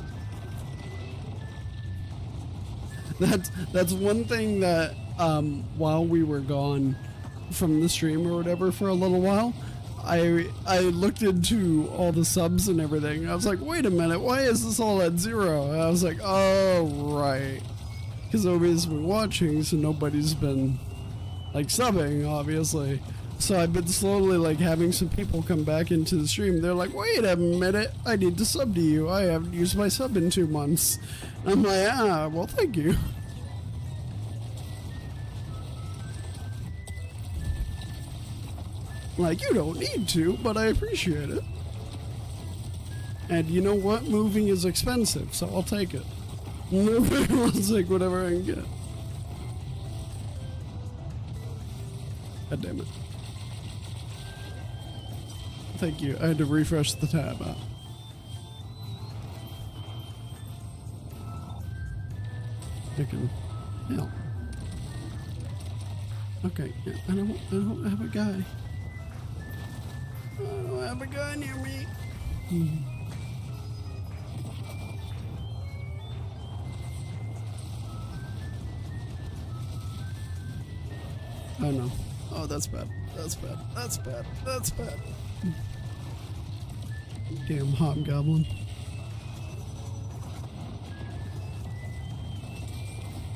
S1: That's one thing that while we were gone from the stream or whatever for a little while, I looked into all the subs and everything. I was like, wait a minute, why is this all at 0? And I was like, oh right, because nobody's been watching, so nobody's been like subbing, obviously. So I've been slowly like having some people come back into the stream. They're like, wait a minute, I need to sub to you. I haven't used my sub in 2 months. I'm like, well, thank you. Like, you don't need to, but I appreciate it. And you know what? Moving is expensive, so I'll take it. I'll take whatever I can get. God damn it. Thank you. I had to refresh the tab. Freaking hell. Okay, yeah, I don't have a guy. I don't have a guy near me. Oh no. Oh, that's bad. That's bad. That's bad. That's bad. Damn hobgoblin.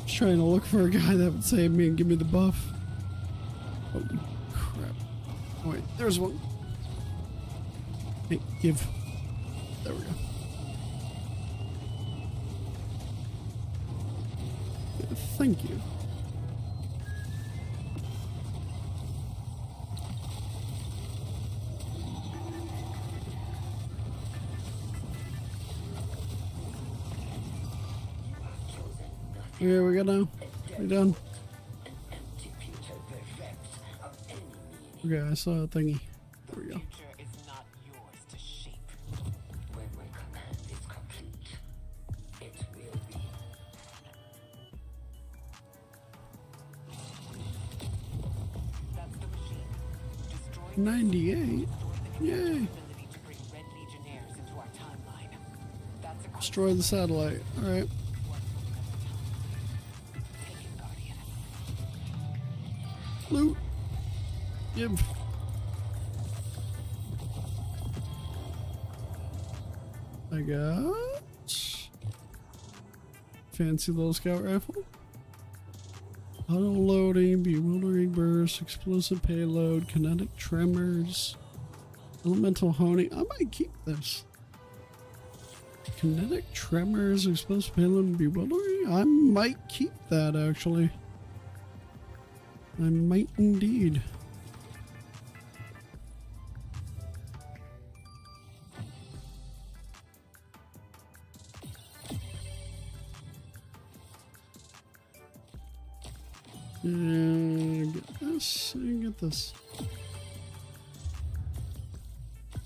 S1: Just trying to look for a guy that would save me and give me the buff. Holy crap. Oh wait, there's one. Hey, give. There we go. Thank you. Okay, we got now. We done. Okay, I saw a thingy. There we go.
S5: Future is not yours to shape.
S7: When my command is complete, it will be.
S5: That's the machine. Destroy
S1: 98. Yay.
S5: ability to bring Red Legionnaires into our timeline. That's a
S1: Destroy the satellite. Alright.
S5: Take it, Guardian.
S1: Loot. Give. I got fancy little scout rifle. Auto loading, bewildering burst, explosive payload, kinetic tremors, elemental honing. I might keep this. Kinetic tremors, explosive payload, and bewildering. I might keep that actually. I might indeed. Get this and get this.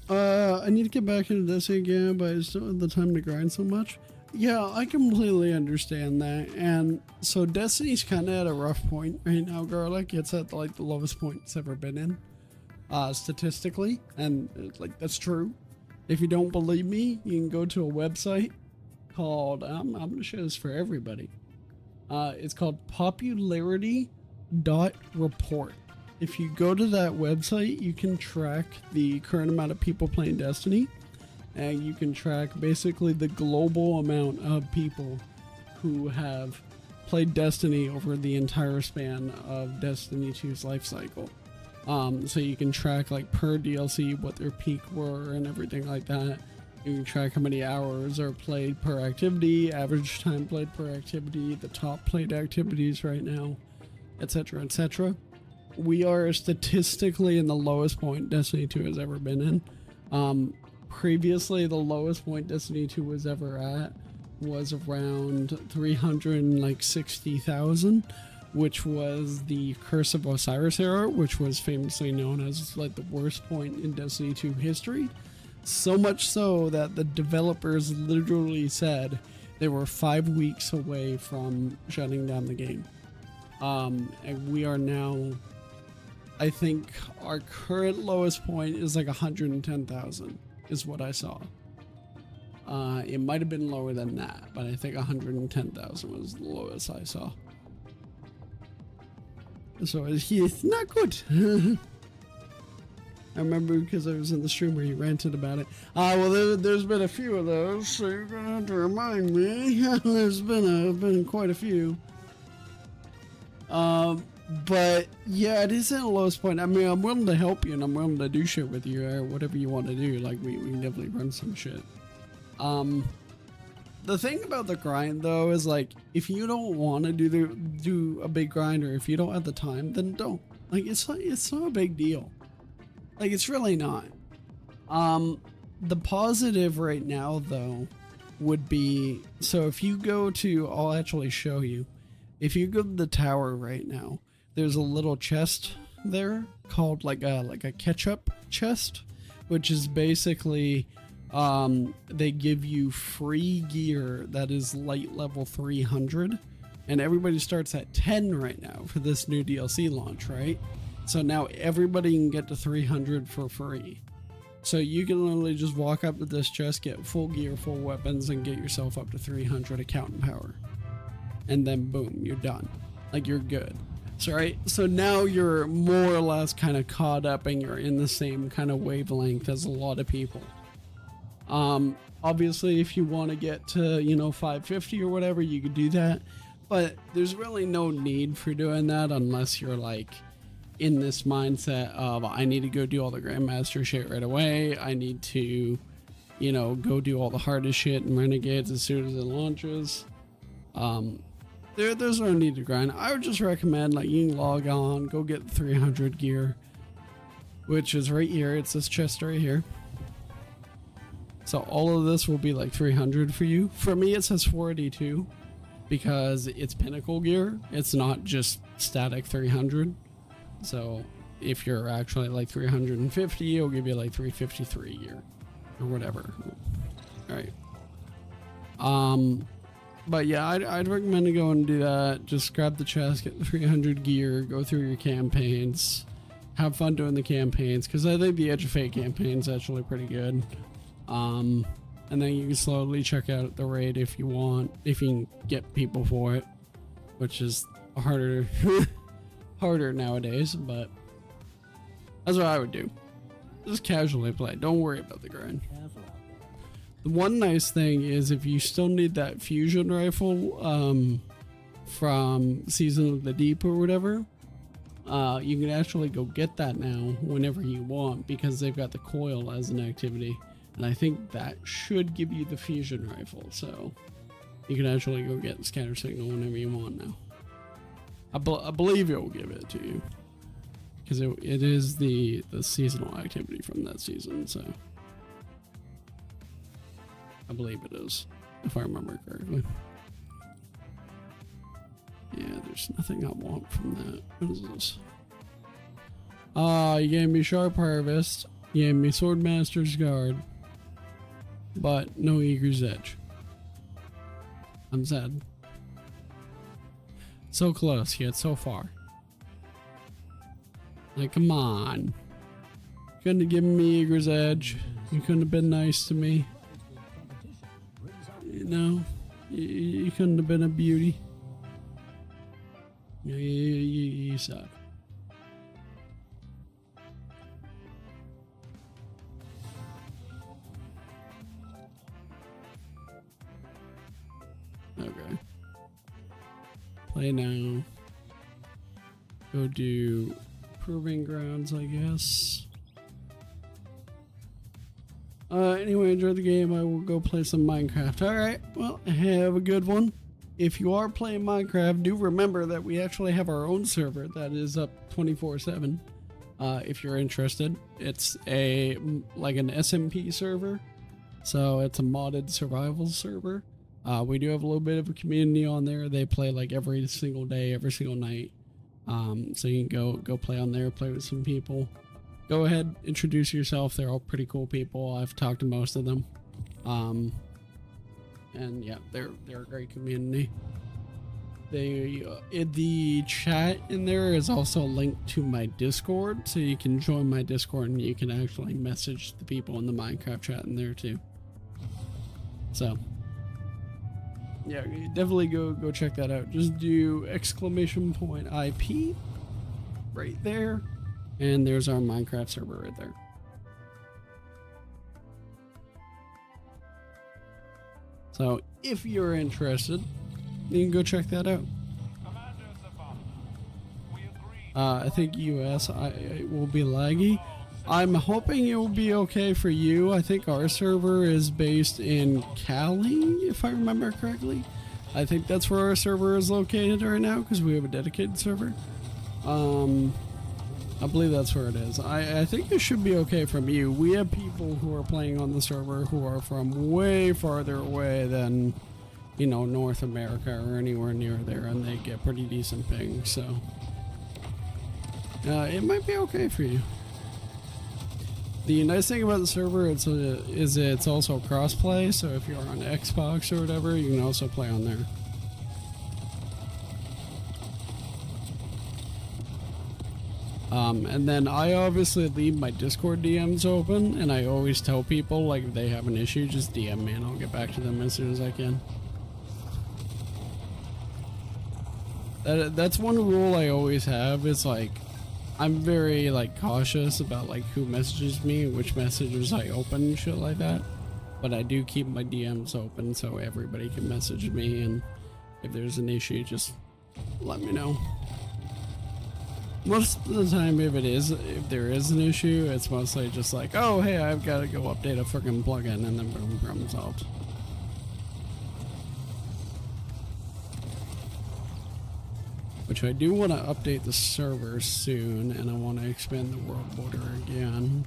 S1: I need to get back into this again, but I just don't have the time to grind so much. Yeah, I completely understand that. And so Destiny's kind of at a rough point right now, Garlic. It's at like the lowest point it's ever been in, statistically. And like, that's true. If you don't believe me, you can go to a website called, I'm going to show this for everybody. It's called popularity.report. If you go to that website, you can track the current amount of people playing Destiny, and you can track basically the global amount of people who have played Destiny over the entire span of Destiny 2's life cycle. So you can track like per DLC what their peak were and everything like that. You can track how many hours are played per activity, average time played per activity, the top played activities right now, etc., etc. We are statistically in the lowest point Destiny 2 has ever been in. Previously, the lowest point Destiny 2 was ever at was around 360,000, which was the Curse of Osiris era, which was famously known as like the worst point in Destiny 2 history. So much so that the developers literally said they were 5 weeks away from shutting down the game. And we are now, I think our current lowest point is like 110,000 is what I saw. It might have been lower than that, but I think 110,000 was the lowest I saw. So it's not good. I remember because I was in the stream where he ranted about it. Well, there's been a few of those, so you're gonna have to remind me. There's been quite a few. But yeah, it is at the lowest point. I mean, I'm willing to help you and I'm willing to do shit with you or whatever you want to do. Like we can definitely run some shit. The thing about the grind though is like if you don't want to do a big grind or if you don't have the time, then don't. Like it's not a big deal. Like it's really not. The positive right now though would be, so if you go to, I'll actually show you. If you go to the tower right now, there's a little chest there called like a ketchup chest, which is basically they give you free gear that is light level 300, and everybody starts at 10 right now for this new DLC launch, right? So now everybody can get to 300 for free. So you can literally just walk up to this chest, get full gear, full weapons, and get yourself up to 300 accountant power. And then boom, you're done. Like you're good. So right, so now you're more or less kind of caught up and you're in the same kind of wavelength as a lot of people. Obviously if you want to get to, you know, 550 or whatever, you could do that. But there's really no need for doing that unless you're like in this mindset of I need to go do all the Grandmaster shit right away. I need to, you know, go do all the hardest shit in Renegades as soon as it launches. There's no need to grind. I would just recommend like you can log on, go get 300 gear, which is right here. It's this chest right here. So all of this will be like 300 for you. For me, it says 482 because it's pinnacle gear. It's not just static 300. So if you're actually like 350, it'll give you like 353 gear or whatever. All right. But yeah, I'd recommend to go and do that. Just grab the chest, get 300 gear, go through your campaigns, have fun doing the campaigns, because I think the Edge of Fate campaign is actually pretty good. And then you can slowly check out the raid if you want, if you can get people for it, which is harder nowadays, but that's what I would do. Just casually play. Don't worry about the grind. The one nice thing is if you still need that fusion rifle from Season of the Deep or whatever, you can actually go get that now whenever you want because they've got the coil as an activity, and I think that should give you the fusion rifle, so you can actually go get the scatter signal whenever you want now. I believe it will give it to you because it is the seasonal activity from that season, so I believe it is, if I remember correctly. Yeah, there's nothing I want from that. What is this? You gave me Sharp Harvest. You gave me Swordmaster's Guard. But no Eager's Edge. I'm sad. So close, yet so far. Like, come on. You couldn't have given me Eager's Edge. You couldn't have been nice to me. You know, you couldn't have been a beauty. You suck. Okay. Play now. Go do Proving Grounds, I guess. Anyway, enjoy the game. I will go play some Minecraft. Alright, well, have a good one. If you are playing Minecraft, do remember that we actually have our own server that is up 24/7. If you're interested, it's like an SMP server. So it's a modded survival server. We do have a little bit of a community on there. They play like every single day, every single night. So you can go play on there, play with some people. Go ahead, introduce yourself. They're all pretty cool people. I've talked to most of them. And yeah, they're a great community. The chat in there is also linked to my Discord, so you can join my Discord and you can actually message the people in the Minecraft chat in there too. So yeah, you definitely go check that out. Just do !IP right there, and there's our Minecraft server right there. So if you're interested, you can go check that out. I think US it will be laggy. I'm hoping it will be okay for you. I think our server is based in Cali, if I remember correctly. I think that's where our server is located right now because we have a dedicated server. I believe that's where it is. I think it should be okay from you. We have people who are playing on the server who are from way farther away than, you know, North America or anywhere near there, and they get pretty decent ping, so it might be okay for you. The nice thing about the server is it's also crossplay, so if you're on Xbox or whatever, you can also play on there. And then I obviously leave my Discord DMs open, and I always tell people, like, if they have an issue, just DM me and I'll get back to them as soon as I can. That's one rule I always have. It's like, I'm very, like, cautious about, like, who messages me and which messages I open and shit like that. But I do keep my DMs open so everybody can message me, and if there's an issue, just let me know. Most of the time, if there is an issue, it's mostly just like, oh, hey, I've got to go update a freaking plugin, and then boom, problem solved. Which I do want to update the server soon, and I want to expand the world border again,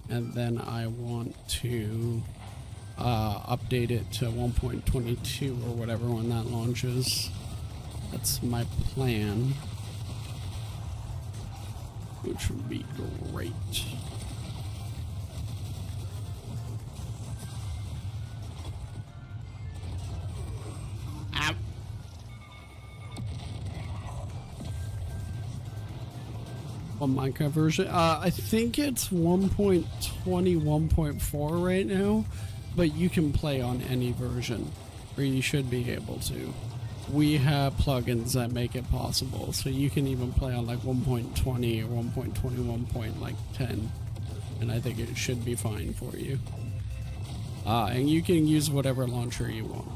S1: and then I want to update it to 1.22 or whatever when that launches. That's my plan, which would be great. What Minecraft version? I think it's 1.20, 1.4 right now, but you can play on any version, or you should be able to. We have plugins that make it possible, so you can even play on like 1.20 or 1.21.10, and I think it should be fine for you. And you can use whatever launcher you want.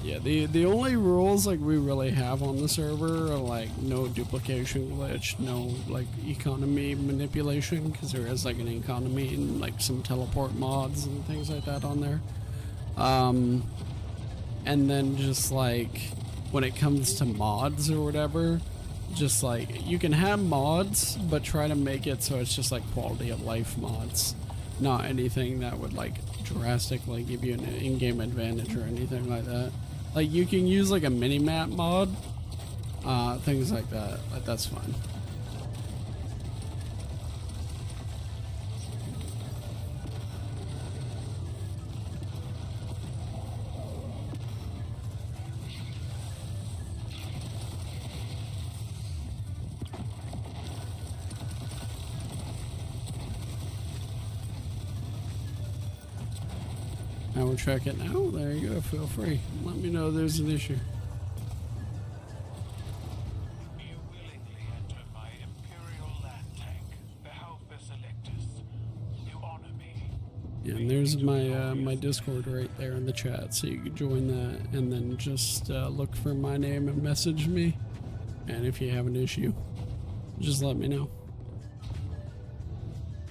S1: Yeah, the only rules like we really have on the server are like no duplication glitch, no like economy manipulation, because there is like an economy and like some teleport mods and things like that on there. And then just like when it comes to mods or whatever, just like you can have mods, but try to make it so it's just like quality of life mods, not anything that would like drastically give you an in-game advantage or anything like that. Like, you can use, like, a mini-map mod, things like that. Like, that's fine. I will check it now. There you go. Feel free. Let me know if there's an issue.
S3: You willingly enter my imperial land tank, the Halphus Electus. You honor me.
S1: Yeah, and there's my my Discord right there in the chat, so you can join that, and then just look for my name and message me. And if you have an issue, just let me know.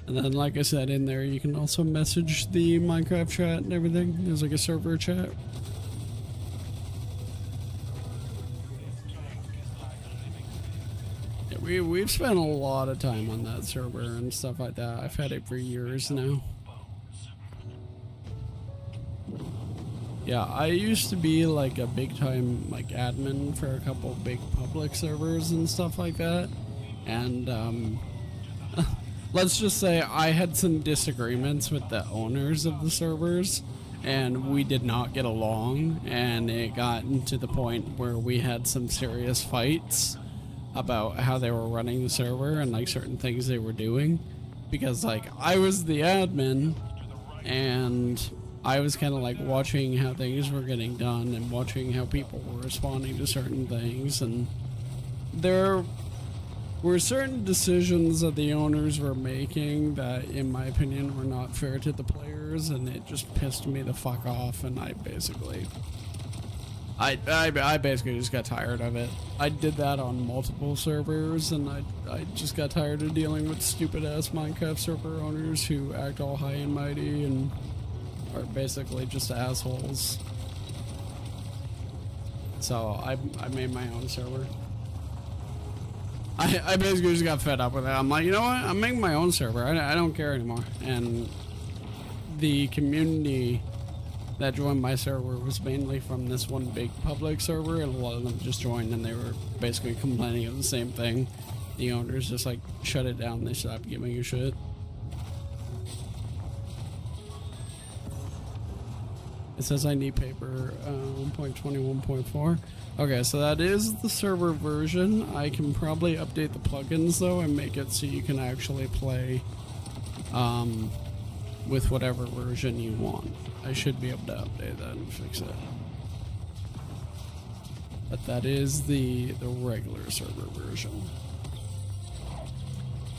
S1: And then, like I said, in there, you can also message the Minecraft chat and everything. There's like a server chat. Yeah, we've spent a lot of time on that server and stuff like that. I've had it for years now. Yeah, I used to be like a big time like admin for a couple big public servers and stuff like that. And let's just say I had some disagreements with the owners of the servers, and we did not get along, and it got to the point where we had some serious fights about how they were running the server and like certain things they were doing, because like I was the admin and I was kind of like watching how things were getting done and watching how people were responding to certain things, and there were certain decisions that the owners were making that, in my opinion, were not fair to the players, and it just pissed me the fuck off, and I basically just got tired of it. I did that on multiple servers, and I just got tired of dealing with stupid ass Minecraft server owners who act all high and mighty and are basically just assholes. So I made my own server. I basically just got fed up with it. I'm like, you know what? I'm making my own server. I don't care anymore. And the community that joined my server was mainly from this one big public server, and a lot of them just joined and they were basically complaining of the same thing. The owners just like shut it down. They stopped giving a shit. It says I need paper 1.21.4. Okay, so that is the server version. I can probably update the plugins though and make it so you can actually play with whatever version you want. I should be able to update that and fix it. But that is the regular server version.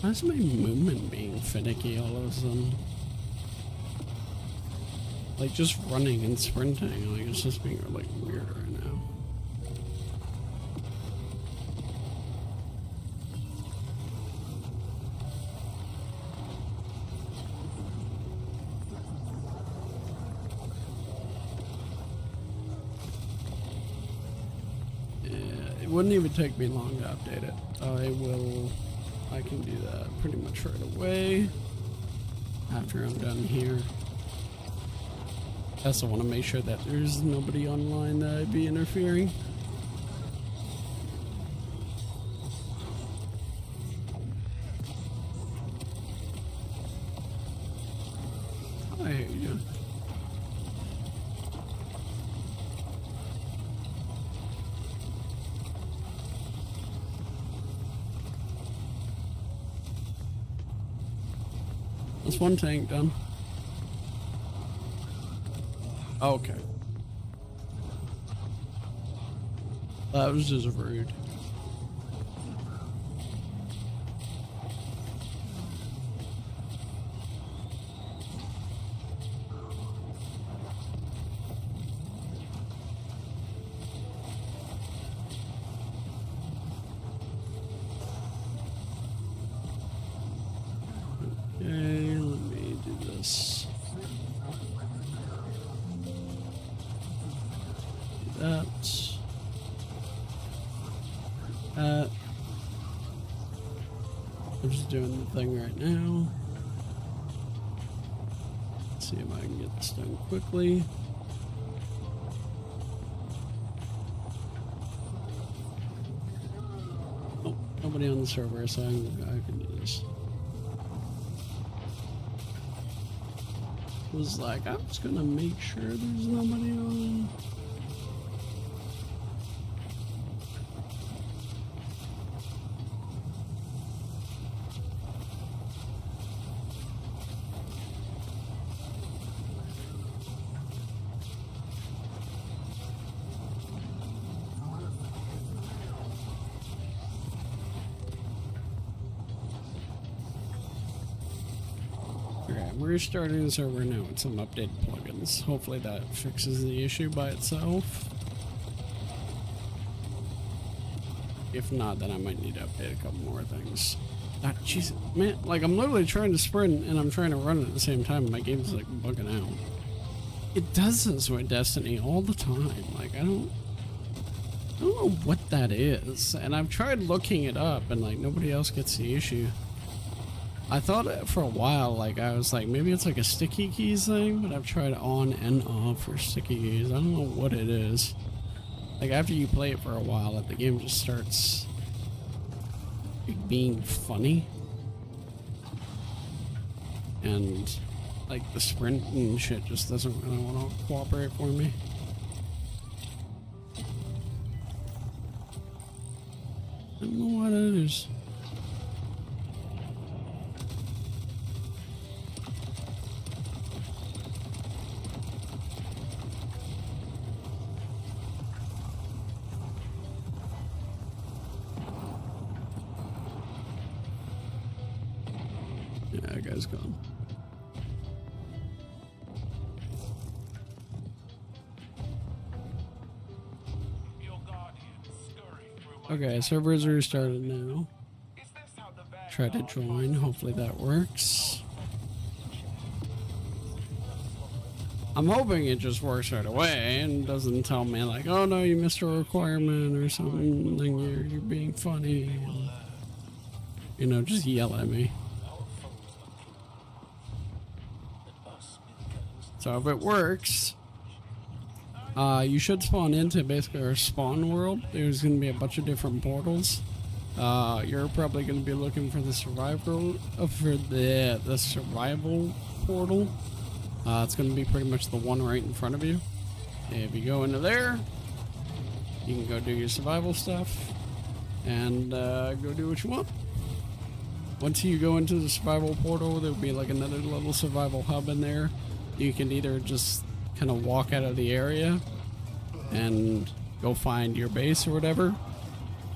S1: Why's my movement being finicky all of a sudden? Like just running and sprinting, like it's just being like weird right now. Yeah, it wouldn't even take me long to update it. I can do that pretty much right away after I'm done here. I also want to make sure that there's nobody online that I'd be interfering. I hear you. That's one tank done. Okay. That was just rude. Okay, let me do this. That. I'm just doing the thing right now. Let's see if I can get this done quickly. Oh, nobody on the server, so I can do this. It was like, I'm just gonna make sure there's nobody on. We're starting the server now with some updated plugins. Hopefully that fixes the issue by itself. If not, then I might need to update a couple more things. Ah, jeez, man, like I'm literally trying to sprint and I'm trying to run at the same time. And my game's like bugging out. It does this with Destiny all the time. Like I don't know what that is. And I've tried looking it up and like nobody else gets the issue. I thought for a while, like, I was like, maybe it's like a sticky keys thing, but I've tried on and off for sticky keys. I don't know what it is. Like, after you play it for a while, like, the game just starts being funny. And like the sprint and shit just doesn't really want to cooperate for me. I don't know what it is. Yeah, that guy's gone.
S3: Your guardians scurry through my
S1: Okay, servers are restarted now.
S3: Is this how the bad
S1: Try to
S3: guys
S1: join. Hopefully that works. I'm hoping it just works right away and doesn't tell me like, oh no, you missed a requirement or something. You're being funny. And, you know, just yell at me. So if it works, you should spawn into basically our spawn world. There's going to be a bunch of different portals. You're probably going to be looking for the survival survival portal. It's going to be pretty much the one right in front of you. If you go into there, you can go do your survival stuff and go do what you want. Once you go into the survival portal, there'll be like another little survival hub in there. You can either just kind of walk out of the area and go find your base or whatever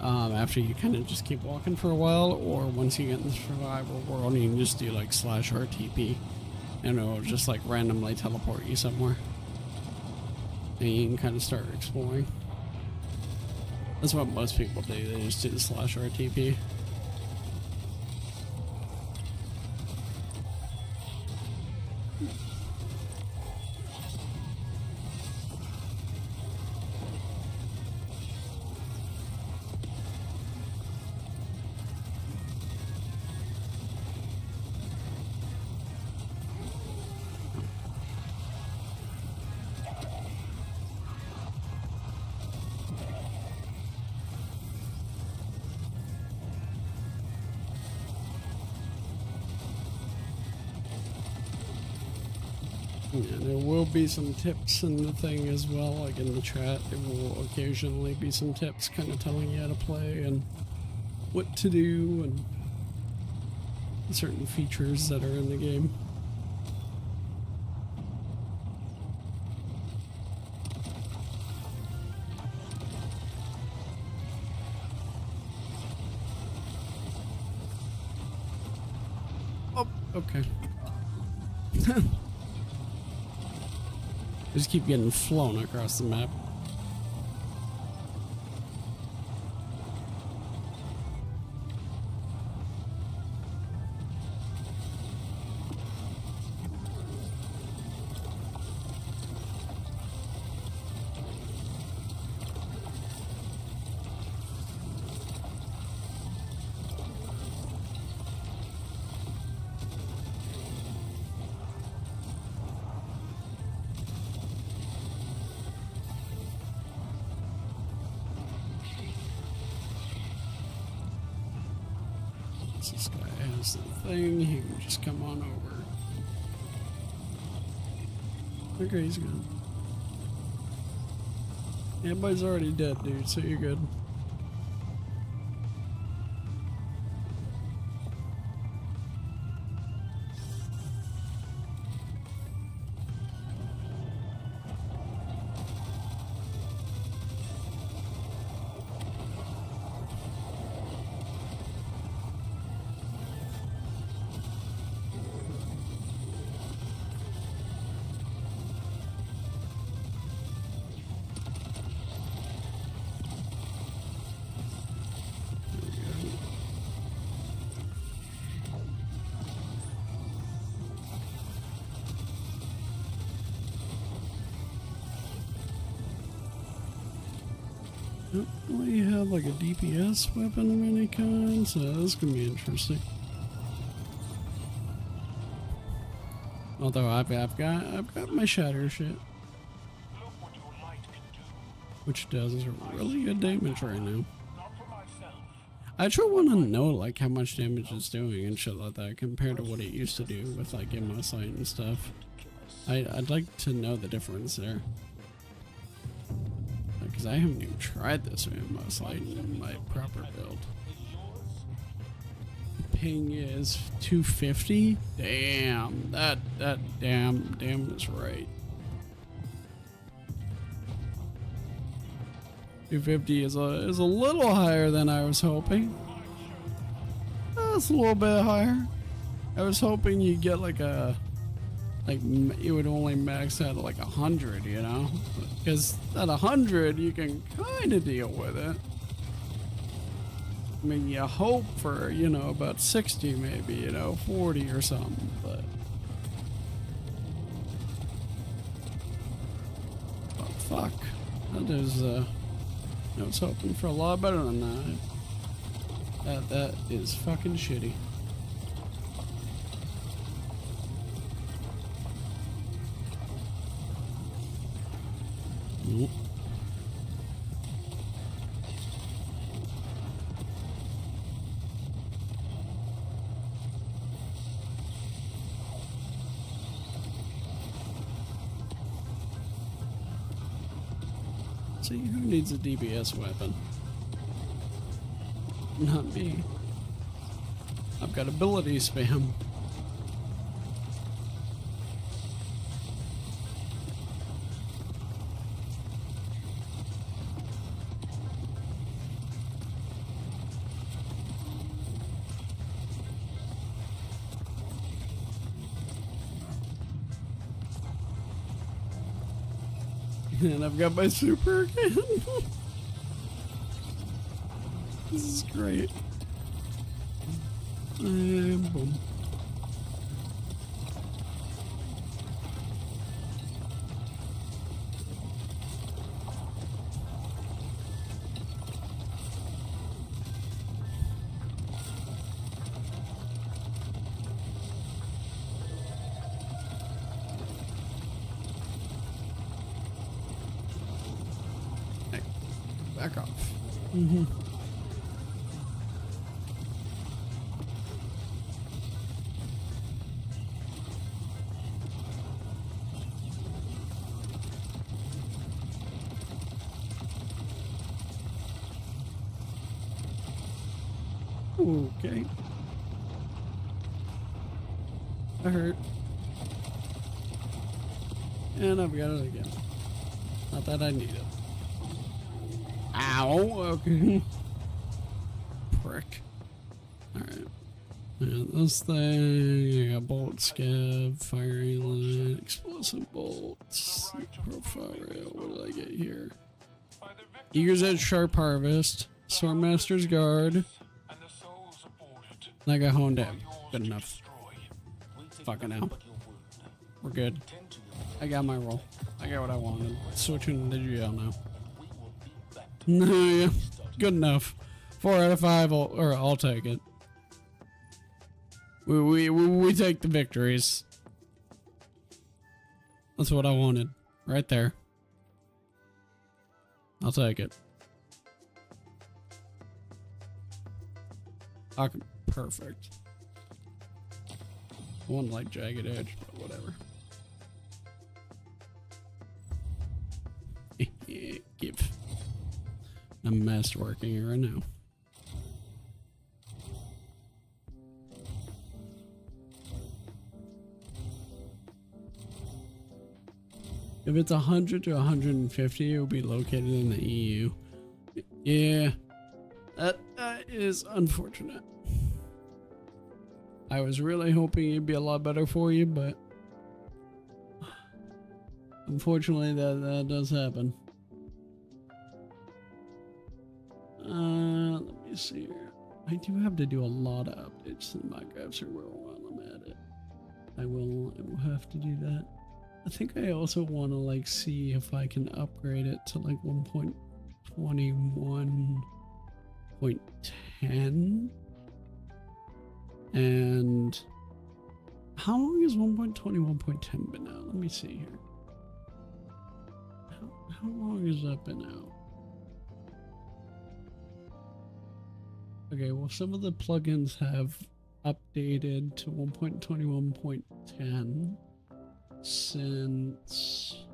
S1: after you kind of just keep walking for a while, or once you get in the survival world, you can just do like /RTP and it'll just like randomly teleport you somewhere and you can kind of start exploring. That's what most people do, they just do the /RTP. Yeah, there will be some tips in the thing as well, like in the chat. There will occasionally be some tips kind of telling you how to play and what to do and certain features that are in the game. Oh, okay. Just keep getting flown across the map. This guy has the thing, he can just come on over. Okay, he's gone. Everybody's already dead, dude, so you're good. Don't really have like a DPS weapon of any kind, so this can be interesting. Although I've got my shatter shit,
S3: Look what your light can do.
S1: which does really good damage right now.
S3: Not for myself.
S1: I actually want to know like how much damage it's doing and shit like that compared to what it used to do with like in my sight and stuff. I'd like to know the difference there. Because I haven't even tried this in my sight in my proper build. Ping is 250. Damn, that damn is right. 250 is a little higher than I was hoping. That's a little bit higher. I was hoping you'd get like a it would only max out at like 100, you know, because at 100 you can kind of deal with it. I mean, you hope for, you know, about 60 maybe, you know, 40 or something, but oh fuck, that is I was hoping for a lot better than that. That is fucking shitty. Nope. See, who needs a DBS weapon? Not me. I've got ability spam. And I've got my super again. This is great. And boom. Back off. Okay. I hurt. And I've got it again. Not that I need it. Ow, okay. Prick. Alright. And this thing, I got bolt scav, firing line, explosive bolts, profile rail. What did I get here? Eager's Edge Sharp Harvest, Swordmaster's Guard.
S3: And the souls aborted.
S1: And I got honed in. Good enough. Fucking hell. We're good. I got my roll. I got what I wanted. Switching to jail now. No, yeah. Good enough. 4 out of 5, I'll take it. We take the victories. That's what I wanted. Right there. I'll take it. Okay, perfect. I wouldn't like Jagged Edge, but whatever. Give. I'm masterworking it right now. If it's 100 to 150, it will be located in the EU. Yeah, that is unfortunate. I was really hoping it'd be a lot better for you, but unfortunately that does happen. Let me see here. I do have to do a lot of updates in the Minecraft server while I'm at it. I will have to do that. I think I also want to like see if I can upgrade it to like 1.21.10. And how long has 1.21.10 been out? Let me see here. How long has that been out? Okay, well, some of the plugins have updated to 1.21.10 since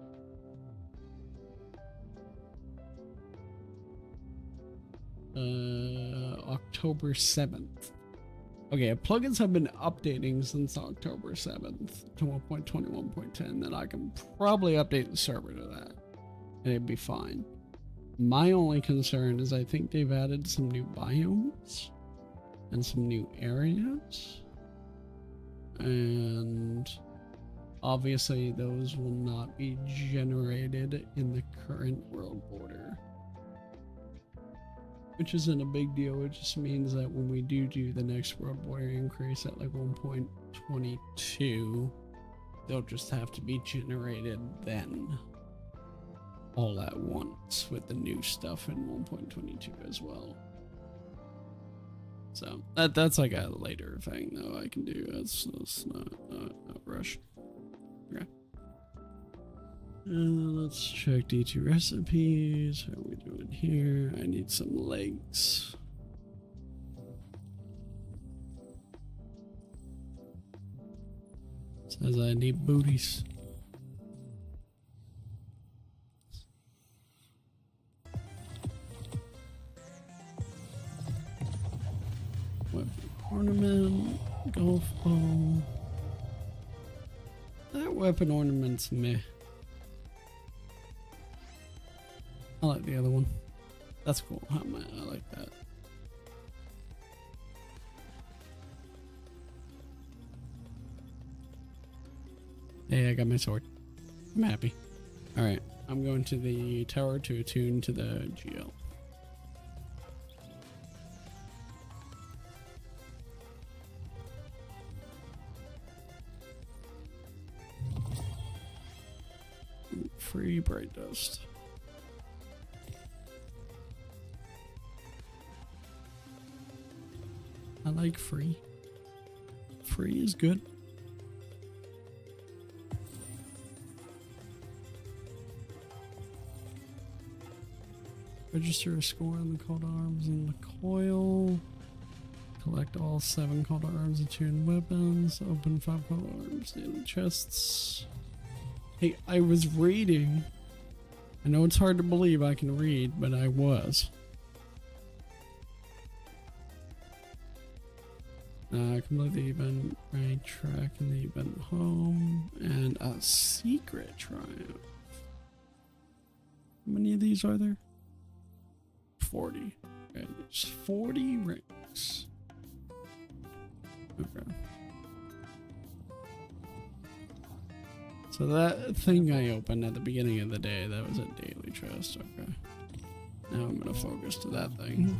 S1: October 7th. Okay, plugins have been updating since October 7th to 1.21.10. Then I can probably update the server to that, and it'd be fine. My only concern is I think they've added some new biomes and some new areas, and obviously those will not be generated in the current world border, which isn't a big deal. It just means that when we do the next world border increase at like 1.22, they'll just have to be generated then all at once with the new stuff in 1.22 as well. So that's like a later thing though I can do. That's not rush. Okay. Let's check D2 recipes. How are we doing here? I need some legs. Says I need booties. Weapon ornament, golf ball. That weapon ornament's meh. I like the other one. That's cool. I like that. Hey, I got my sword. I'm happy. Alright, I'm going to the tower to attune to the GL. Free bright dust. I like free. Free is good. Register a score on the cold arms and the coil. Collect all 7 cold arms and tuned weapons. Open 5 cold arms daily chests. Hey, I was reading. I know it's hard to believe I can read, but I was. Complete the event, right track in the event home, and a secret triumph. How many of these are there? 40. Okay, there's 40 ranks. Okay. So that thing I opened at the beginning of the day, that was a daily chest. Okay. Now I'm gonna focus to that thing.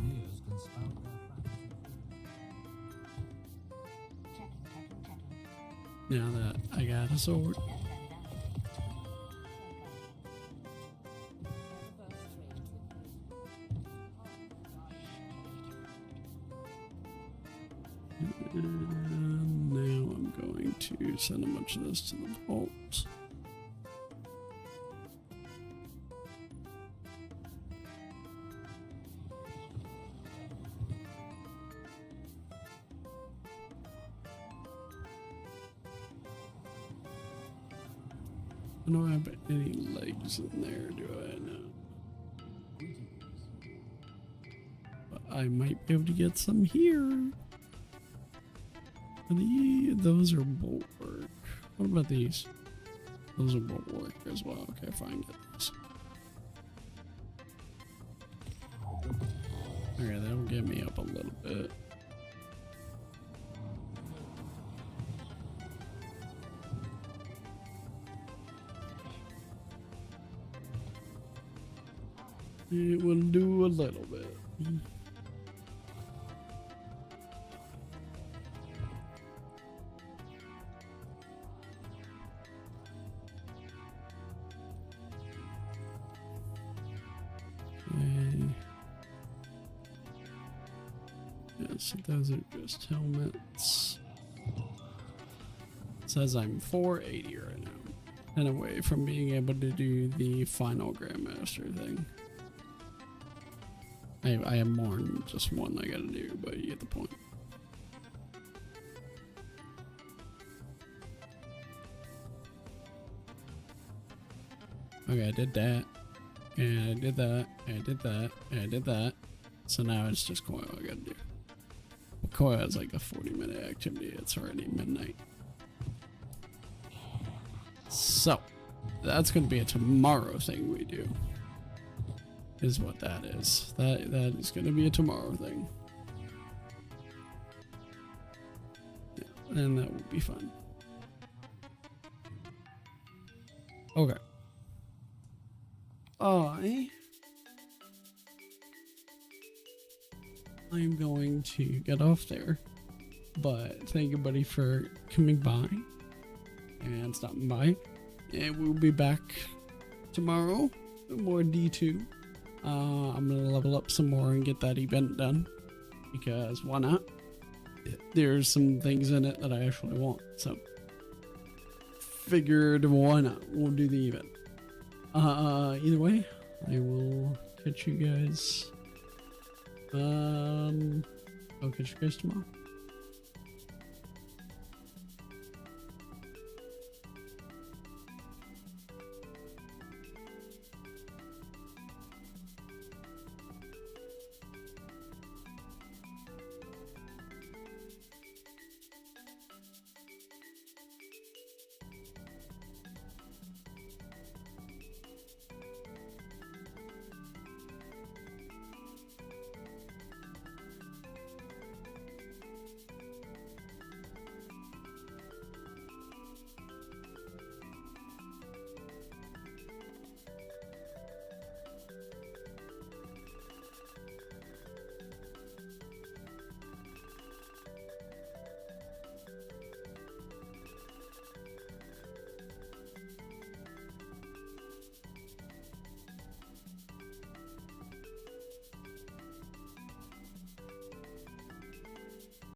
S1: Now that I got a sword. And now I'm going to send a bunch of this to the vault. I don't have any legs in there, do I? No. But I might be able to get some here. Those are bulwark. What about these? Those are bulwark as well. Okay, fine, get these. Okay, that'll get me up a little bit. It will do a little bit. Okay. Yeah, so those are just helmets. It says I'm 480 right now. And away from being able to do the final Grandmaster thing. I have more than just one I gotta do, but you get the point. Okay, I did that, and I did that, and I did that, and I did that. So now it's just coil I gotta do. Well, coil is like a 40-minute activity. It's already midnight. So, that's gonna be a tomorrow thing we do. Is what that is. That is gonna be a tomorrow thing. Yeah, and that will be fun. Okay. I'm going to get off there, but thank you, buddy, for coming by and stopping by. And we'll be back tomorrow with more D2. I'm gonna level up some more and get that event done, because why not? There's some things in it that I actually want, so figured why not? We'll do the event. Either way, I will catch you guys. I'll catch you guys tomorrow.